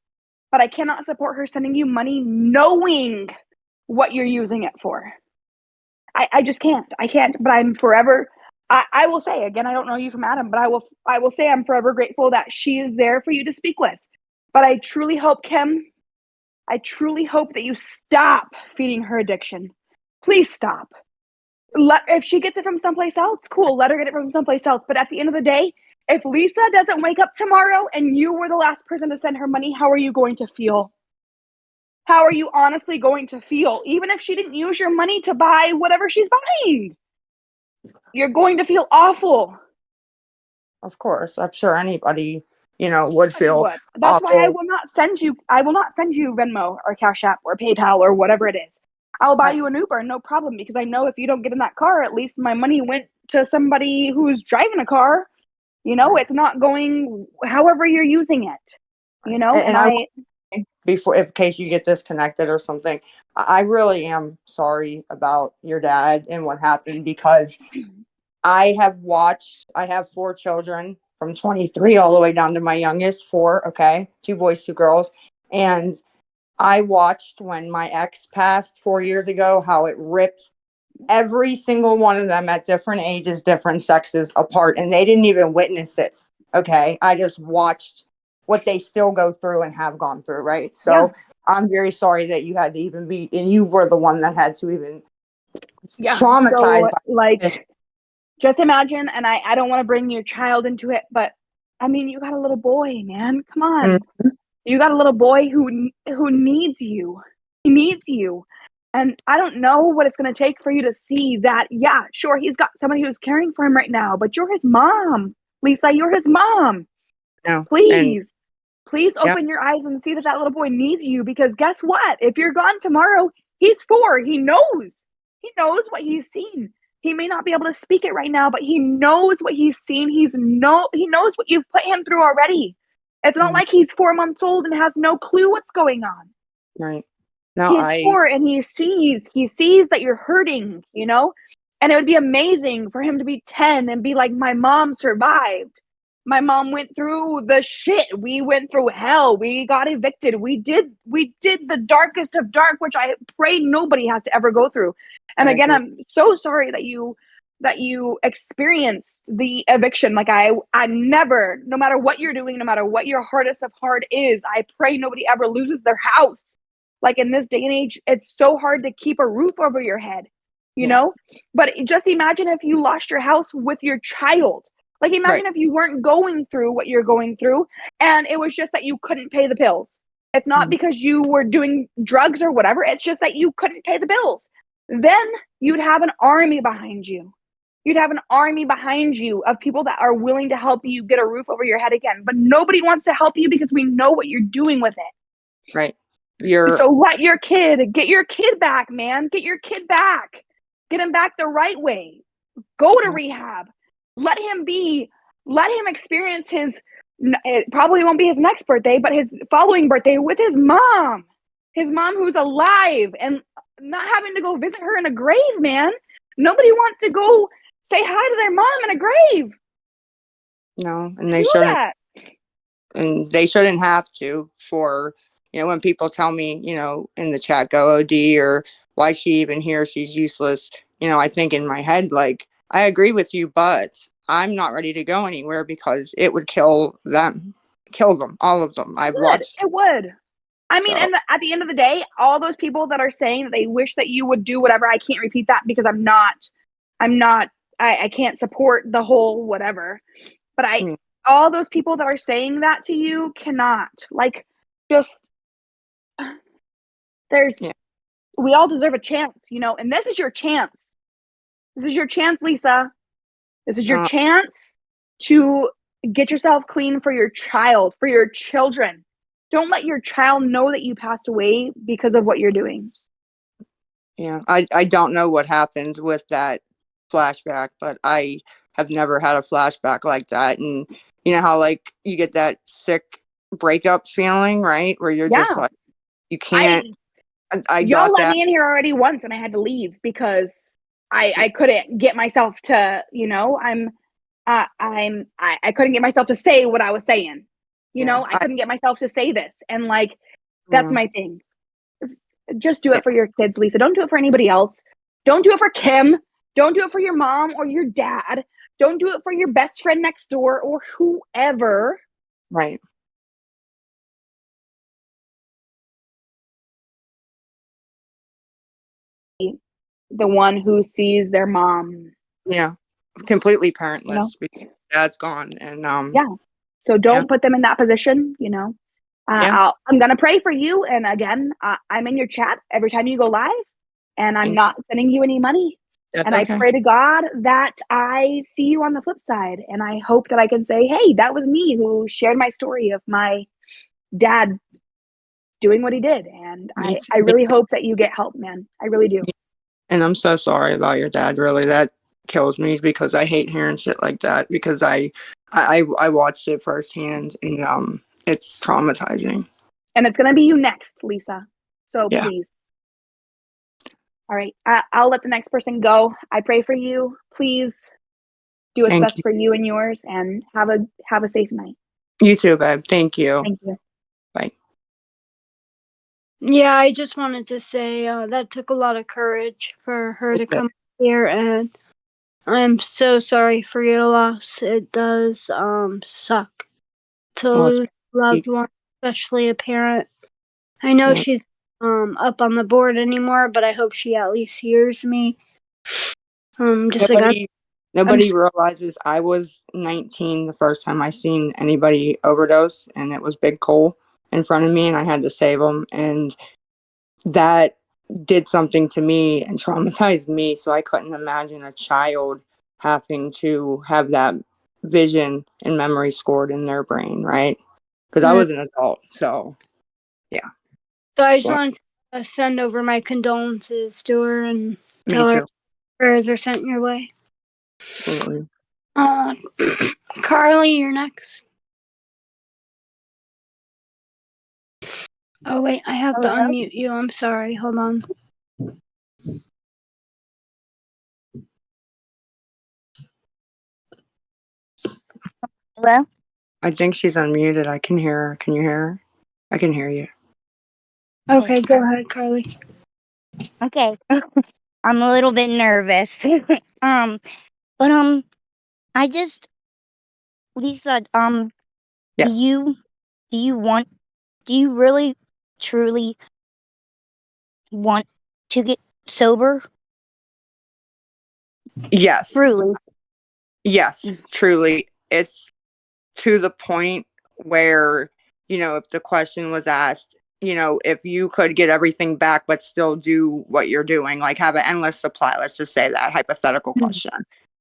But I cannot support her sending you money knowing what you're using it for. I just can't. I can't. But I'm forever. I will say again. I don't know you from Adam, but I will say I'm forever grateful that she is there for you to speak with. But I truly hope, Kim, I truly hope that you stop feeding her addiction. Please stop. If she gets it from someplace else, cool. Let her get it from someplace else. But at the end of the day, if Lisa doesn't wake up tomorrow and you were the last person to send her money, how are you going to feel? How are you honestly going to feel? Even if she didn't use your money to buy whatever she's buying, you're going to feel awful. of course, I'm sure anybody, would feel Would. That's why I awful. will not send you Venmo or Cash App or PayPal or whatever it is. I'll buy you an Uber, no problem, because I know if you don't get in that car, at least my money went to somebody who's driving a car. It's not going however you're using it. And before, in case you get disconnected or something, I really am sorry about your dad and what happened, because I have 4 children from 23 all the way down to my youngest 4, okay? 2 boys, 2 girls. And I watched when my ex passed 4 years ago, how it ripped every single one of them at different ages, different sexes apart. And they didn't even witness it, okay? I just watched what they still go through and have gone through, right? So I'm very sorry that you had to even be, and you were the one that had to even traumatized. So, just imagine, and I don't want to bring your child into it, but I mean, you got a little boy, man. Come on. You got a little boy who needs you. He needs you. And I don't know what it's going to take for you to see that, yeah, sure, he's got somebody who's caring for him right now, but you're his mom. Lisa, you're his mom. No. Please open your eyes and see that little boy needs you, because guess what? If you're gone tomorrow, he's 4. He knows. He knows what he's seen. He may not be able to speak it right now, but he knows what he's seen. He knows what you've put him through already. It's not like he's 4 months old and has no clue what's going on. Right. No, He's 4 and he sees that you're hurting, And it would be amazing for him to be 10 and be like, my mom survived. My mom went through the shit. We went through hell. We got evicted. We did the darkest of dark, which I pray nobody has to ever go through. And again, I'm so sorry that you experienced the eviction. Like I never, no matter what you're doing, no matter what your hardest of hard is, I pray nobody ever loses their house. Like in this day and age, it's so hard to keep a roof over your head, you know? But just imagine if you lost your house with your child. Like imagine if you weren't going through what you're going through and it was just that you couldn't pay the bills. It's not because you were doing drugs or whatever. It's just that you couldn't pay the bills. Then you'd have an army behind you. You'd have an army behind you of people that are willing to help you get a roof over your head again. But nobody wants to help you because we know what you're doing with it. Right. So get your kid back, man. Get your kid back. Get him back the right way. Go to rehab. Let him experience it probably won't be his next birthday, but his following birthday with his mom who's alive, and not having to go visit her in a grave, man. Nobody wants to go say hi to their mom in a grave. No, and they shouldn't. And they shouldn't have to. For when people tell me, in the chat, go OD, or why is she even here? She's useless. I think in my head, like, I agree with you, but I'm not ready to go anywhere because it would kill them, all of them. It would. I mean, and at the end of the day, all those people that are saying that they wish that you would do whatever, I can't repeat that because I can't support the whole whatever. But all those people that are saying that to you cannot, like, just There's Yeah. we all deserve a chance, you know, and this is your chance. This is your chance, Lisa. This is your Uh, chance to get yourself clean for your child, for your children. Don't let your child know that you passed away because of what you're doing. yeah. I don't know what happened with that flashback, but I have never had a flashback like that. And you know how like you get that sick breakup feeling, right? Where you're just Yeah. like you can't. I Y'all got let that. me in here already once and I had to leave because I couldn't get myself to, you know, I couldn't get myself to say what I was saying. You Yeah. know, I couldn't get myself to say this. And like that's Yeah. my thing. Just do it for your kids, Lisa. Don't do it for anybody else. Don't do it for Kim. Don't do it for your mom or your dad. Don't do it for your best friend next door or whoever. Right. The one who sees their mom, Yeah. Completely you know? parentless because dad's gone. And Yeah. So yeah. don't put them in that position, you know? Yeah. I'm going to pray for you. And again, I'm in your chat every time you go live, and I'm Thank not sending you any money. That's And I okay. pray to God that I see you on the flip side. And I hope that I can say, hey, that was me who shared my story of my dad doing what he did. And Me I too. really hope that you get help, man. I really do. And I'm so sorry about your dad. Really, that kills me because I hate hearing shit like that because I watched it firsthand and it's traumatizing. And it's going to be you next, Lisa. So Yeah. please. All right. I'll let the next person go. I pray for you. Please do what's Thank best you. for you and yours, and have a safe night. You too, babe. Thank you. Thank you. Bye. Yeah, I just wanted to say that took a lot of courage for her to come here, and I'm so sorry for your loss. It does suck to Well, lose a loved one, especially a parent. I know yeah. she's up on the board anymore, but I hope she at least hears me. Just like Nobody realizes I was 19 the first time I seen anybody overdose, and it was Big Cole in front of me, and I had to save him, and that did something to me and traumatized me. So I couldn't imagine a child having to have that vision and memory scored in their brain, right? Because I was an adult, so yeah. So I just Well, want to send over my condolences to her and me tell her too. prayers are sent your way. Absolutely. Carly, you're next. Oh wait, I have to unmute you. I'm sorry. Hold on. Hello? I think she's unmuted. I can hear her. Can you hear her? I can hear you. Okay, go ahead, Carly. Okay. I'm a little bit nervous. But I just Lisa, Yes. do you want do you really truly want to get sober? Yes. Truly. Yes, truly. It's to the point where, if the question was asked, if you could get everything back but still do what you're doing, like have an endless supply, let's just say that hypothetical question,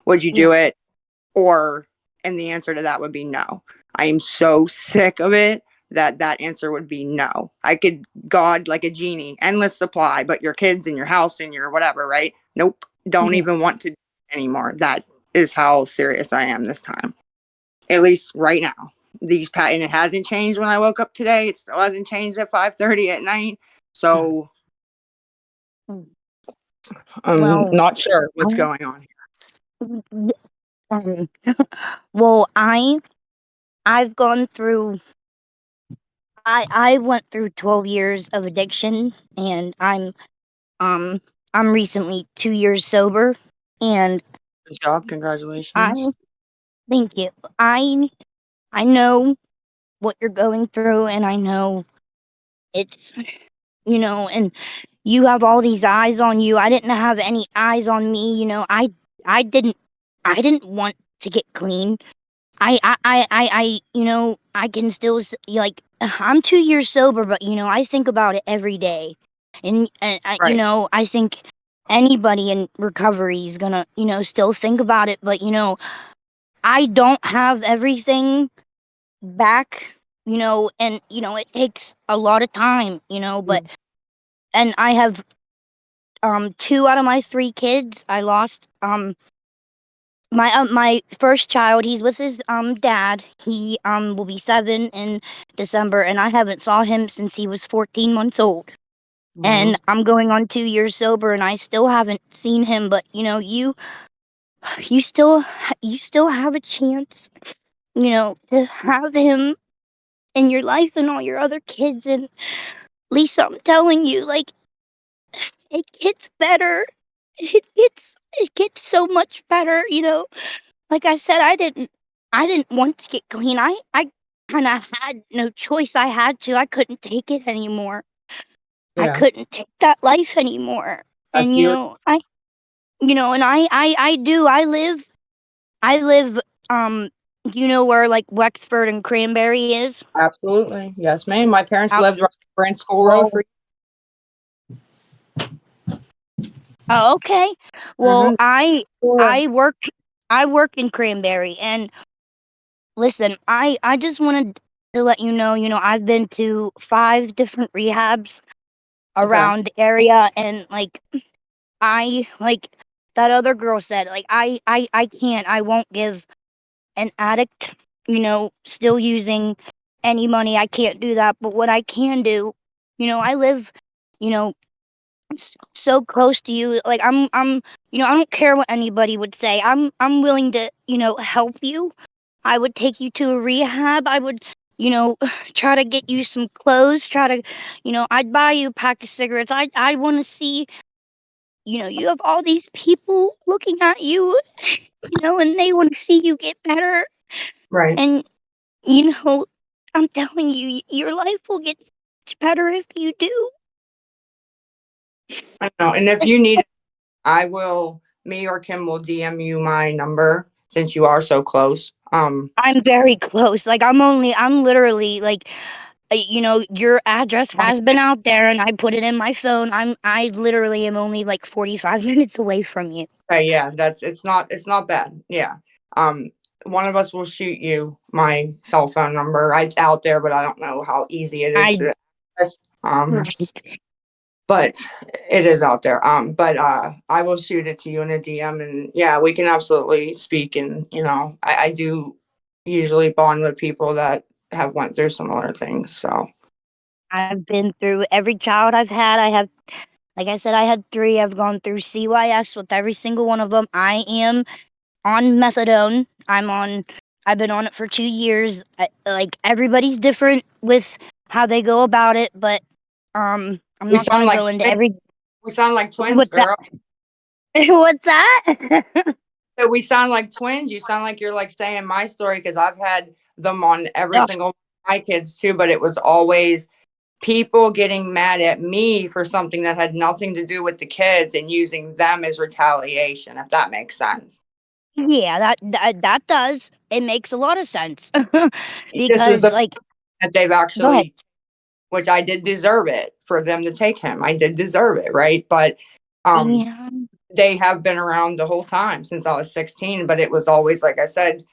would you do it? And the answer to that would be no. I am so sick of it that answer would be no. I could, God, like a genie, endless supply, but your kids and your house and your whatever, right? Nope. Don't even want to do it anymore. That is how serious I am this time. At least right now. And it hasn't changed when I woke up today. It still hasn't changed at 5:30 at night. So I'm Well, not sure what's going on. well, I've gone through I went through 12 years of addiction, and I'm recently 2 years sober, and Good job. I Congratulations. thank you. I know what you're going through, and I know it's and you have all these eyes on you. I didn't have any eyes on me, I didn't want to get clean. I can still like I'm 2 years sober, but I think about it every day. And you Right. know, I think anybody in recovery is gonna, you know, still think about it. But you know, I don't have everything back, you know, and you know, it takes a lot of time, you know, but and I have 2 out of my 3 kids I lost. My first child, he's with his dad. He will be 7 in December, and I haven't saw him since he was 14 months old. And I'm going on 2 years sober, and I still haven't seen him. But you know, you still have a chance, you know, to have him in your life and all your other kids. And Lisa, I'm telling you, like, it gets better. It gets so much better, you know. Like I said, I didn't want to get clean. I kind of had no choice. I had to. I couldn't take it anymore. I Yeah. couldn't take that life anymore. I And you feel know, I live do you know where like Wexford and Cranberry is? absolutely. Yes, ma'am. My parents Out lived right over in School Road well, for oh, okay. Well, mm-hmm. I work in Cranberry, and listen, I just wanted to let you know, I've been to 5 different rehabs Okay. around the area, and like I like that other girl said, like I won't give an addict, you know, still using any money. I can't do that. But what I can do, you know, I live, you know, so close to you. Like you know, I don't care what anybody would say. I'm willing to, you know, help you. I would take you to a rehab. I would, you know, try to get you some clothes, try to, you know, I'd buy you a pack of cigarettes. I want to see, you know, you have all these people looking at you, you know, and they want to see you get better. Right. And, you know, I'm telling you, your life will get much better if you do. I know. And if you need, me or Kim will DM you my number since you are so close. I'm very close. Like, I'm literally like, you know, your address has been out there and I put it in my phone. I literally am only like 45 minutes away from you. Okay, yeah, it's not bad. Yeah. One of us will shoot you my cell phone number. It's out there, but I don't know how easy it is I, to access. right. But it is out there. But I will shoot it to you in a DM, and yeah, we can absolutely speak. And you know, I do usually bond with people that have went through similar things. So I've been through every child I've had. Like I said, I had 3. I've gone through CYS with every single one of them. I am on methadone. I've been on it for 2 years. Like everybody's different with how they go about it, but I'm we not sound gonna like go into twins. every We sound like twins, what's that? girl. What's that? So we sound like twins. You sound like you're like saying my story because I've had them on every Ugh, single one of my kids too, but it was always people getting mad at me for something that had nothing to do with the kids and using them as retaliation, if that makes sense. yeah, that does. It makes a lot of sense This is because the like that they've go ahead. actually, which I did deserve it for them to take him. I did deserve it, right? But um Yeah. they have been around the whole time since I was 16, but it was always, like I said,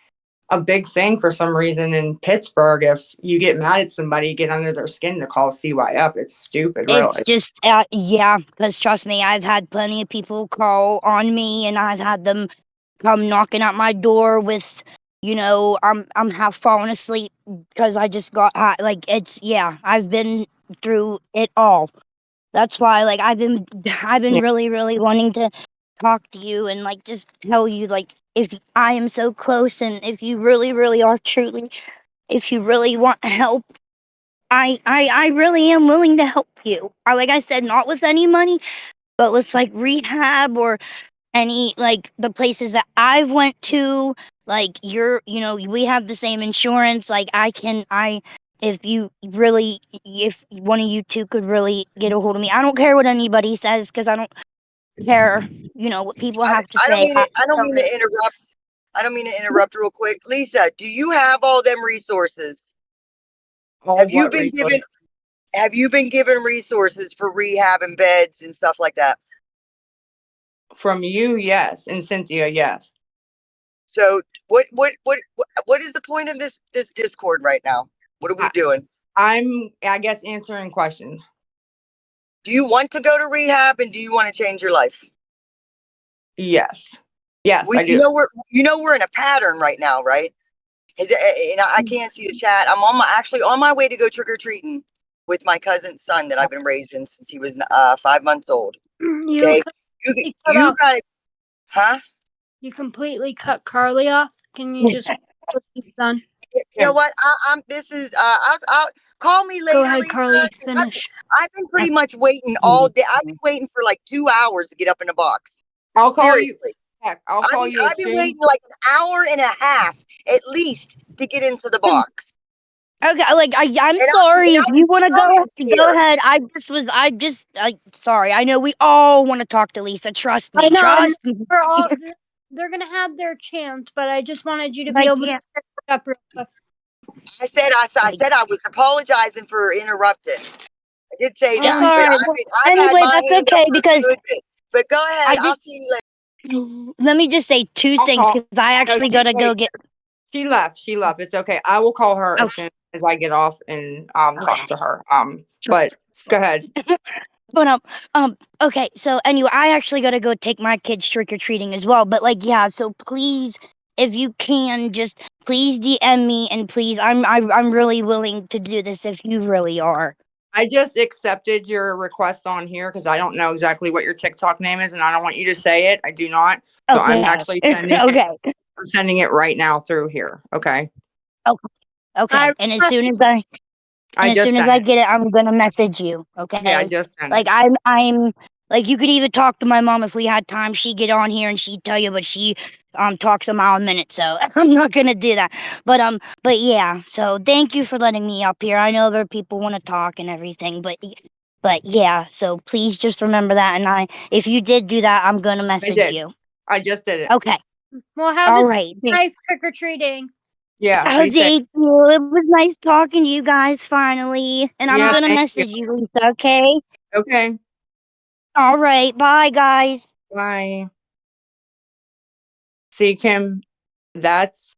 a big thing for some reason in Pittsburgh. If you get mad at somebody, get under their skin to call CYF. It's stupid, It's really. just, yeah, because trust me, I've had plenty of people call on me, and I've had them come knocking at my door with, you know, I'm half falling asleep because I just got hot. Like it's, yeah, I've been through it all. That's why, like, I've been Yeah. really, really wanting to talk to you and like just tell you, like, if I am so close, and if you really, really are truly, if you really want help, I really am willing to help you. Like I said, not with any money, but with like rehab or any like the places that I've went to. Like you know, we have the same insurance. Like if you really, if one of you two could really get a hold of me, I don't care what anybody says because I don't care. You know what people have to I don't say. mean it. I don't mean to interrupt. I don't mean to interrupt real quick. Lisa, do you have all them resources? All Have you what been resources? given have you been given resources for rehab and beds and stuff like that? From you, yes, and Cynthia, yes. So what is the point of this Discord right now? What are we doing? I guess, answering questions. Do you want to go to rehab and do you want to change your life? Yes. Yes, I do. You know we're in a pattern right now, right? I can't see the chat. I'm actually on my way to go trick or treating with my cousin's son that I've been raising since he was 5 months old. Okay, you got, huh? You completely cut Carly off. Can you just what you've done? You know what? This is I'll call me later. Go ahead, Lisa. Carly. Finish. I've been pretty much waiting all day. I've been waiting for like 2 hours to get up in the box. I'll call Seriously. you. Heck, I'll call you. I've been waiting like an hour and a half at least to get into the box. Okay, like I'm sorry if you want to go ahead. I just sorry. I know we all want to talk to Lisa. Trust me. I know. Trust me. They're gonna have their chance, but I just wanted you to be able to pick up real quick. I said I was apologizing for interrupting. I did say I'm that. sorry. I've had Anyway, my that's hand up okay for a because good bit. But go ahead. I'll see you later. let me just say two things because I actually gotta go get. She left. She left. It's okay. I will call her as soon as I get off and talk to her. But go ahead. But okay. So anyway, I actually gotta go take my kids trick or treating as well. But like, yeah. So please, if you can, just please DM me and please, I'm really willing to do this if you really are. I just accepted your request on here because I don't know exactly what your TikTok name is, and I don't want you to say it. I do not. So I'm Okay. actually sending it. I'm sending it right now through here. Okay. Okay. And as soon as I get it, I'm gonna message you. Okay. Yeah, I just sent like it. I'm like you could even talk to my mom if we had time. She'd get on here and she'd tell you, but she talks a mile a minute, so I'm not gonna do that. But yeah. So thank you for letting me up here. I know other people want to talk and everything, but yeah. So please just remember that. And if you did do that, I'm gonna message you. I just did it. Okay. Well, have All a right. nice trick or treating. Yeah. Oh, thank you. It was nice talking to you guys finally. And I'm Yeah, gonna thank message you, Lisa, okay? Okay. All right. Bye, guys. Bye. See, Kim, that's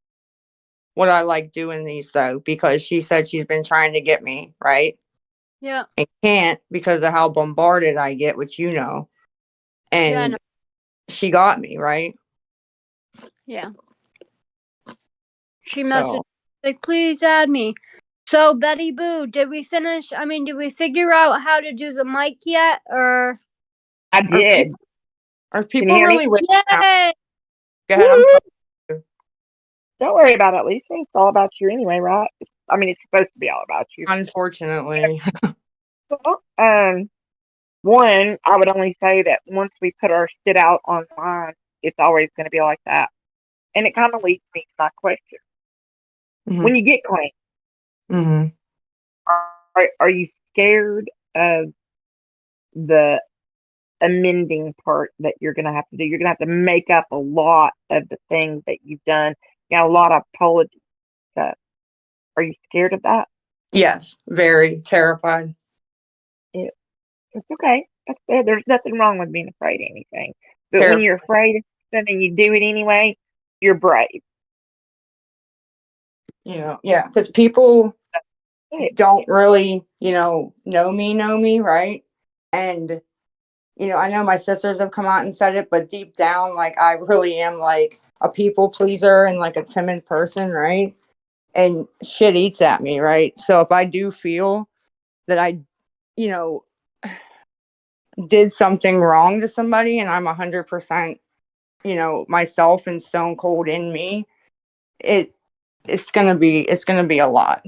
what I like doing these though, because she said she's been trying to get me, right? Yeah. And can't because of how bombarded I get, which you know. And Yeah, I know. she got me, right? Yeah. She messaged like, please add me. So Betty Boo, did we figure out how to do the mic yet, or? I did. Are Can you people hear me? really waiting? Yay! Go ahead. I'm sorry. Don't worry about it, Lisa. It's all about you anyway, right? I mean, it's supposed to be all about you. Unfortunately. Well, one, I would only say that once we put our shit out online, it's always going to be like that. And it kind of leads me to my question. When you get clean, are you scared of the amending part that you're going to have to do? You're going to have to make up a lot of the things that you've done. You got a lot of apology stuff. Are you scared of that? Yes, very terrified. It's okay. That's good. There's nothing wrong with being afraid of anything. But when you're afraid of something and you do it anyway, you're brave. You know, yeah, because people don't really, know me, right? And, I know my sisters have come out and said it, but deep down, like, I really am like a people pleaser and like a timid person, right? And shit eats at me, right? So if I do feel that I, did something wrong to somebody and I'm 100%, myself and stone cold in me, it's gonna be a lot.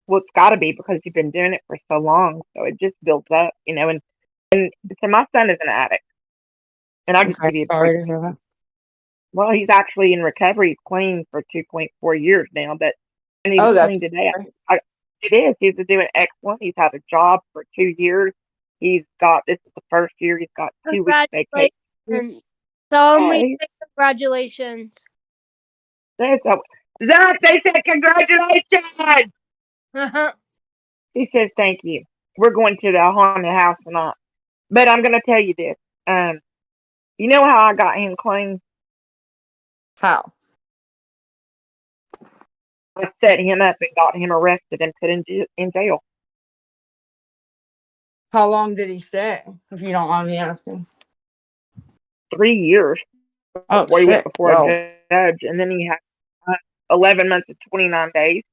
Well, it's got to be because you've been doing it for so long, so it just builds up, And so my son is an addict, and I'll just give you a Sorry to hear that. Well, he's actually in recovery. He's clean for 2.4 years now, but and he was clean today. It is. He's doing excellent. He's had a job for 2 years. This is the first year he's got 2 weeks vacation. So many congratulations. Zach, they said congratulations. He says, thank you. We're going to the haunted house tonight. But I'm going to tell you this. You know how I got him clean? How? I set him up and got him arrested and put in jail. How long did he stay, if you don't mind me asking? 3 years Oh, before he went shit. before Well, a judge. And then he had 11 months and 29 days.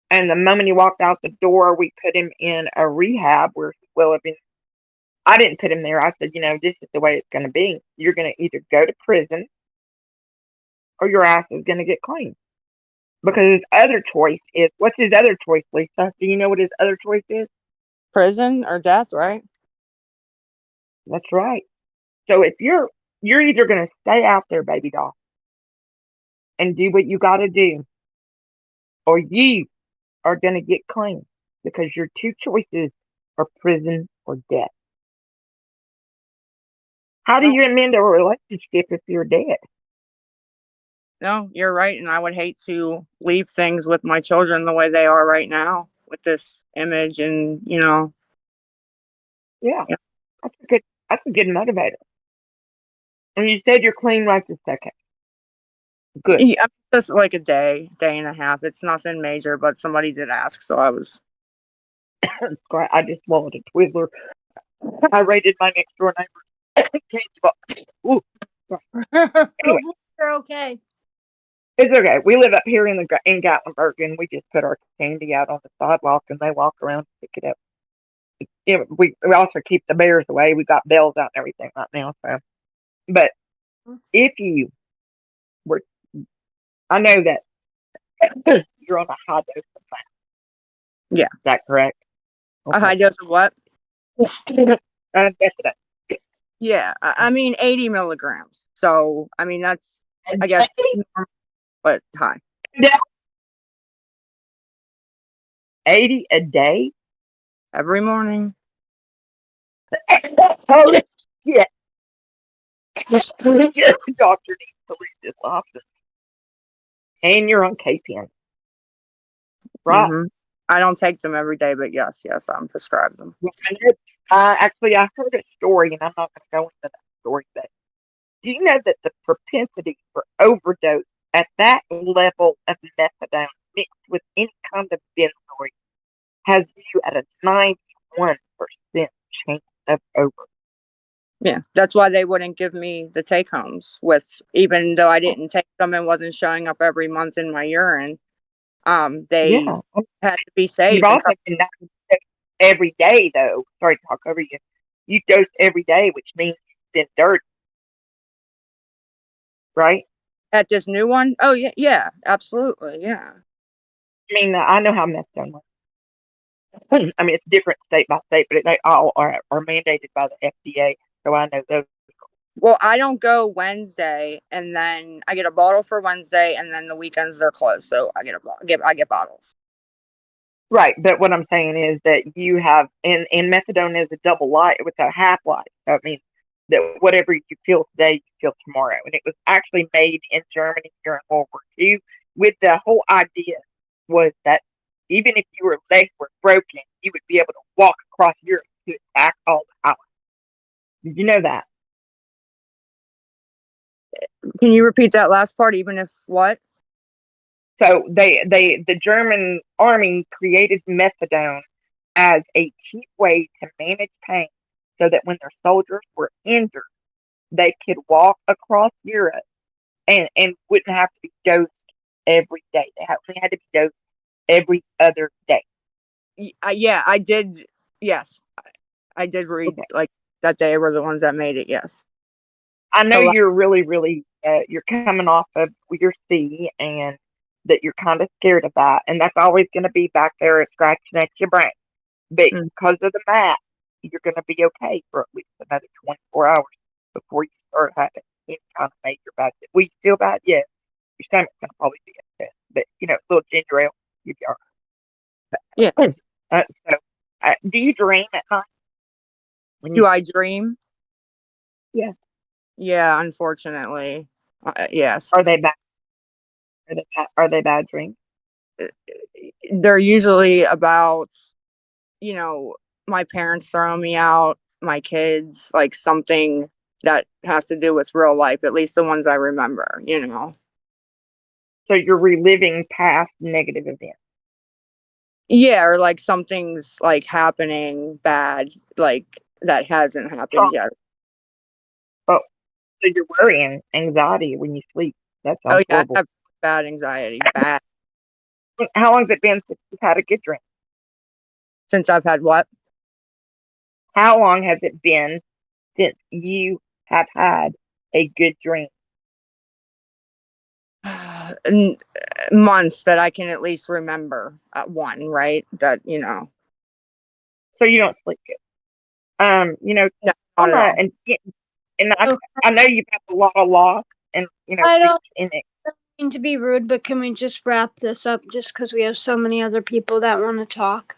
And the moment he walked out the door, we put him in a rehab where he will have been. I didn't put him there. I said, this is the way it's going to be. You're going to either go to prison or your ass is going to get clean. Because his other choice is, what's his other choice, Lisa? Do you know what his other choice is? prison or death, right? That's right. So if you're either going to stay out there, baby doll, and do what you got to do, or you are going to get clean, because your two choices are prison or death. How do you amend a relationship if you're dead? No, you're right. And I would hate to leave things with my children the way they are right now with this image and, Yeah, that's a good motivator. And you said you're clean right this second. Good. Yeah, just like a day and a half. It's nothing major, but somebody did ask, so I was. Great. I just swallowed a Twizzler. I raided my next door neighbor's candy box. Ooh. Anyway, You're okay. it's okay. We live up here in Gatlinburg, and we just put our candy out on the sidewalk, and they walk around and pick it up. We also keep the bears away. We got bells out and everything right now. So, but if you were, I know that you're on a high dose of that. Yeah. Is that correct? A high dose of what? Yesterday. Yeah, I mean 80 milligrams. So I mean that's I guess normal, but high. 80 a day? Every morning. Holy shit. Your doctor needs to read this often. And you're on KPN. Right? Mm-hmm. I don't take them every day, but yes, I'm prescribed them. Actually, I heard a story, and I'm not going to go into that story, but do you know that the propensity for overdose at that level of methadone mixed with any kind of benzoate has you at a 91% chance of overdose? Yeah, that's why they wouldn't give me the take homes with, even though I didn't take them and wasn't showing up every month in my urine. They had to be safe. You've also been dosed every day, though. Sorry to talk over you. You dose every day, which means you've been dirty. Right? At this new one? Oh, yeah, absolutely, yeah. I mean, I know how methadone works. I mean, it's different state by state, but they all are mandated by the FDA, so I know those. Well, I don't go Wednesday, and then I get a bottle for Wednesday, and then the weekends they're closed, so I get bottles. Right, but what I'm saying is that you have, and methadone is a double life with a half life. So it means that whatever you feel today, you feel tomorrow. And it was actually made in Germany during World War II. With the whole idea was that even if your legs were broken, you would be able to walk across Europe to attack all the allies. Did you know that? Can you repeat that last part? Even if what? So the German army created methadone as a cheap way to manage pain, so that when their soldiers were injured, they could walk across Europe and wouldn't have to be dosed every day. They only had to be dosed every other day. Yeah, I did. Yes, I did read like that they were the ones that made it. Yes. I know you're really, really, you're coming off of your C, and that you're kind of scared of that. And that's always going to be back there scratching at your brain. But because of the math, you're going to be okay for at least another 24 hours before you start having any kind of major bad. Will you feel bad? Yes. Your stomach's going to probably be upset. But, a little ginger ale, you'll be all right. Yeah. So, do you dream at night? Do I dream? Yeah. Yeah, unfortunately. Yes. Are they bad? Are they bad dreams? They're usually about you know, my parents throwing me out, my kids, like something that has to do with real life, at least the ones I remember, you know. So you're reliving past negative events. Yeah, or like something's like happening bad, like that hasn't happened yet. Oh, so you're worrying, anxiety when you sleep. That Oh sounds yeah, I horrible. have bad anxiety, bad. How long has it been since you've had a good drink? Since I've had what? How long has it been since you have had a good drink? Months that I can at least remember at one, right? That, you know. So you don't sleep good. You know, No, not at all. And I know you've had a lot of loss and, you know, I grief don't in it. mean to be rude, but can we just wrap this up just because we have so many other people that want to talk?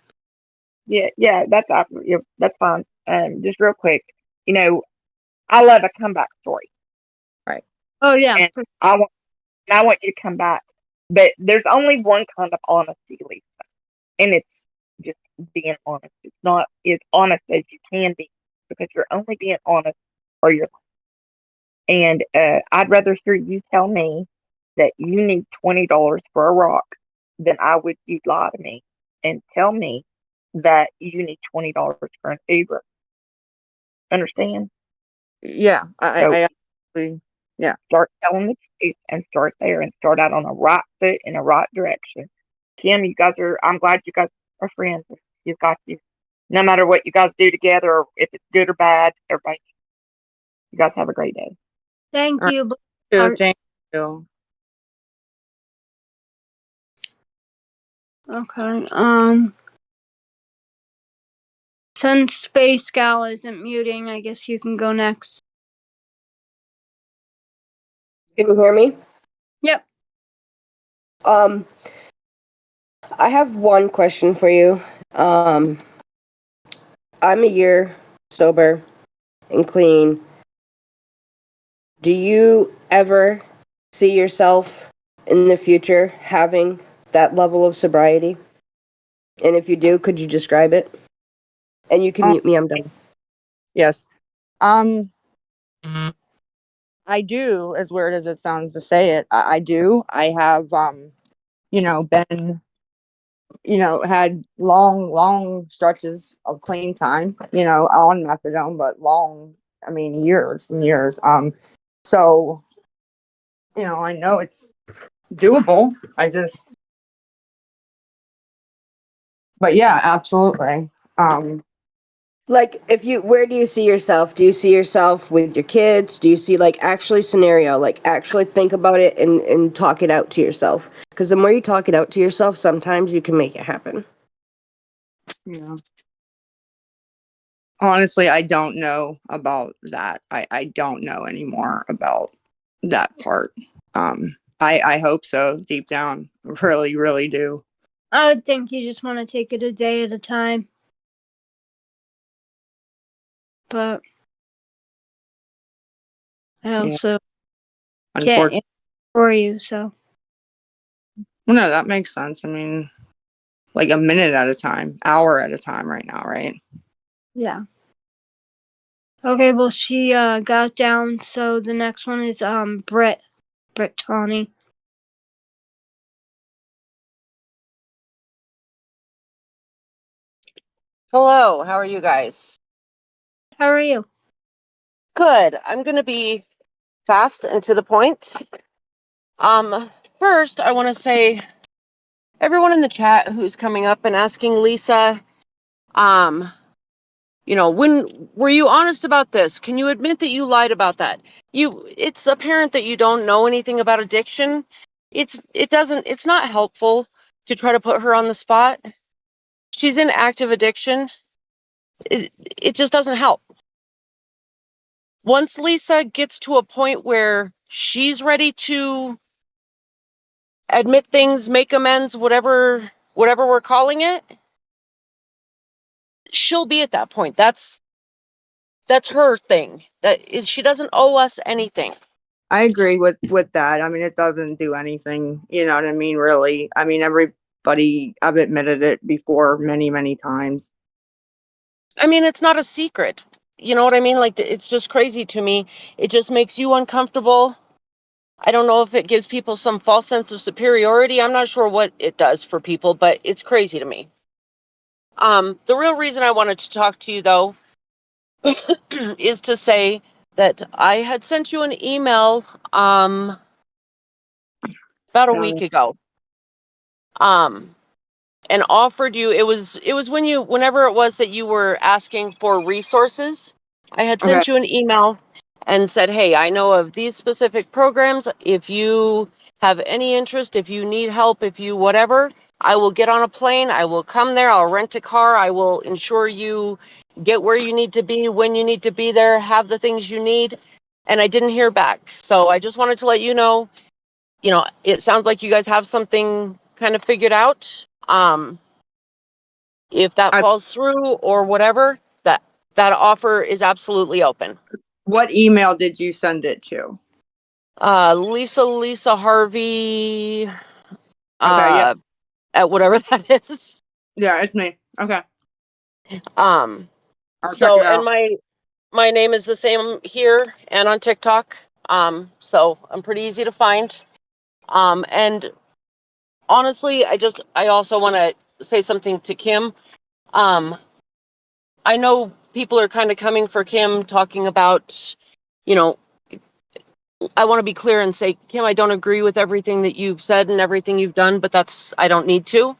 Yeah, that's absolutely, that's fine. Just real quick, you know, I love a comeback story. Right. Oh yeah. And I want you to come back. But there's only one kind of honesty, Lisa, and it's just being honest. It's not as honest as you can be because you're only being honest for your life. And I'd rather hear you tell me that you need $20 for a rock than I would you lie to me and tell me that you need $20 for an Uber. Understand? Yeah, So yeah. start telling the truth and start there and start out on a right foot in a right direction. Kim, I'm glad you guys are friends. You've got you. No matter what you guys do together or if it's good or bad, everybody, you guys have a great day. Thank All you. right. Thank you. Okay. Since Space Gal isn't muting, I guess you can go next. Can you hear me? Yep. I have one question for you. I'm a year sober and clean. Do you ever see yourself in the future having that level of sobriety? And if you do, could you describe it? And you can mute me, I'm done. Yes. I do, as weird as it sounds to say it, I do. I have, you know, been, you know, had long stretches of clean time, you know, on methadone, but long, I mean, years and years. So, you know, I know it's doable. But yeah, absolutely. Like, where do you see yourself? Do you see yourself with your kids? Do you see, like, actually scenario, like, actually think about it and talk it out to yourself? Because the more you talk it out to yourself, sometimes you can make it happen. Yeah. Honestly, I don't know about that. I don't know anymore about that part. I hope so deep down. Really, really do. I would think you just want to take it a day at a time. But I also can't Unfortunately. answer for you, so. Well, no, that makes sense. I mean, like a minute at a time, hour at a time right now, right? Yeah. Okay, well she got down, so the next one is Brett Tawny. Hello, how are you guys? How are you? Good. I'm going to be fast and to the point. First, I want to say everyone in the chat who's coming up and asking Lisa, you know, when were you honest about this? Can you admit that you lied about that? It's apparent that you don't know anything about addiction. It's not helpful to try to put her on the spot. She's in active addiction. It just doesn't help. Once Lisa gets to a point where she's ready to admit things, make amends, whatever we're calling it, she'll be at that point. That's her thing. She doesn't owe us anything. I agree with that. I mean, it doesn't do anything. You know what I mean? Really. I mean, everybody. I've admitted it before many times. I mean, it's not a secret. You know what I mean? Like, it's just crazy to me. It just makes you uncomfortable. I don't know if it gives people some false sense of superiority. I'm not sure what it does for people, but it's crazy to me. The real reason I wanted to talk to you, though, is to say that I had sent you an email about a week ago. And offered you, it was whenever it was that you were asking for resources. I had Okay. sent you an email and said, hey, I know of these specific programs. If you have any interest, if you need help, if you whatever, I will get on a plane, I will come there, I'll rent a car, I will ensure you get where you need to be when you need to be there, have the things you need. And I didn't hear back. So I just wanted to let you know, it sounds like you guys have something kind of figured out. If that falls through or whatever, that offer is absolutely open. What email did you send it to? Lisa Harvey, Okay, yeah. at whatever that is. Yeah, it's me. Okay. Um, I'll check it and out. my name is the same here and on TikTok. So I'm pretty easy to find. And honestly, I also want to say something to Kim. I know people are kind of coming for Kim talking about, you know, I want to be clear and say, Kim, I don't agree with everything that you've said and everything you've done, but I don't need to.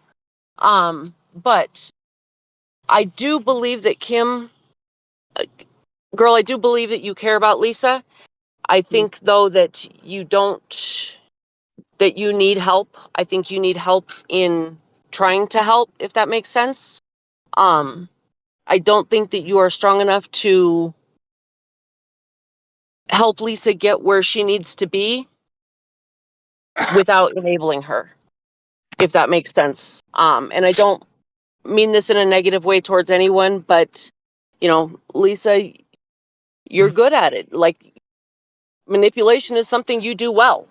But I do believe that Kim, girl, I do believe that you care about Lisa. I think though that that you need help. I think you need help in trying to help, if that makes sense. I don't think that you are strong enough to help Lisa get where she needs to be without enabling her, if that makes sense. And I don't mean this in a negative way towards anyone, but Lisa, you're good at it. Like, manipulation is something you do well.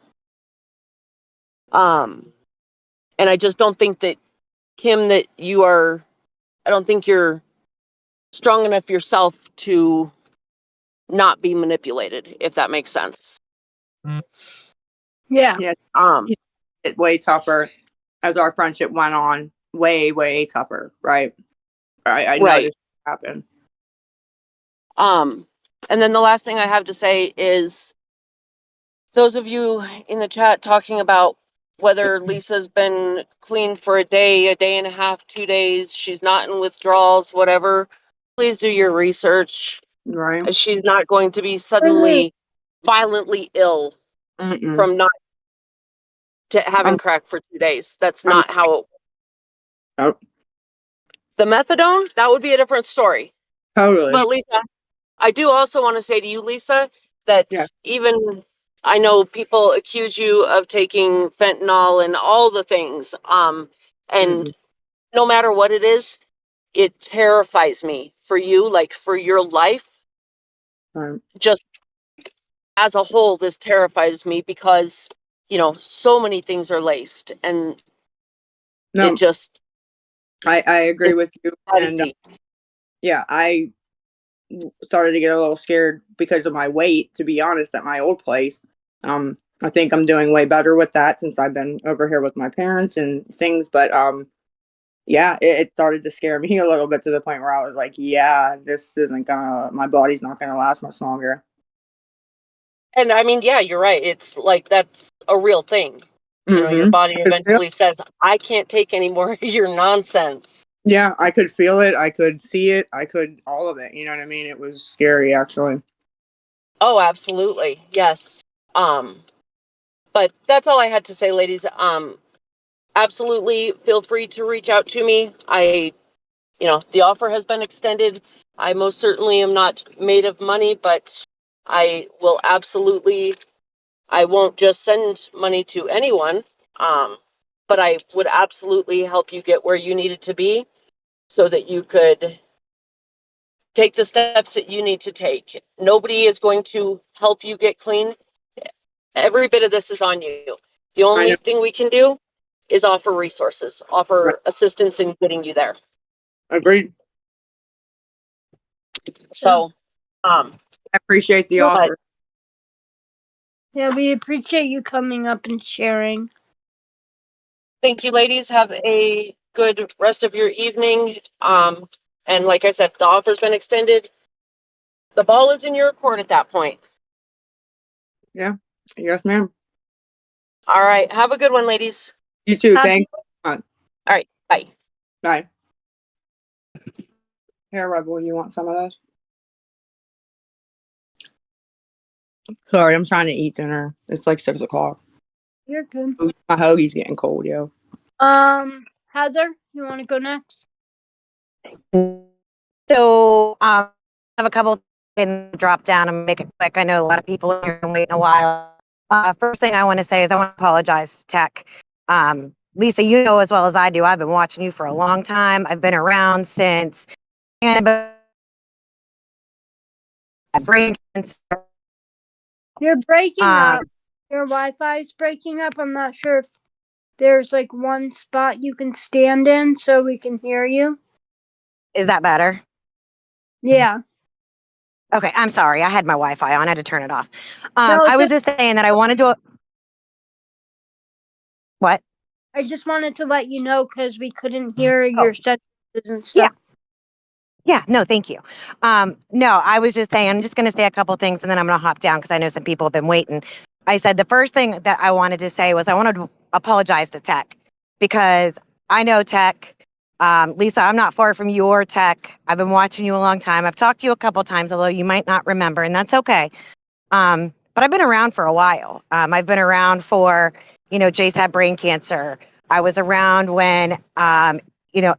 And I just don't think that Kim, I don't think you're strong enough yourself to not be manipulated, if that makes sense. Yeah. Yeah. It's way tougher as our friendship went on. Way, way tougher, right? I noticed it happen. And then the last thing I have to say is those of you in the chat talking about whether Lisa's been clean for a day and a half, 2 days, she's not in withdrawals, whatever, please do your research. Right. She's not going to be suddenly violently ill from not having crack for 2 days. That's not how it works. The methadone, that would be a different story. Totally. But Lisa, I do also want to say to you, Lisa, that even I know people accuse you of taking fentanyl and all the things. And no matter what it is, it terrifies me for you, like for your life. Just as a whole, this terrifies me because, so many things are laced and it just. I agree with you. And yeah, I started to get a little scared because of my weight, to be honest, at my old place. I think I'm doing way better with that since I've been over here with my parents and things. But yeah, it started to scare me a little bit to the point where I was like, yeah, my body's not gonna last much longer. And I mean, yeah, you're right. It's like that's a real thing. Your body eventually says, I can't take any more of your nonsense. Yeah, I could feel it. I could see it. I could all of it. You know what I mean? It was scary, actually. Oh, absolutely. Yes. But that's all I had to say, ladies. Absolutely feel free to reach out to me. The offer has been extended. I most certainly am not made of money, but I won't just send money to anyone. But I would absolutely help you get where you needed to be so that you could take the steps that you need to take. Nobody is going to help you get clean. Every bit of this is on you. The only thing we can do is offer resources, offer assistance in getting you there. Agreed. So, I appreciate the Well, offer. Yeah, we appreciate you coming up and sharing. Thank you, ladies. Have a good rest of your evening. And like I said, the offer's been extended. The ball is in your court at that point. Yeah. Yes, ma'am. All right. Have a good one, ladies. You too. Have Thanks. All right. Bye. Bye. Here, Rebel, you want some of this? Sorry, I'm trying to eat dinner. It's like 6 o'clock. You're good. My hoagie's getting cold, yo. Heather, you want to go next? So, I have a couple and drop down and make it quick. I know a lot of people are waiting a while. First thing I want to say is I want to apologize to Tech. Lisa, you know as well as I do, I've been watching you for a long time. I've been around since Annabelle brain cancer. You're breaking up. Your Wi-Fi is breaking up. I'm not sure if there's like one spot you can stand in so we can hear you. Is that better? Yeah. Okay, I'm sorry. I had my Wi-Fi on. I had to turn it off. No, I was just just saying that I wanted to. What? I just wanted to let you know because we couldn't hear your sentences and Yeah. stuff. Yeah, no, thank you. No, I was just saying, I'm just going to say a couple things and then I'm going to hop down because I know some people have been waiting. I said the first thing that I wanted to say was I wanted to apologize to Tech because I know Tech. Lisa, I'm not far from you or Tech. I've been watching you a long time. I've talked to you a couple times, although you might not remember, and that's okay. But I've been around for a while. I've been around for, Jace had brain cancer. I was around when,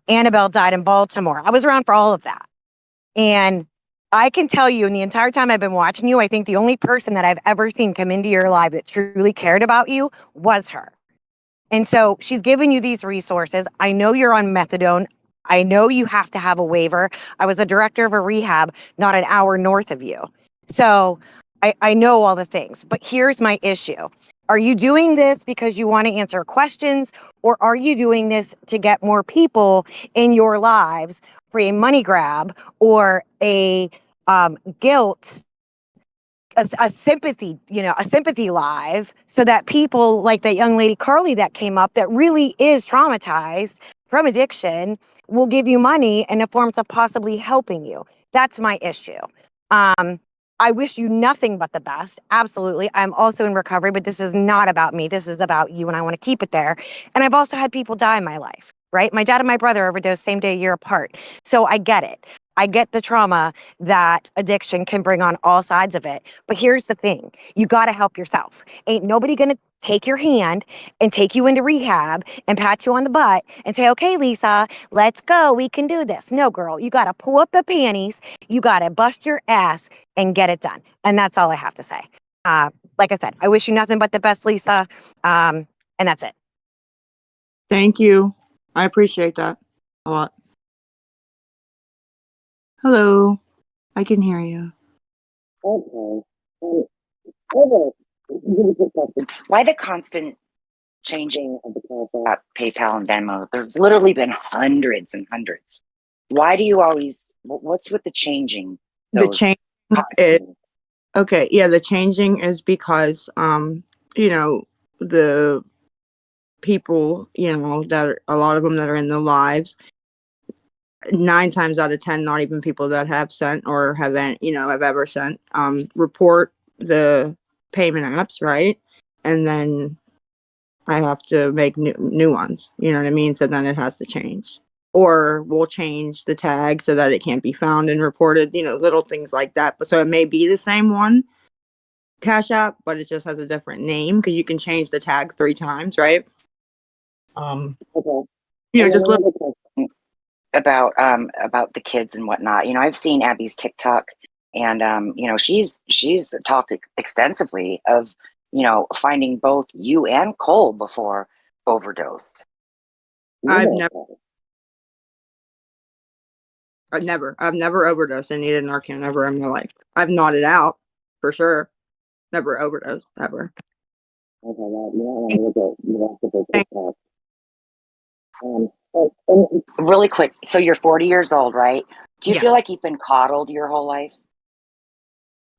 Annabelle died in Baltimore. I was around for all of that. And I can tell you in the entire time I've been watching you, I think the only person that I've ever seen come into your life that truly cared about you was her. And so she's giving you these resources. I know you're on methadone. I know you have to have a waiver. I was a director of a rehab not an hour north of you. So I know all the things. But here's my issue. Are you doing this because you want to answer questions, or are you doing this to get more people in your lives for a money grab or a guilt, a sympathy, a sympathy live, so that people like that young lady Carly that came up that really is traumatized from addiction will give you money in the forms of possibly helping you? That's my issue. I wish you nothing but the best. Absolutely. I'm also in recovery, but this is not about me. This is about you, and I want to keep it there. And I've also had people die in my life, right? My dad and my brother overdosed same day, a year apart. So I get it. I get the trauma that addiction can bring on all sides of it. But here's the thing. You got to help yourself. Ain't nobody going to take your hand and take you into rehab and pat you on the butt and say, okay, Lisa, let's go. We can do this. No, girl, you got to pull up the panties. You got to bust your ass and get it done. And that's all I have to say. Like I said, I wish you nothing but the best, Lisa. And that's it. Thank you. I appreciate that a lot. Hello. I can hear you. Okay. Why the constant changing of the PayPal and Venmo? There's literally been hundreds and hundreds. Why do you always? What's with the changing? The change is okay. Yeah, the changing is because the people that are, a lot of them that are in the lives, 9 times out of 10, not even people that have sent or have ever sent, report the payment apps, right? And then I have to make new ones. You know what I mean? So then it has to change, or we'll change the tag so that it can't be found and reported. Little things like that. But so it may be the same one, Cash App, but it just has a different name because you can change the tag 3 times, right? Okay. Just about the kids and whatnot. I've seen Abby's TikTok, and she's talked extensively of finding both you and Cole before overdosed. I've never overdosed and needed Narcan ever in my life. I've nodded out for sure. Never overdosed ever. Okay, well, I want to look at the rest of the TikTok. And really quick, so you're 40 years old, right? Do you Yes. feel like you've been coddled your whole life?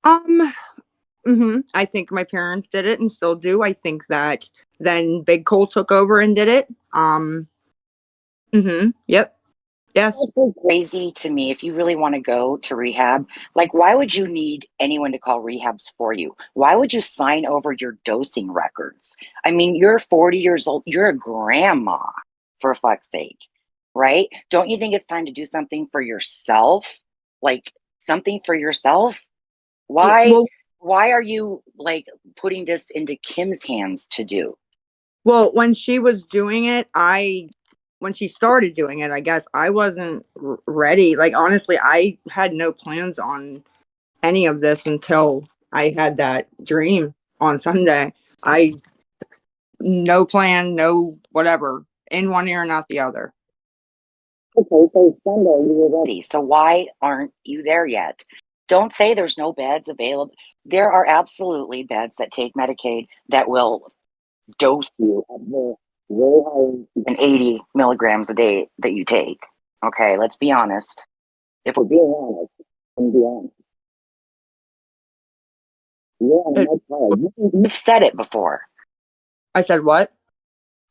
I think my parents did it and still do. I think that then Big Cole took over and did it. Yep. Yes. It's so crazy to me. If you really want to go to rehab, like, why would you need anyone to call rehabs for you? Why would you sign over your dosing records? I mean, you're 40 years old. You're a grandma, for fuck's sake, right? Don't you think it's time to do something for yourself? Like, something for yourself? Yeah, Why are you like putting this into Kim's hands to do? well, when she was doing it, when she started doing it, I guess I wasn't ready. Like, honestly, I had no plans on any of this until I had that dream on Sunday. No plan, no whatever, in one ear and out the other. Okay, so Sunday you were ready. So why aren't you there yet? Don't say there's no beds available. There are absolutely beds that take Medicaid that will dose you at the way higher than 80 milligrams a day that you take. Okay, let's be honest. If we're being honest, and be honest. Yeah, that's hard. You've said it before. I said what?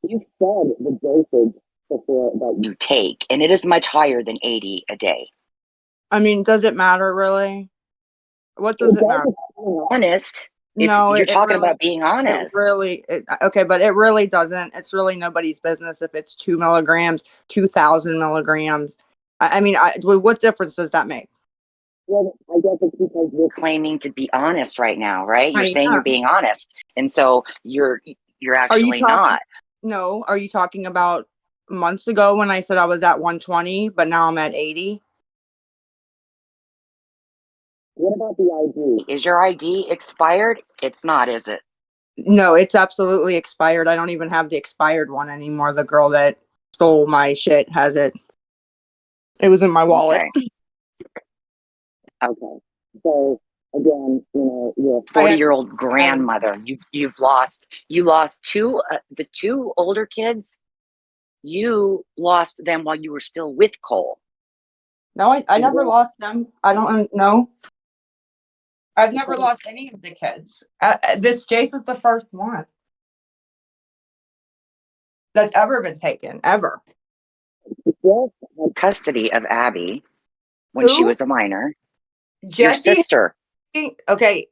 You've said the dosage before that you take, and it is much higher than 80 a day. I mean, does it matter really? What does it matter? Honest. If No, you're talking about being honest. Okay, but it really doesn't. It's really nobody's business if it's 2 milligrams, 2,000 milligrams. I mean, what difference does that make? Well, I guess it's because you're claiming to be honest right now, right? You're I saying you're am. being honest, and so you're Are you actually talking? not. No, are you talking about months ago when I said I was at 120, but now I'm at 80? What about the ID? Is your ID expired? It's not, is it? No, it's absolutely expired. I don't even have the expired one anymore. The girl that stole my shit has it. It was in my wallet. Okay. So again, you're a 40-year-old grandmother. You lost the two older kids. You lost them while you were still with Cole. No, I never lost them. I don't know. I've never lost any of the kids. This Jace was the first one that's ever been taken, ever. Jess had custody of Abby when she Who? was a minor. Your Jesse. sister. Okay.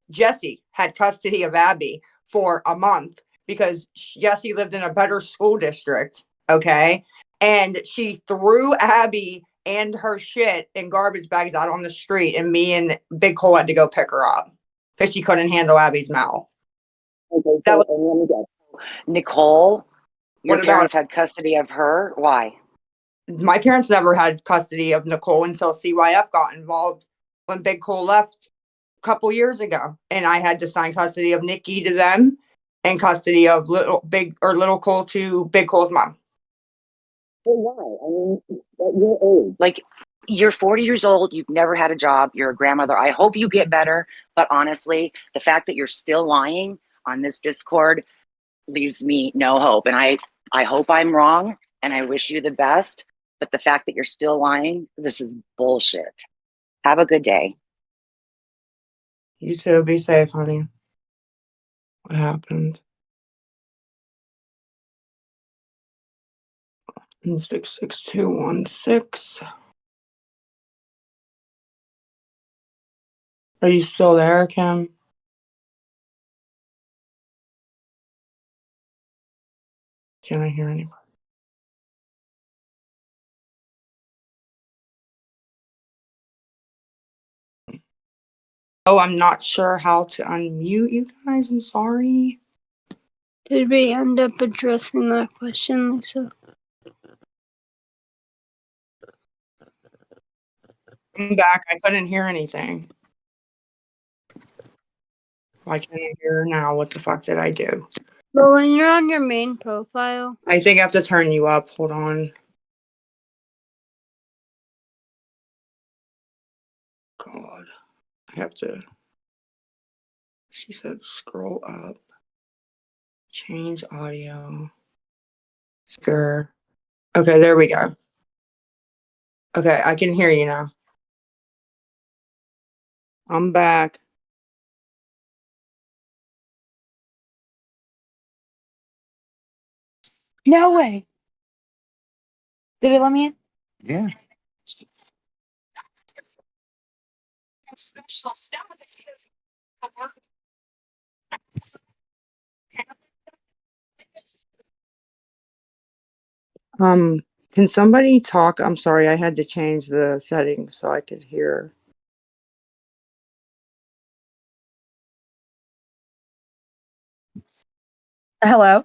Jesse had custody of Abby for a month because Jesse lived in a better school district. Okay. And she threw Abby and her shit in garbage bags out on the street, and me and Big Cole had to go pick her up because she couldn't handle Abby's mouth. Okay, so let me guess. Nicole, your What about parents had custody of her. Why? my parents never had custody of Nicole until CYF got involved when Big Cole left a couple years ago, and I had to sign custody of Nikki to them and custody of little Cole to Big Cole's mom. Well, why? I mean, at your age, like, you're 40 years old. You've never had a job. You're a grandmother. I hope you get better. But honestly, the fact that you're still lying on this Discord leaves me no hope. And I hope I'm wrong, and I wish you the best. But the fact that you're still lying, this is bullshit. Have a good day. You too. Be safe, honey. What happened? 66216. Are you still there, Kim? Can I hear anybody? Oh, I'm not sure how to unmute you guys. I'm sorry. Did we end up addressing that question, Lisa? I'm back. I couldn't hear anything. Why can't I hear now? What the fuck did I do? But when you're on your main profile, I think I have to turn you up. Hold on. God. I have to. She said scroll up. Change audio. Stir. Okay, there we go. Okay, I can hear you now. I'm back. No way. Did it let me in? Yeah. Can somebody talk? I'm sorry, I had to change the settings so I could hear. Hello.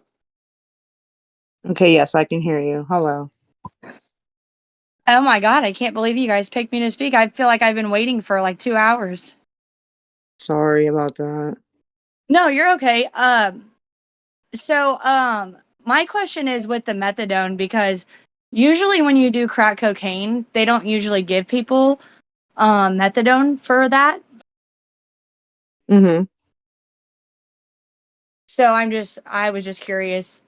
Okay, yes, I can hear you. Hello. Oh my God, I can't believe you guys picked me to speak. I feel like I've been waiting for like 2 hours. Sorry about that. No, you're okay. My question is with the methadone because usually when you do crack cocaine, they don't usually give people methadone for that. Mm-hmm. So I was just curious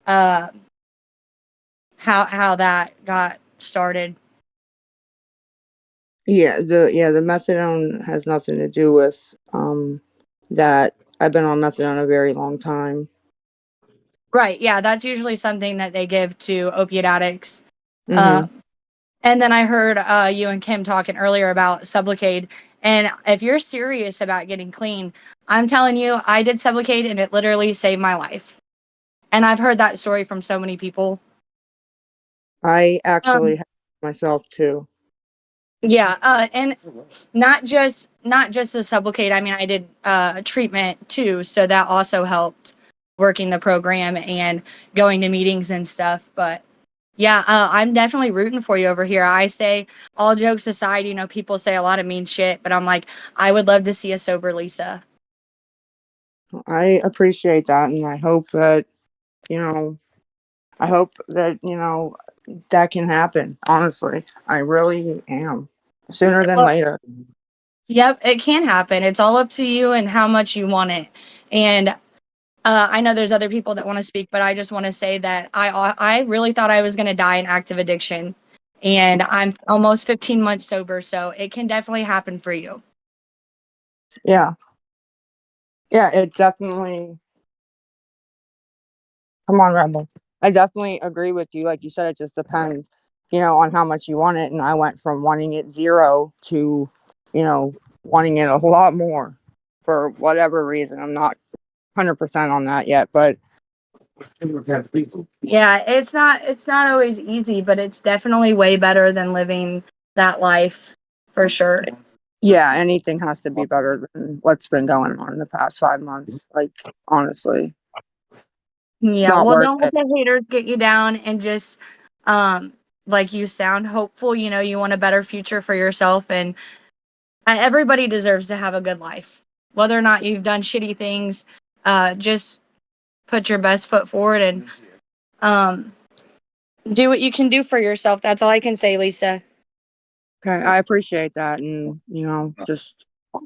uh how that got started. Yeah, the methadone has nothing to do with that. I've been on methadone a very long time. Right, yeah, that's usually something that they give to opiate addicts. Mm-hmm. And then I heard you and Kim talking earlier about Sublocade. And if you're serious about getting clean, I'm telling you, I did Sublocade and it literally saved my life. And I've heard that story from so many people. I Um, actually have myself too. yeah, and not just the Sublocade. I mean, I did treatment too, so that also helped working the program and going to meetings and stuff. But yeah, I'm definitely rooting for you over here. I say, all jokes aside, you know, people say a lot of mean shit, but I'm like, I would love to see a sober Lisa. I appreciate that, and I hope that you know, I hope that that can happen. Honestly, I really am. Sooner than Well, later. yep, it can happen. It's all up to you and how much you want it. And I know there's other people that want to speak, but I just want to say that I really thought I was going to die in active addiction, and I'm almost 15 months sober, so it can definitely happen for you. Yeah, yeah, it definitely. Come on, Rebel. I definitely agree with you. Like you said, it just depends, on how much you want it. And I went from wanting it 0 to, wanting it a lot more for whatever reason. I'm not 100% on that yet, but Yeah, it's not always easy, but it's definitely way better than living that life for sure. yeah, anything has to be better than what's been going on in the past 5 months. Like, honestly, it's Yeah, not well, worth don't let it. the haters get you down and just like you sound hopeful, you want a better future for yourself and everybody deserves to have a good life. Whether or not you've done shitty things, just put your best foot forward and um do what you can do for yourself. That's all I can say, Lisa. Okay, I appreciate that. And, just And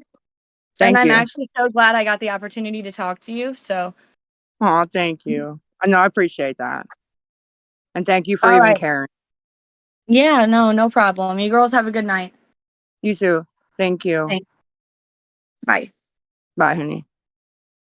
thank I'm you. actually so glad I got the opportunity to talk to you. So, Oh, thank you. I know I appreciate that. And thank you for all even right. caring. Yeah, no problem. You girls have a good night. You too. Thank you. Thanks. Bye. Bye, honey.